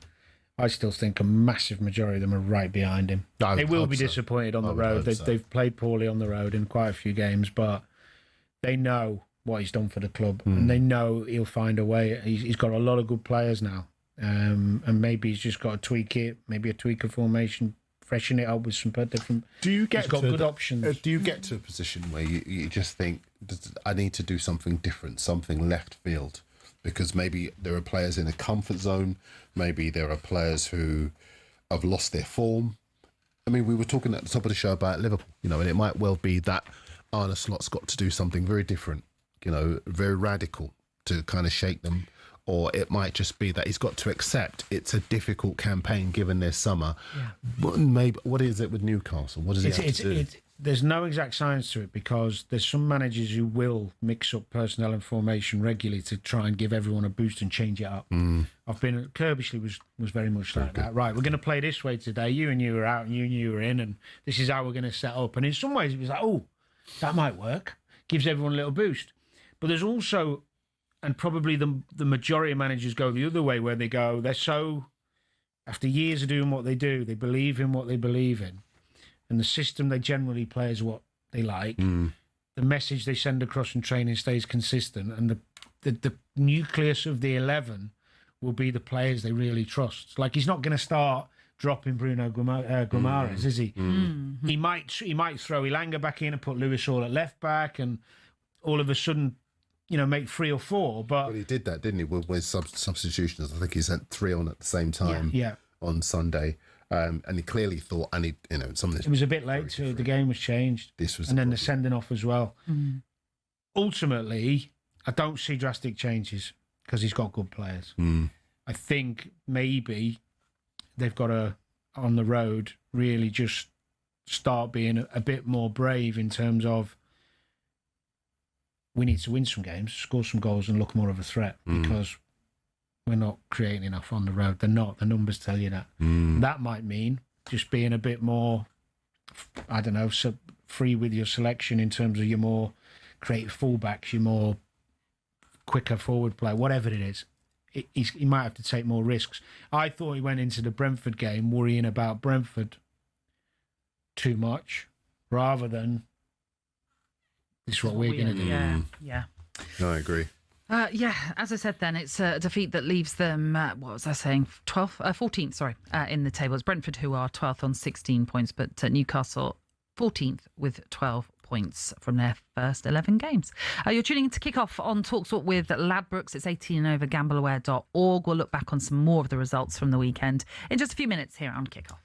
I still think a massive majority of them are right behind him. They will be disappointed on the road. They've played poorly on the road in quite a few games, but they know what he's done for the club, and they know he'll find a way. He's got a lot of good players now, and maybe he's just got to tweak it, maybe a tweak of formation, freshen it up with some different. He's got good options. Do you get to a position where you just think, I need to do something different, something left field? Because maybe there are players in a comfort zone, maybe there are players who have lost their form. I mean, we were talking at the top of the show about Liverpool, and it might well be that Arne Slot's got to do something very different, very radical to kind of shake them. Or it might just be that he's got to accept it's a difficult campaign given their summer. But maybe what is it with Newcastle? What does he have to do? There's no exact science to it because there's some managers who will mix up personnel and formation regularly to try and give everyone a boost and change it up. Kirbishley was very much like that. Right, we're going to play this way today. You and you are out and you were in, and this is how we're going to set up. And in some ways it was like, oh, that might work. Gives everyone a little boost. But there's also, and probably the majority of managers go the other way, where they go, they're so, after years of doing what they do, they believe in what they believe in. And the system they generally play is what they like. The message they send across in training stays consistent. And the nucleus of the 11 will be the players they really trust. Like, he's not going to start dropping Bruno Guimaraes, is he? He might throw Elanga back in and put Lewis Hall at left back and all of a sudden, make 3 or 4. But he did that, didn't he, with substitutions? I think he sent 3 on at the same time on Sunday. And he clearly thought, some of this. It was a bit late too. The game was changed. The sending off as well. Ultimately, I don't see drastic changes because he's got good players. I think maybe they've got to, on the road, really just start being a bit more brave in terms of we need to win some games, score some goals, and look more of a threat because we're not creating enough on the road. They're not. The numbers tell you that. That might mean just being a bit more, I don't know, free with your selection in terms of your more creative fullbacks, your more quicker forward play, whatever it is. He might have to take more risks. I thought he went into the Brentford game worrying about Brentford too much rather than this is what we're going to do. Yeah. No, I agree. As I said then, it's a defeat that leaves them, 14th, in the table. It's Brentford who are 12th on 16 points, but Newcastle 14th with 12 points from their first 11 games. You're tuning in to Kick-Off on talkSPORT with Ladbrokes. It's 18 and over, gambleaware.org. We'll look back on some more of the results from the weekend in just a few minutes here on Kick-Off.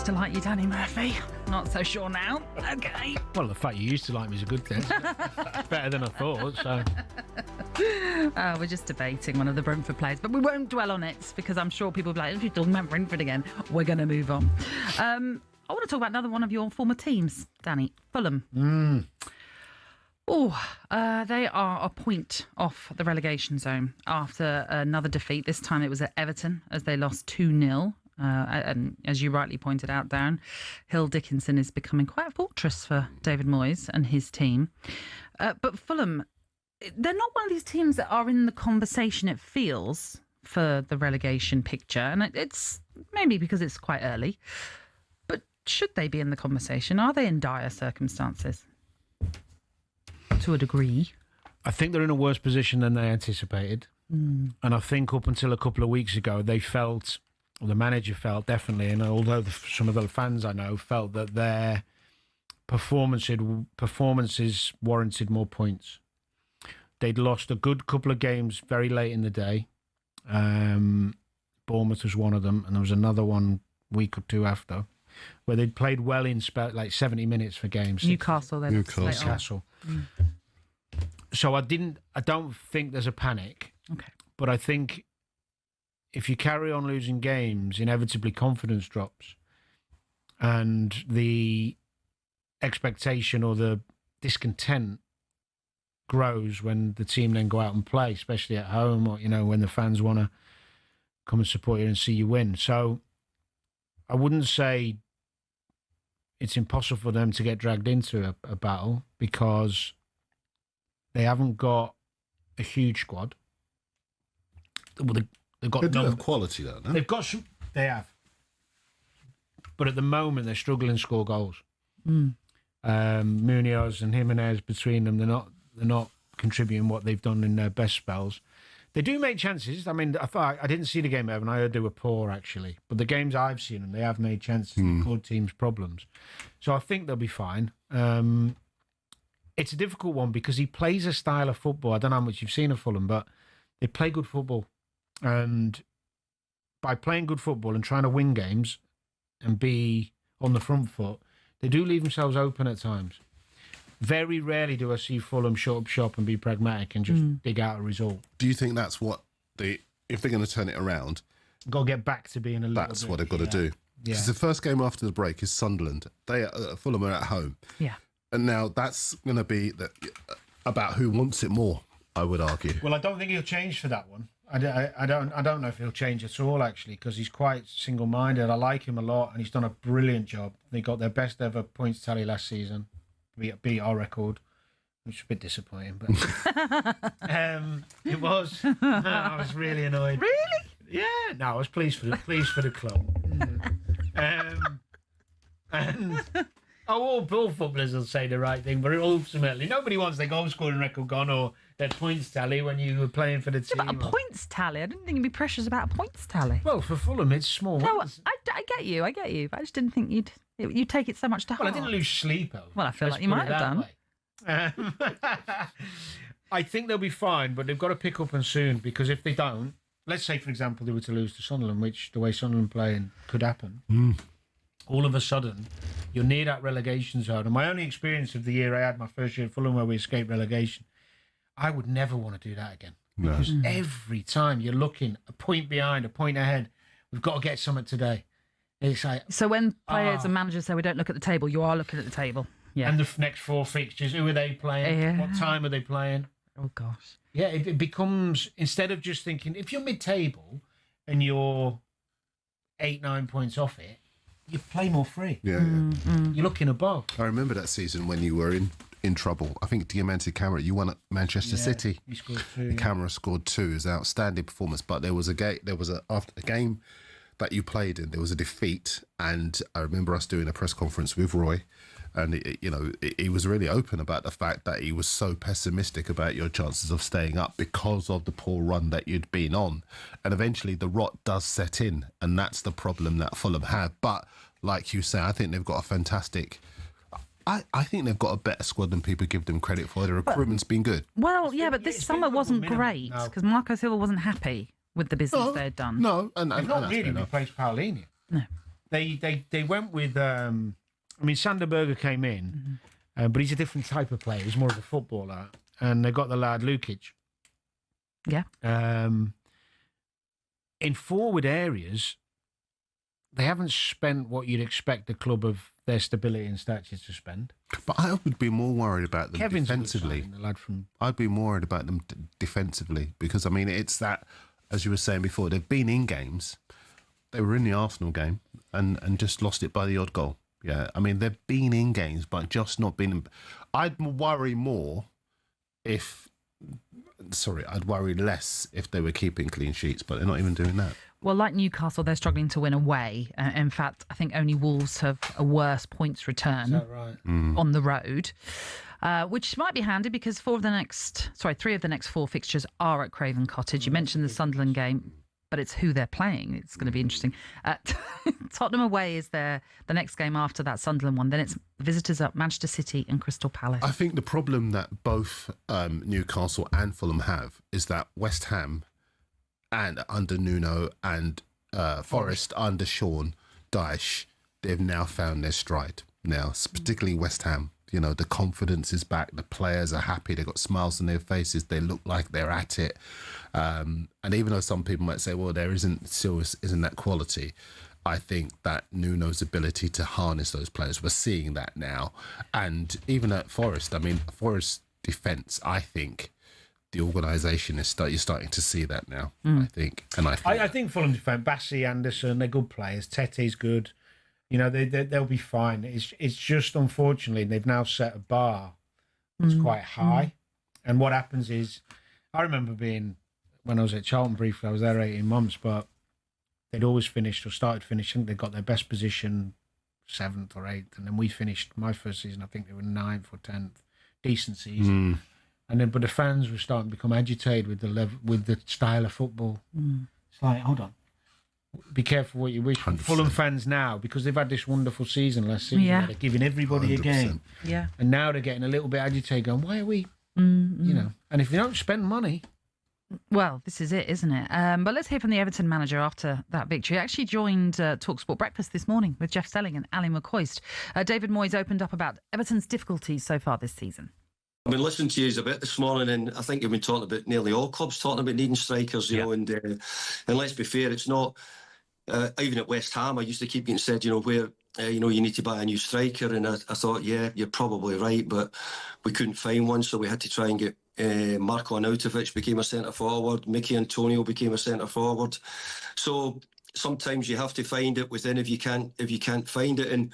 used to like you, Danny Murphy. Not so sure now. Okay. Well, the fact you used to like me is a good thing. It's better than I thought, so... We're just debating one of the Brentford players, but we won't dwell on it because I'm sure people will be like, if you're talking about Brentford again, we're going to move on. I want to talk about another one of your former teams, Danny, Fulham. They are a point off the relegation zone after another defeat. This time it was at Everton as they lost 2-0. And as you rightly pointed out, Darren, Hill Dickinson is becoming quite a fortress for David Moyes and his team. But Fulham, they're not one of these teams that are in the conversation, it feels, for the relegation picture. And it's maybe because it's quite early. But should they be in the conversation? Are they in dire circumstances? To a degree. I think they're in a worse position than they anticipated. And I think up until a couple of weeks ago, they felt, or the manager felt definitely, and although some of the fans I know felt that their performances warranted more points. They'd lost a good couple of games very late in the day. Bournemouth was one of them, and there was another one week or two after, where they'd played well in like 70 minutes for games. Newcastle. Newcastle. So I don't think there's a panic. Okay. But I think if you carry on losing games, inevitably confidence drops. And the expectation or the discontent grows when the team then go out and play, especially at home, or, when the fans want to come and support you and see you win. So I wouldn't say it's impossible for them to get dragged into a battle because they haven't got a huge squad. Well, they've got they do have quality, though, no? They've got some. They have, but at the moment they're struggling to score goals. Munoz and Jimenez between them, they're not contributing what they've done in their best spells. They do make chances. I mean, I didn't see the game over, and I heard they were poor actually. But the games I've seen them, they have made chances and caused teams problems. So I think they'll be fine. It's a difficult one because he plays a style of football. I don't know how much you've seen of Fulham, but they play good football. And by playing good football and trying to win games and be on the front foot, they do leave themselves open at times. Very rarely do I see Fulham shut up shop and be pragmatic and just dig out a result. Do you think that's what if they're going to turn it around, got to get back to being a little that's what they've got to do? Because the first game after the break is Sunderland. Fulham are at home. Yeah. And now that's going to be about who wants it more, I would argue. Well, I don't think he'll change for that one. I don't know if he'll change at all, actually, because he's quite single-minded. I like him a lot, and he's done a brilliant job. They got their best ever points tally last season. Beat our record, which is a bit disappointing, but it was. I was really annoyed. Really? Yeah. No, I was pleased for the club. And all footballers will say the right thing, but ultimately nobody wants their goal scoring record gone or their points tally when you were playing for the team. Yeah, but a points tally? I didn't think you'd be precious about a points tally. Well, for Fulham, it's small. No, I get you, but I just didn't think you'd take it so much to heart. Well, I didn't lose sleep over. Well, I feel like you might have done. I think they'll be fine, but they've got to pick up and soon, because if they don't, let's say, for example, they were to lose to Sunderland, which the way Sunderland playing could happen. All of a sudden, you're near that relegation zone. And my only experience of the year I had, my first year at Fulham, where we escaped relegation, I would never want to do that again. No. Because every time you're looking a point behind, a point ahead, we've got to get something today. It's like, so when players and managers say we don't look at the table, you are looking at the table. Yeah. And the next four fixtures, who are they playing? Yeah. What time are they playing? Oh, gosh. Yeah, it becomes, instead of just thinking, if you're mid-table and you're 8-9 points off it, you play more free. Yeah. You're looking above. I remember that season when you were in trouble. I think Diamante Camara, you won at Manchester City. He scored 2. The Camara scored 2. It was an outstanding performance. But there was after the game that you played in, there was a defeat, and I remember us doing a press conference with Roy, and he was really open about the fact that he was so pessimistic about your chances of staying up because of the poor run that you'd been on, and eventually the rot does set in, and that's the problem that Fulham have. But like you say, I think they've got a fantastic. I think they've got a better squad than people give them credit for. The recruitment's been good. Well, yeah, but this summer wasn't great because Marco Silva wasn't happy with the business they had done. No, and they've not really replaced Paulinho. No. They went with. I mean, Sander Berge came in, but he's a different type of player. He's more of a footballer, and they got the lad Lukic. Yeah. In forward areas, they haven't spent what you'd expect a club of their stability and stature to spend. But I would be more worried about them Kevin's defensively. the lad from. I'd be more worried about them defensively because, I mean, it's that, as you were saying before, they've been in games. They were in the Arsenal game and just lost it by the odd goal. Yeah, I mean, they've been in games, but just not been. I'd worry more if. Sorry, I'd worry less if they were keeping clean sheets, but they're not even doing that. Well, like Newcastle, they're struggling to win away. In fact, I think only Wolves have a worse points return Is that right? on the road, which might be handy because three of the next 4 fixtures are at Craven Cottage. You mentioned the Sunderland game, but it's who they're playing. It's going to be interesting. Tottenham away is the next game after that Sunderland one. Then it's visitors at Manchester City and Crystal Palace. I think the problem that both Newcastle and Fulham have is that West Ham and under Nuno and Forest under Sean Dyche, they've now found their stride. Now, particularly West Ham, you know, the confidence is back. The players are happy. They've got smiles on their faces. They look like they're at it. And even though some people might say, well, there isn't that quality, I think that Nuno's ability to harness those players, we're seeing that now. And even at Forest, I mean, Forest defence, I think the organisation is you're starting to see that now. I think, and I think Fulham defend Bassey, Anderson, they're good players. Tete's good. You know, they'll be fine. It's just unfortunately they've now set a bar that's quite high. And what happens is, I remember when I was at Charlton briefly, I was there 18 months, but they'd always finished or started finishing. They got their best position 7th or 8th, and then we finished my first season. I think they were 9th or 10th, decent season. And then, but the fans were starting to become agitated with the style of football. It's like, hold on, be careful what you wish for. 100%. Fulham fans now, because they've had this wonderful season last season, they're giving everybody 100%. A game. Yeah. And now they're getting a little bit agitated, going, why are we, you know? And if they don't spend money. Well, this is it, isn't it? But let's hear from the Everton manager after that victory. He actually joined talkSPORT Breakfast this morning with Jeff Stelling and Ali McCoist. David Moyes opened up about Everton's difficulties so far this season. I've been listening to you a bit this morning, and I think you've been talking about nearly all clubs talking about needing strikers, you know, and let's be fair, it's not, even at West Ham, I used to keep getting said, you know, where, you know, you need to buy a new striker, and I thought, yeah, you're probably right, but we couldn't find one, so we had to try and get Marko Arnautovic became a centre forward, Mickey Antonio became a centre forward. So sometimes you have to find it within if you can't find it. And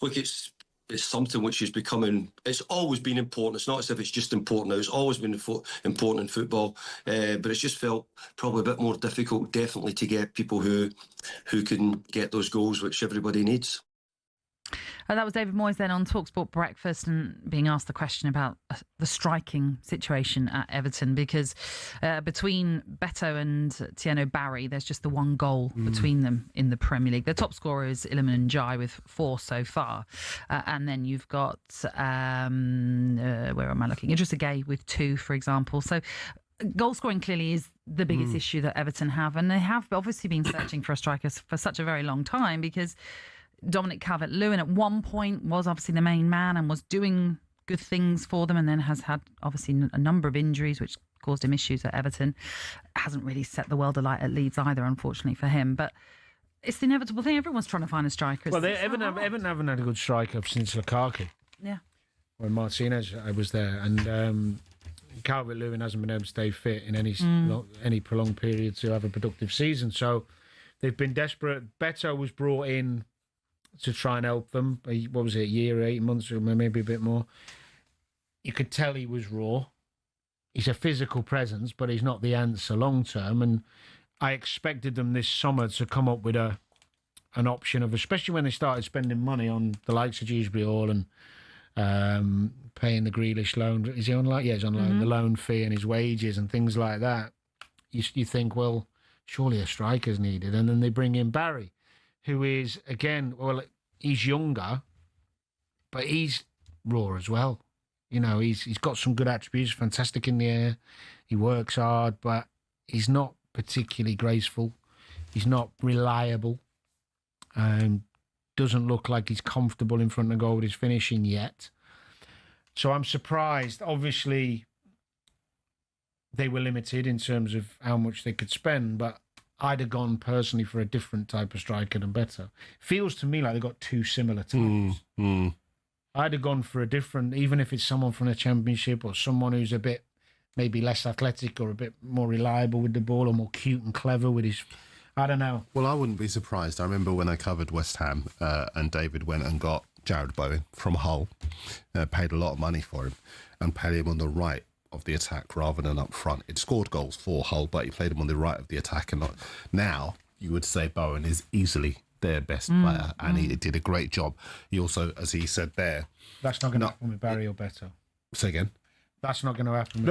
look, it's something which is becoming, it's always been important. It's not as if it's just important now. It's always been important in football, but it's just felt probably a bit more difficult, definitely, to get people who can get those goals, which everybody needs. That was David Moyes then on talkSPORT Breakfast, and being asked the question about the striking situation at Everton, because between Beto and Tieno Barry, there's just the one goal between them in the Premier League. The top scorer is Iliman Ndiaye with 4 so far. And then you've got, where am I looking? Idrissa Gueye with 2, for example. So goal scoring clearly is the biggest issue that Everton have. And they have obviously been searching for a striker for such a very long time, because Dominic Calvert-Lewin at one point was obviously the main man and was doing good things for them, and then has had obviously a number of injuries which caused him issues at Everton. Hasn't really set the world alight at Leeds either, unfortunately for him. But it's the inevitable thing. Everyone's trying to find a striker. Well, Everton haven't had a good striker since Lukaku. Yeah. When Martinez was there, and Calvert-Lewin hasn't been able to stay fit in any prolonged period to have a productive season. So they've been desperate. Beto was brought in to try and help them. What was it, a year, 8 months, or maybe a bit more? You could tell he was raw. He's a physical presence, but he's not the answer long term. And I expected them this summer to come up with an option of, especially when they started spending money on the likes of Dewsbury Hall and paying the Grealish loan. Is he on loan? Yeah, he's on loan. The loan fee and his wages and things like that. You think, well, surely a striker's needed. And then they bring in Barry, who is, again, well, he's younger, but he's raw as well. You know, he's got some good attributes, fantastic in the air. He works hard, but he's not particularly graceful. He's not reliable. doesn't look like he's comfortable in front of goal with his finishing yet. So I'm surprised. Obviously, they were limited in terms of how much they could spend, but I'd have gone personally for a different type of striker than Beto. Feels to me like they've got two similar types. I'd have gone for a different, even if it's someone from the Championship or someone who's a bit maybe less athletic or a bit more reliable with the ball or more cute and clever with his... I don't know. Well, I wouldn't be surprised. I remember when I covered West Ham and David went and got Jared Bowen from Hull, paid a lot of money for him and played him on the right of the attack rather than up front. It scored goals for Hull, but he played him on the right of the attack. And now you would say Bowen is easily their best player, and he did a great job. He also, as he said there... That's not going to happen with Barry or Beto. Say again? That's not going to happen.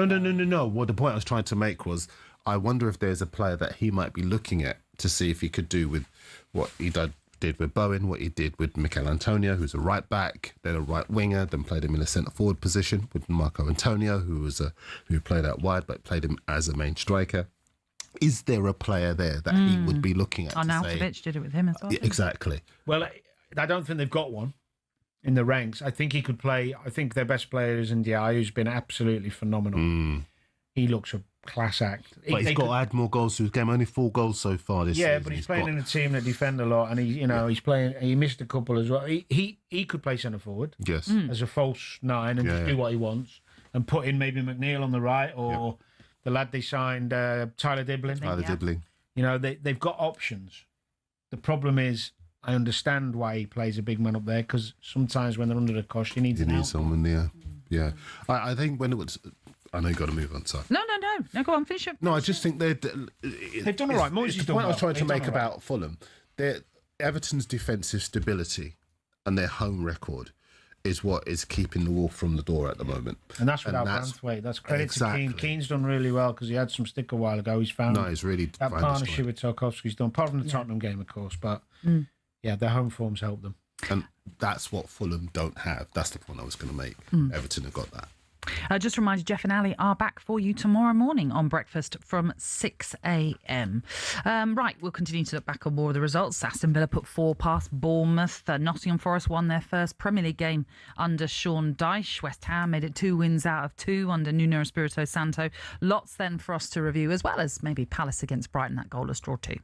No. Well, the point I was trying to make was, I wonder if there's a player that he might be looking at to see if he could do with what he did with Bowen, what he did with Mikel Antonio, who's a right back, then a right winger, then played him in a centre forward position with Marco Antonio, who played out wide but played him as a main striker. Is there a player there that he would be looking at? Arnautovic did it with him as well. Exactly. Well, I don't think they've got one in the ranks. I think he could play. I think their best player is Ndiaye, who's been absolutely phenomenal. He looks a class act. But he's got to add more goals to his game. Only 4 goals so far this season. Yeah, but he's playing in a team that defend a lot, and he's playing. He missed a couple as well. He could play centre forward. Yes, as a false 9 and just do what he wants, and put in maybe McNeil on the right or the lad they signed, Tyler Diblin. Diblin. You know, they've got options. The problem is, I understand why he plays a big man up there, because sometimes when they're under the cosh, you need someone there. Yeah, I think when it was. I know you've got to move on, sorry. No, go on, finish it. No, I just think they've done all right. The point I was trying to make about Fulham, Everton's defensive stability and their home record is what is keeping the wolf from the door at the moment. And that's without Branthwaite. That's credit to Keane. Keane's done really well because he had some stick a while ago. He's found he's really that partnership with Tarkowski's done, apart from the Tottenham game, of course. But their home form's helped them. And that's what Fulham don't have. That's the point I was going to make. Everton have got that. Just to remind you, Jeff and Ali are back for you tomorrow morning on breakfast from 6 a.m. Right, we'll continue to look back on more of the results. Aston Villa put 4 past Bournemouth. Nottingham Forest won their first Premier League game under Sean Dyche. West Ham made it 2 wins out of 2 under Nuno Espirito Santo. Lots then for us to review, as well as maybe Palace against Brighton, that goalless draw too.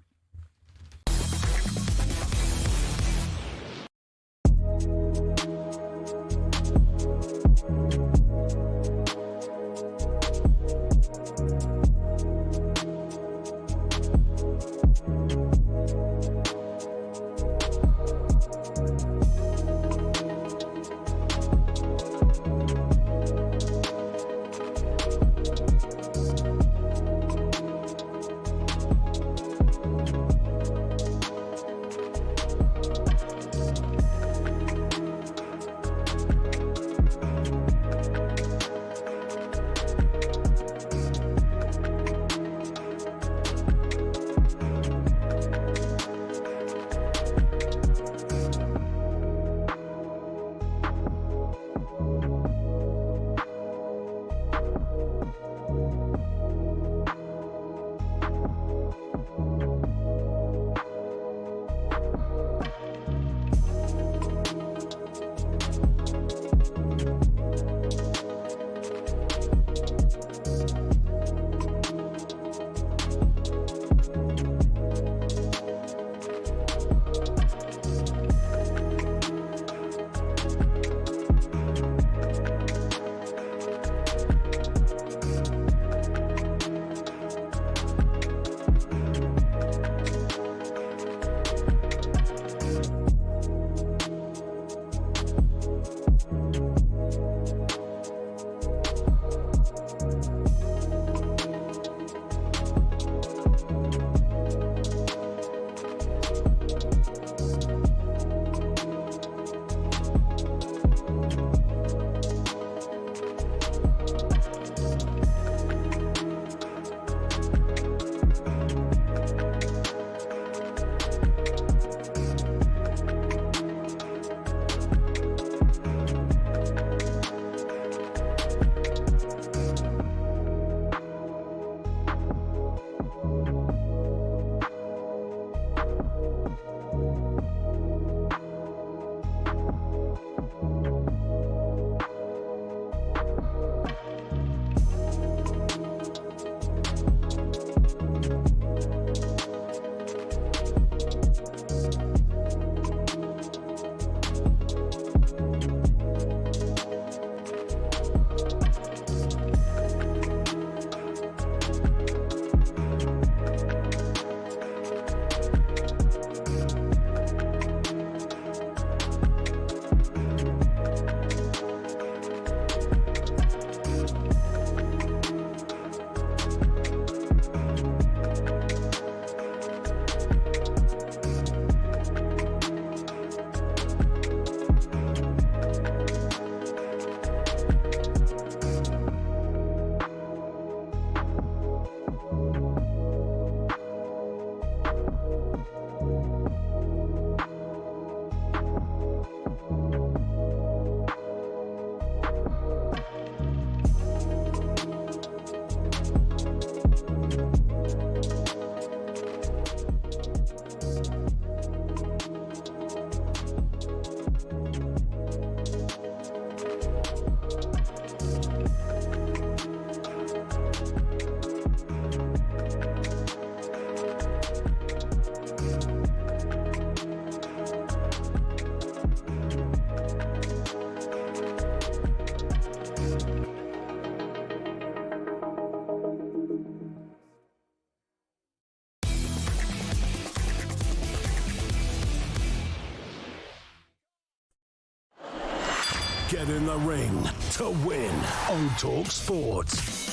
Get in the ring to win on talkSPORT.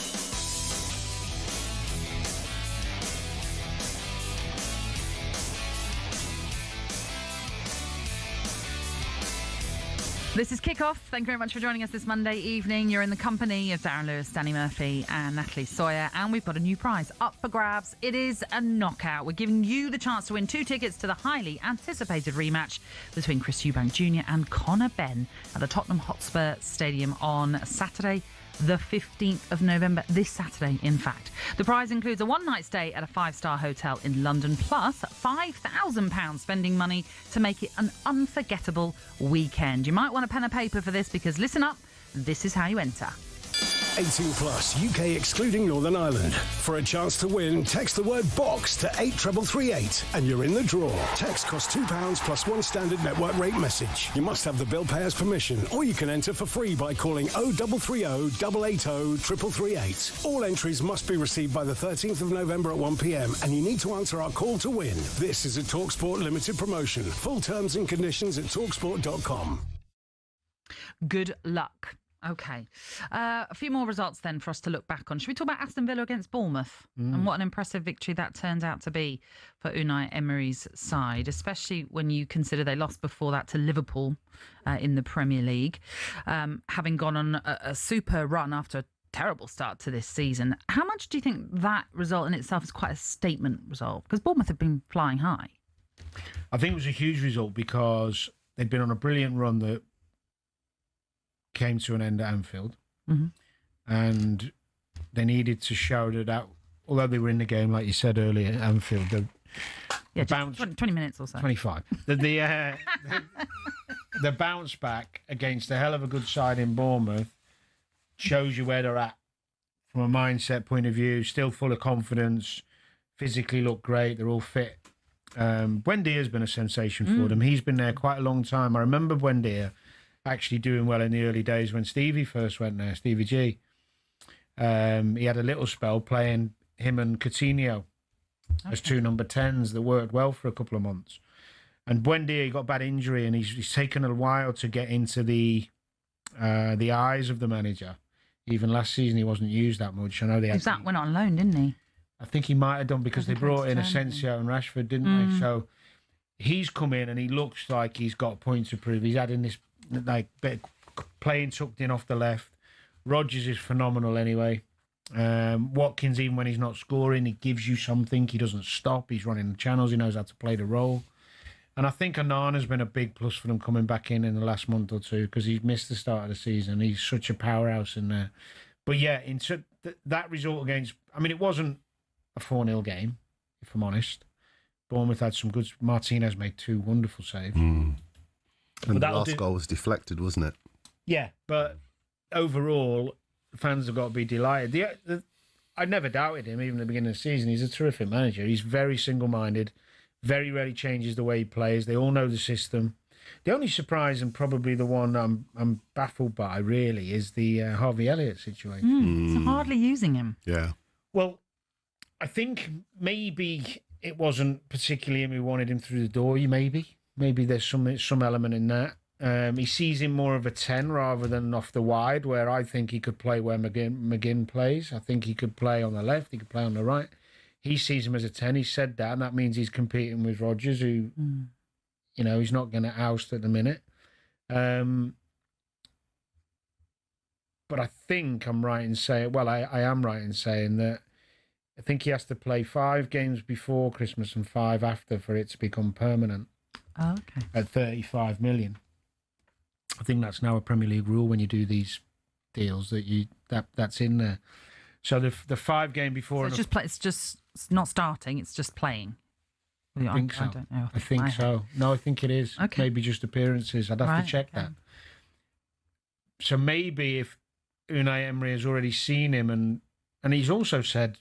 This is Kickoff. Thank you very much for joining us this Monday evening. You're in the company of Darren Lewis, Danny Murphy and Natalie Sawyer, and we've got a new prize up for grabs. It is a knockout. We're giving you the chance to win 2 tickets to the highly anticipated rematch between Chris Eubank Jr. and Conor Benn at the Tottenham Hotspur Stadium on Saturday, the 15th of November, this Saturday, in fact. The prize includes a one-night stay at a 5-star hotel in London, plus £5,000 spending money to make it an unforgettable weekend. You might want a pen and paper for this, because listen up, this is how you enter. 18 plus, UK excluding Northern Ireland. For a chance to win, text the word BOX to 83338 and you're in the draw. Text costs £2 plus 1 standard network rate message. You must have the bill payer's permission, or you can enter for free by calling 0330 880 3338. All entries must be received by the 13th of November at 1 p.m. and you need to answer our call to win. This is a talkSPORT limited promotion. Full terms and conditions at talksport.com. Good luck. OK. A few more results then for us to look back on. Should we talk about Aston Villa against Bournemouth and what an impressive victory that turned out to be for Unai Emery's side, especially when you consider they lost before that to Liverpool in the Premier League, having gone on a super run after a terrible start to this season. How much do you think that result in itself is quite a statement result? Because Bournemouth have been flying high. I think it was a huge result because they'd been on a brilliant run that came to an end at Anfield, and they needed to show that although they were in the game, like you said earlier, at Anfield, the bounce, 20 minutes or so. 25. The bounce back against a hell of a good side in Bournemouth shows you where they're at from a mindset point of view. Still full of confidence, physically look great. They're all fit. Buendia's been a sensation for them. He's been there quite a long time. I remember Buendia actually doing well in the early days when Stevie first went there, Stevie G. He had a little spell playing him and Coutinho as 2 number 10s that worked well for a couple of months. And Buendia, he got a bad injury and he's taken a while to get into the eyes of the manager. Even last season he wasn't used that much. I know they had that went on loan, didn't he? I think he might have done because they brought in Asensio and Rashford, didn't they? So he's come in and he looks like he's got points to prove. He's adding this bit of playing tucked in off the left. Rodgers is phenomenal anyway. Watkins, even when he's not scoring, he gives you something. He doesn't stop. He's running the channels. He knows how to play the role. And I think Onana's been a big plus for them coming back in the last month or two because he's missed the start of the season. He's such a powerhouse in there. But yeah, that result against... I mean, it wasn't a 4-0 game, if I'm honest. Bournemouth had some good... Martinez made 2 wonderful saves. And the last goal was deflected, wasn't it? Yeah, but overall, fans have got to be delighted. I never doubted him, even at the beginning of the season. He's a terrific manager. He's very single-minded, very rarely changes the way he plays. They all know the system. The only surprise, and probably the one I'm baffled by, really, is the Harvey Elliott situation. So hardly using him. Yeah. Well, I think maybe it wasn't particularly him who wanted him through the door, Maybe there's some element in that. He sees him more of a 10 rather than off the wide, where I think he could play where McGinn plays. I think he could play on the left, he could play on the right. He sees him as a 10. He said that, and that means he's competing with Rodgers, who, he's not going to oust at the minute. But I think I'm right in saying, I am right in saying that I think he has to play 5 games before Christmas and 5 after for it to become permanent. Oh, okay. At 35 million. I think that's now a Premier League rule when you do these deals that's in there. So the 5 game before... So it's just not starting, it's just playing. I think so. I don't know. I think so. No, I think it is. Okay. Maybe just appearances. I'd have to check that. So maybe if Unai Emery has already seen him and he's also said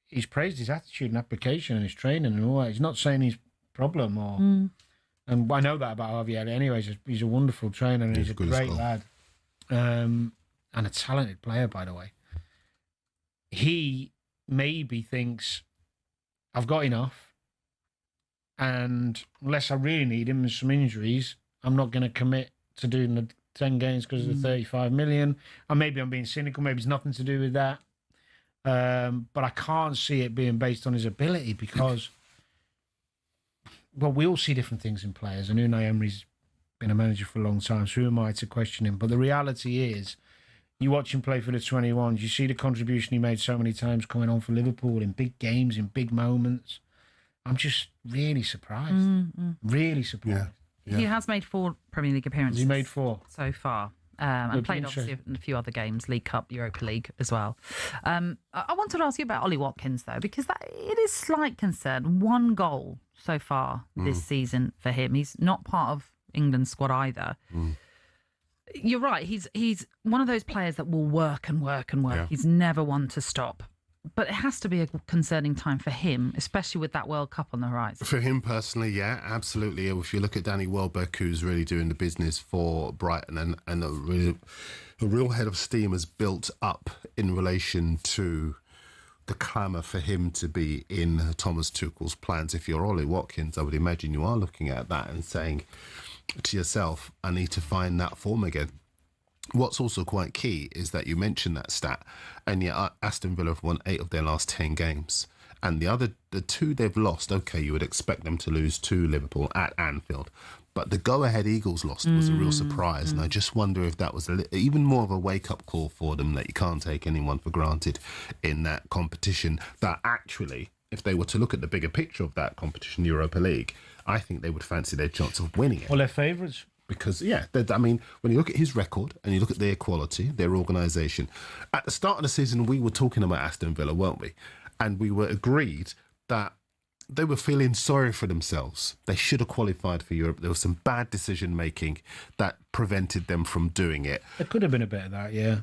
he's praised his attitude and application and his training and all that. He's not saying he's a problem or... And I know that about Harvey Elliott anyways. He's a wonderful trainer and he's a great lad. And a talented player, by the way. He maybe thinks, I've got enough. And unless I really need him and some injuries, I'm not going to commit to 10 games because of the 35 million. And maybe I'm being cynical. Maybe it's nothing to do with that. But I can't see it being based on his ability because, well, we all see different things in players. And Unai Emery's been a manager for a long time, so who am I to question him? But the reality is, you watch him play for the 21s, you see the contribution he made so many times coming on for Liverpool in big games, in big moments. I'm just really surprised. Really surprised. Yeah. He has made 4 Premier League appearances. He made 4 so far. And played obviously in a few other games, League Cup, Europa League as well. I wanted to ask you about Ollie Watkins, though, because it is slight concern. 1 goal so far this season for him. He's not part of England's squad either. You're right. He's one of those players that will work and work and work. Yeah. He's never one to stop. But it has to be a concerning time for him, especially with that World Cup on the horizon. For him personally, yeah, absolutely. If you look at Danny Welbeck, who's really doing the business for Brighton, and a real head of steam has built up in relation to the clamour for him to be in Thomas Tuchel's plans. If you're Ollie Watkins, I would imagine you are looking at that and saying to yourself, I need to find that form again. What's also quite key is that you mentioned that stat, and yet Aston Villa have won 8 of their last 10 games. And the 2 they've lost, okay, you would expect them to lose to Liverpool at Anfield. But the go-ahead Eagles lost was a real surprise. And I just wonder if that was even more of a wake-up call for them, that you can't take anyone for granted in that competition. That actually, if they were to look at the bigger picture of that competition, Europa League, I think they would fancy their chance of winning it. Well, they're favourites. Because, yeah, I mean, when you look at his record and you look at their quality, their organisation, at the start of the season, we were talking about Aston Villa, weren't we? And we were agreed that they were feeling sorry for themselves. They should have qualified for Europe. There was some bad decision-making that prevented them from doing it. There could have been a bit of that, yeah.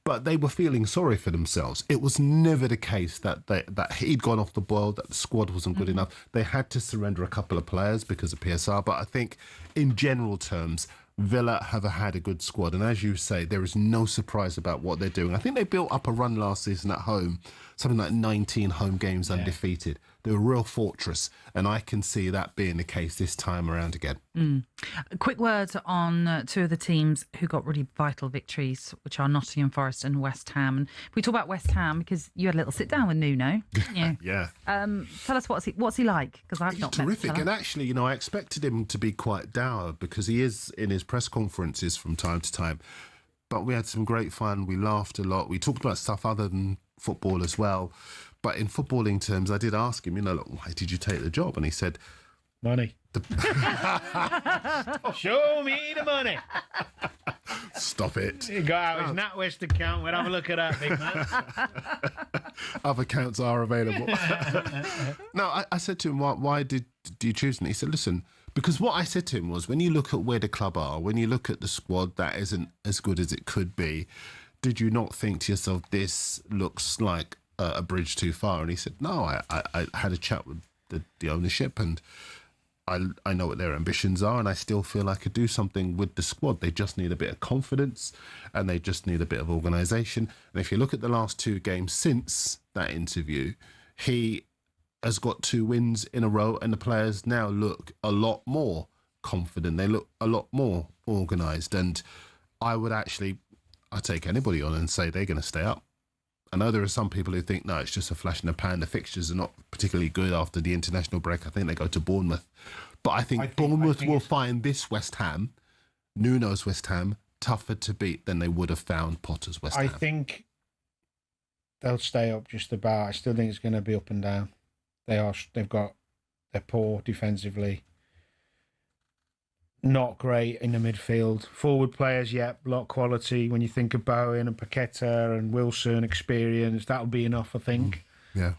But they were feeling sorry for themselves. It was never the case that he'd gone off the boil, that the squad wasn't good enough. They had to surrender a couple of players because of PSR. But I think, in general terms, Villa have had a good squad. And as you say, there is no surprise about what they're doing. I think they built up a run last season at home, something like 19 home games undefeated. They're a real fortress. And I can see that being the case this time around again. A quick word on 2 of the teams who got really vital victories, which are Nottingham Forest and West Ham. And we talk about West Ham because you had a little sit down with Nuno, didn't you? Yeah. Tell us what's he like? Because I've not met him. Terrific. And actually, you know, I expected him to be quite dour because he is in his press conferences from time to time. But we had some great fun. We laughed a lot. We talked about stuff other than football as well. But in footballing terms, I did ask him, you know, look, why did you take the job? And he said, money. Show me the money. Stop it. He got out his NatWest account. We'll have a look at that, big man. Other accounts are available. No, I said to him, why did you choose? And he said, listen, because what I said to him was, when you look at where the club are, when you look at the squad that isn't as good as it could be, did you not think to yourself, this looks like a bridge too far? And he said, no, I had a chat with the ownership, and I know what their ambitions are, and I still feel I could do something with the squad. They just need a bit of confidence, and they just need a bit of organisation. And if you look at the last 2 games since that interview, he has got 2 wins in a row, and the players now look a lot more confident. They look a lot more organised, and I'd take anybody on and say they're going to stay up. I know there are some people who think, no, it's just a flash in the pan. The fixtures are not particularly good after the international break. I think they go to Bournemouth. But I think Bournemouth will find this West Ham, Nuno's West Ham, tougher to beat than they would have found Potter's West Ham. I think they'll stay up just about. I still think it's going to be up and down. They're poor defensively. Not great in the midfield. Forward players, yeah, a lot of quality. When you think of Bowen and Paqueta and Wilson, experience, that'll be enough, I think. Yeah.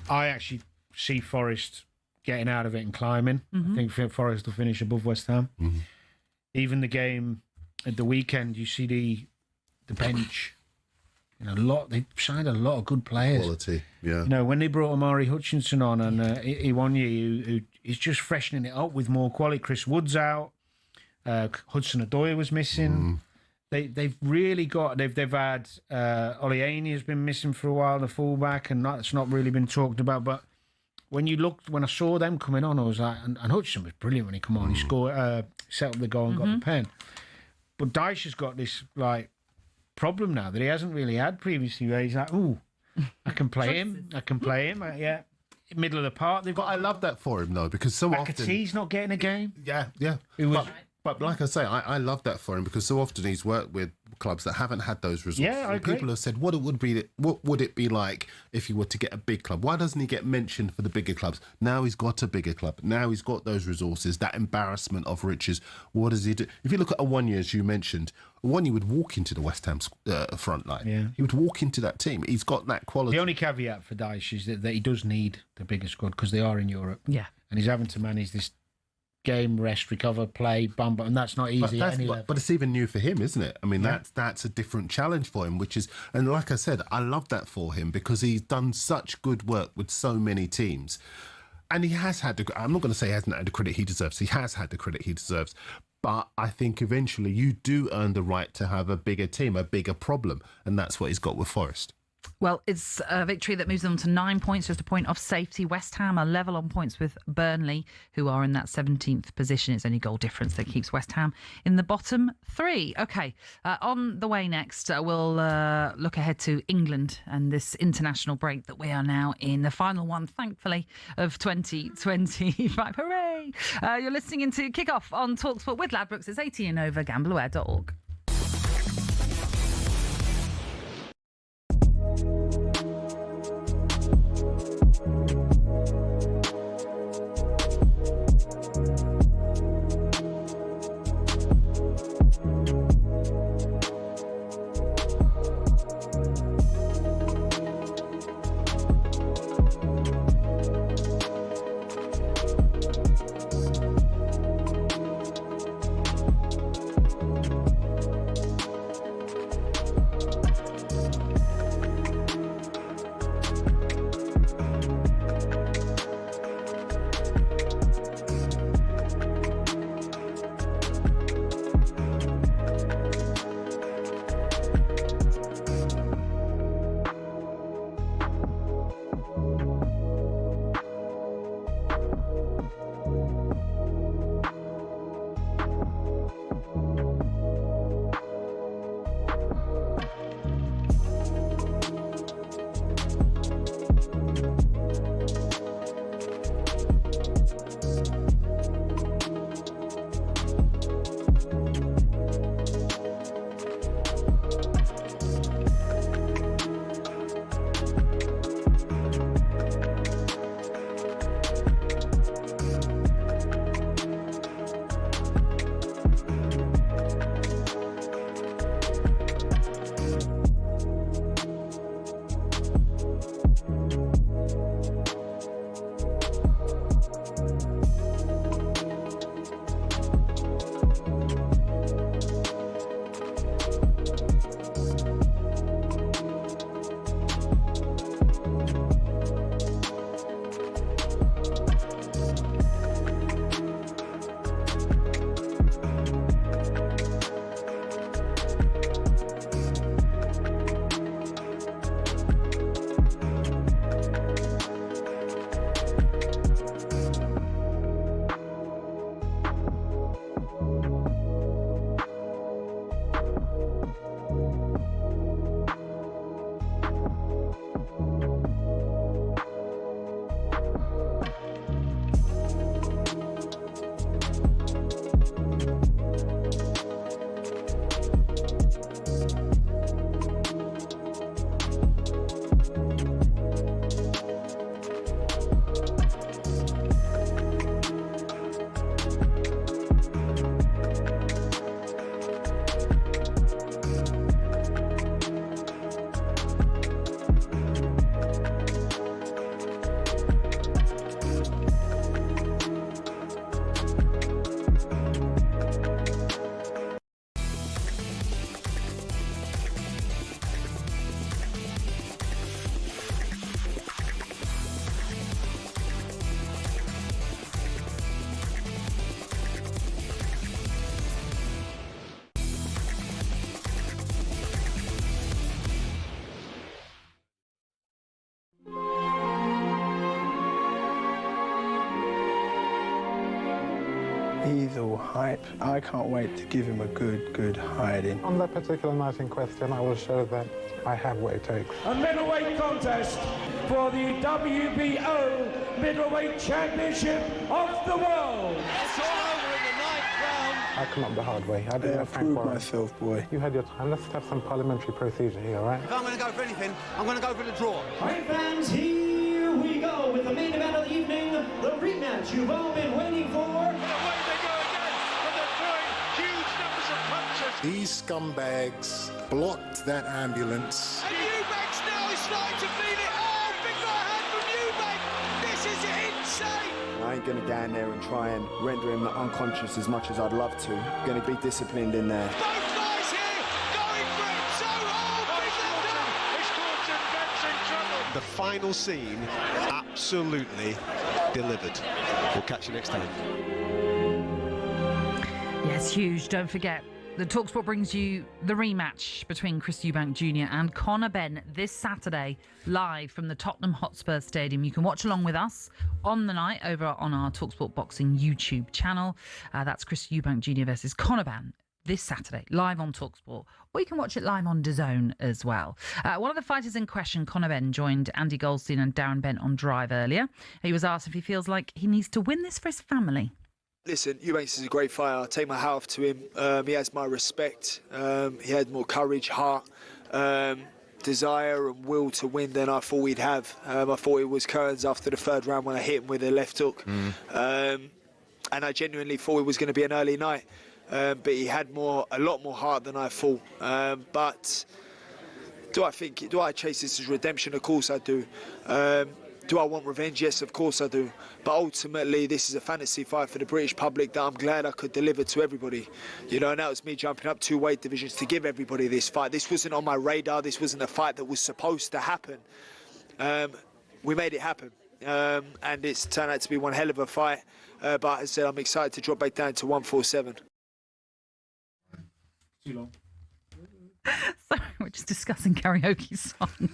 I actually see Forest getting out of it and climbing. I think Forest will finish above West Ham. Even the game at the weekend, you see the bench. You know, they signed a lot of good players. Quality, yeah. You know, when they brought Amari Hutchinson on and Iwanye, who is just freshening it up with more quality. Chris Wood's out. Hudson-Odoi was missing. They've really got. They've had Oleani has been missing for a while, the fullback, and that's not really been talked about. But when I saw them coming on, I was like, and Hutchinson was brilliant when he came on. He scored, set up the goal and got the pen. But Dyche has got this problem now that he hasn't really had previously, where he's like, ooh, I can play him. Yeah. Middle of the park. But I love that for him, though, because so often... McAtee's not getting a game. Yeah. But like I say, I love that for him because so often he's worked with clubs that haven't had those resources. Yeah, I agree. People have said, what would it be like if he were to get a big club? Why doesn't he get mentioned for the bigger clubs? Now he's got a bigger club. Now he's got those resources, that embarrassment of riches. What does he do? If you look at Awoniyi, as you mentioned, Awoniyi would walk into the West Ham front line. Yeah. He would walk into that team. He's got that quality. The only caveat for Dyche is that he does need the bigger squad because they are in Europe. Yeah. And he's having to manage this game, rest, recover, play, bump, and that's not easy at any level. But it's even new for him, isn't it? I mean, that's a different challenge for him, and like I said, I love that for him because he's done such good work with so many teams. And he has had, I'm not going to say he hasn't had the credit he deserves. He has had the credit he deserves. But I think eventually you do earn the right to have a bigger team, a bigger problem. And that's what he's got with Forest. Well, it's a victory that moves them to 9 points, just a point off safety. West Ham are level on points with Burnley, who are in that 17th position. It's only goal difference that keeps West Ham in the bottom three. OK, on the way next, we'll look ahead to England and this international break that we are now in, the final one, thankfully, of 2025. Hooray! You're listening into Kick-Off on talkSPORT with Ladbrokes. It's 18 and over, gambleaware.org. he's all hype. I can't wait to give him a good hiding. On that particular night in question, I will show that I have what it takes. A middleweight contest for the WBO Middleweight Championship of the World. It's all over in the ninth round. I come up the hard way. I didn't have Frank Prove Warren. myself, boy. You had your time. Let's have some parliamentary procedure here, all right? If I'm going to go for anything, I'm going to go for the draw. Right, fans, here we go with the main event of the evening, the rematch you've all been waiting for. And away they go again, and they're throwing huge numbers of punches. These scumbags blocked that ambulance. And Eubanks now is starting to feel it. Oh, big right hand from Eubanks. This is insane. I ain't going to go in there and try and render him unconscious as much as I'd love to. Going to be disciplined in there. Both guys here going for it. So, big left. The final scene, absolutely delivered. We'll catch you next time. Yes, huge. Don't forget that talkSPORT brings you the rematch between Chris Eubank Jr. and Conor Benn this Saturday, live from the Tottenham Hotspur Stadium. You can watch along with us on the night over on our talkSPORT Boxing YouTube channel. That's Chris Eubank Jr. versus Conor Benn this Saturday, live on talkSPORT. Or you can watch it live on DAZN as well. One of the fighters in question, Conor Benn, joined Andy Goldstein and Darren Bent on Drive earlier. He was asked if he feels like he needs to win this for his family. Listen, Eubanks is a great fighter. I take my hat off to him. He has my respect. He had more courage, heart, desire and will to win than I thought he'd have. I thought it was curtains after the third round when I hit him with a left hook. And I genuinely thought it was going to be an early night. But he had a lot more heart than I thought. But do I chase this as redemption? Of course I do. Do I want revenge? Yes, of course I do. But ultimately, this is a fantasy fight for the British public that I'm glad I could deliver to everybody. You know, and that was me jumping up 2 weight divisions to give everybody this fight. This wasn't on my radar. This wasn't a fight that was supposed to happen. We made it happen. And it's turned out to be one hell of a fight. But as I said, I'm excited to drop back down to 147. Too long. Sorry, we're just discussing karaoke songs.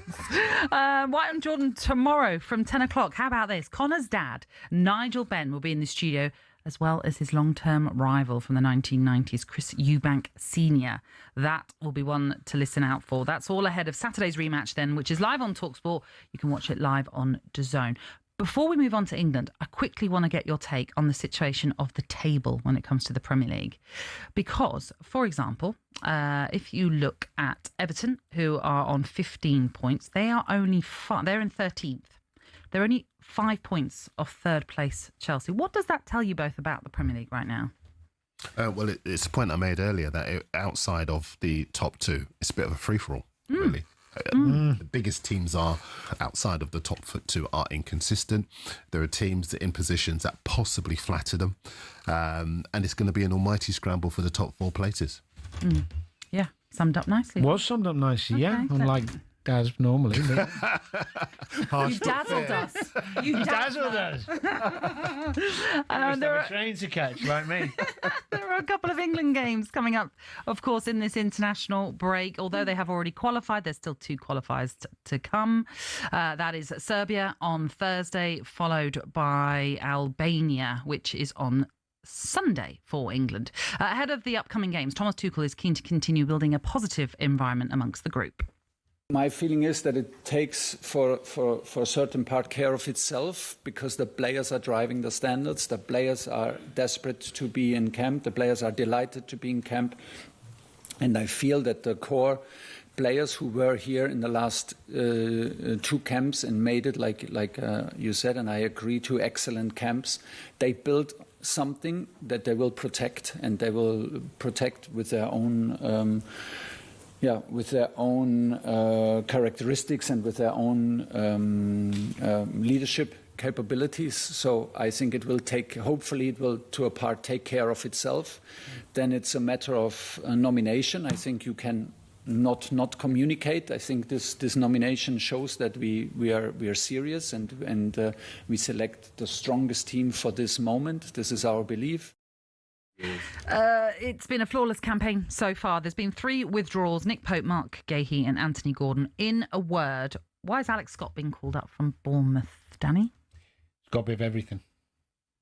White and Jordan tomorrow from 10 o'clock. How about this? Conor's dad, Nigel Benn, will be in the studio, as well as his long-term rival from the 1990s, Chris Eubank Sr. That will be one to listen out for. That's all ahead of Saturday's rematch then, which is live on talkSPORT. You can watch it live on DAZN. Before we move on to England, I quickly want to get your take on the situation of the table when it comes to the Premier League. Because, for example, if you look at Everton, who are on 15 points, they are only they're in 13th. They're only 5 points off third place Chelsea. What does that tell you both about the Premier League right now? Well, it's a point I made earlier that outside of the top two, it's a bit of a free-for-all, really. The biggest teams are outside of the top two are inconsistent. There are teams that in positions that possibly flatter them, and it's going to be an almighty scramble for the top 4 places. Yeah, summed up nicely. Was summed up nicely, Okay, yeah. so- Unlike Daz normally. You dazzled us. You dazzled us. There are a train to catch, like me. There are a couple of England games coming up, of course, in this international break. Although they have already qualified, there's still 2 qualifiers to come. That is Serbia on Thursday, followed by Albania, which is on Sunday for England. Ahead of the upcoming games, Thomas Tuchel is keen to continue building a positive environment amongst the group. My feeling is that it takes for a certain part care of itself, because the players are driving the standards. The players are desperate to be in camp. The players are delighted to be in camp. And I feel that the core players who were here in the last 2 camps and made it, like you said, and I agree, 2 excellent camps, they built something that they will protect, and they will protect with their own characteristics and with their own leadership capabilities. So I think it will hopefully it will to a part take care of itself. Then it's a matter of nomination. I think you can not communicate. I think this nomination shows that we are serious and we select the strongest team for this moment. This is our belief. It's been a flawless campaign so far. There's been 3 withdrawals: Nick Pope, Mark Gahey and Anthony Gordon. In a word, why is Alex Scott being called up from Bournemouth, Danny? Got a bit of everything.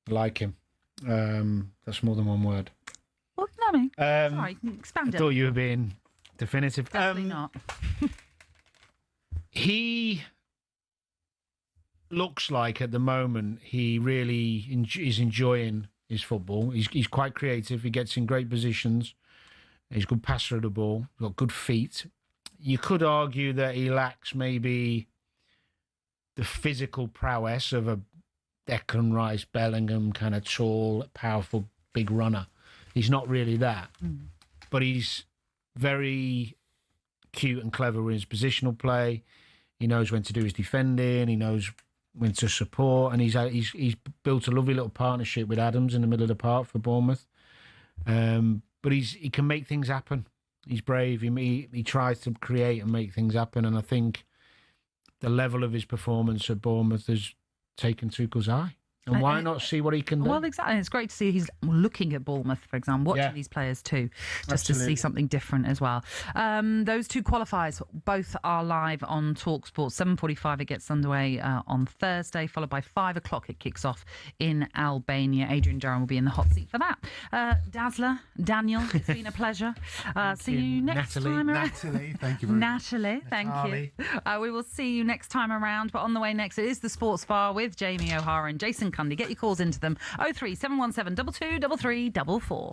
Like him. That's more than one word. Well, no, I mean, sorry, you can I expand it. thought you were being definitive. Definitely not. He looks like at the moment he really is enjoying his football. He's quite creative. He gets in great positions. He's a good passer of the ball. He's got good feet. You could argue that he lacks maybe the physical prowess of a Declan Rice, Bellingham, kind of tall, powerful, big runner. He's not really that. But he's very cute and clever in his positional play. He knows when to do his defending. He knows when to support. And he's built a lovely little partnership with Adams in the middle of the park for Bournemouth. But he can make things happen. He's brave. He tries to create and make things happen. And I think the level of his performance at Bournemouth has taken Tuchel's eye. And why not see what he can do? Well, exactly. It's great to see he's looking at Bournemouth, for example, watching these players too, just to see something different as well. Those two qualifiers, both are live on talkSPORT. 7:45 it gets underway on Thursday, followed by 5 o'clock it kicks off in Albania. Adrian Darren will be in the hot seat for that. Dazzler, Daniel, it's been a pleasure. See you next time around. Natalie, thank you very much. Natalie, thank you. We will see you next time around. But on the way next, it is the Sports Bar with Jamie O'Hara and Jason Cundy. Get your calls into them. 03717 22 33 44.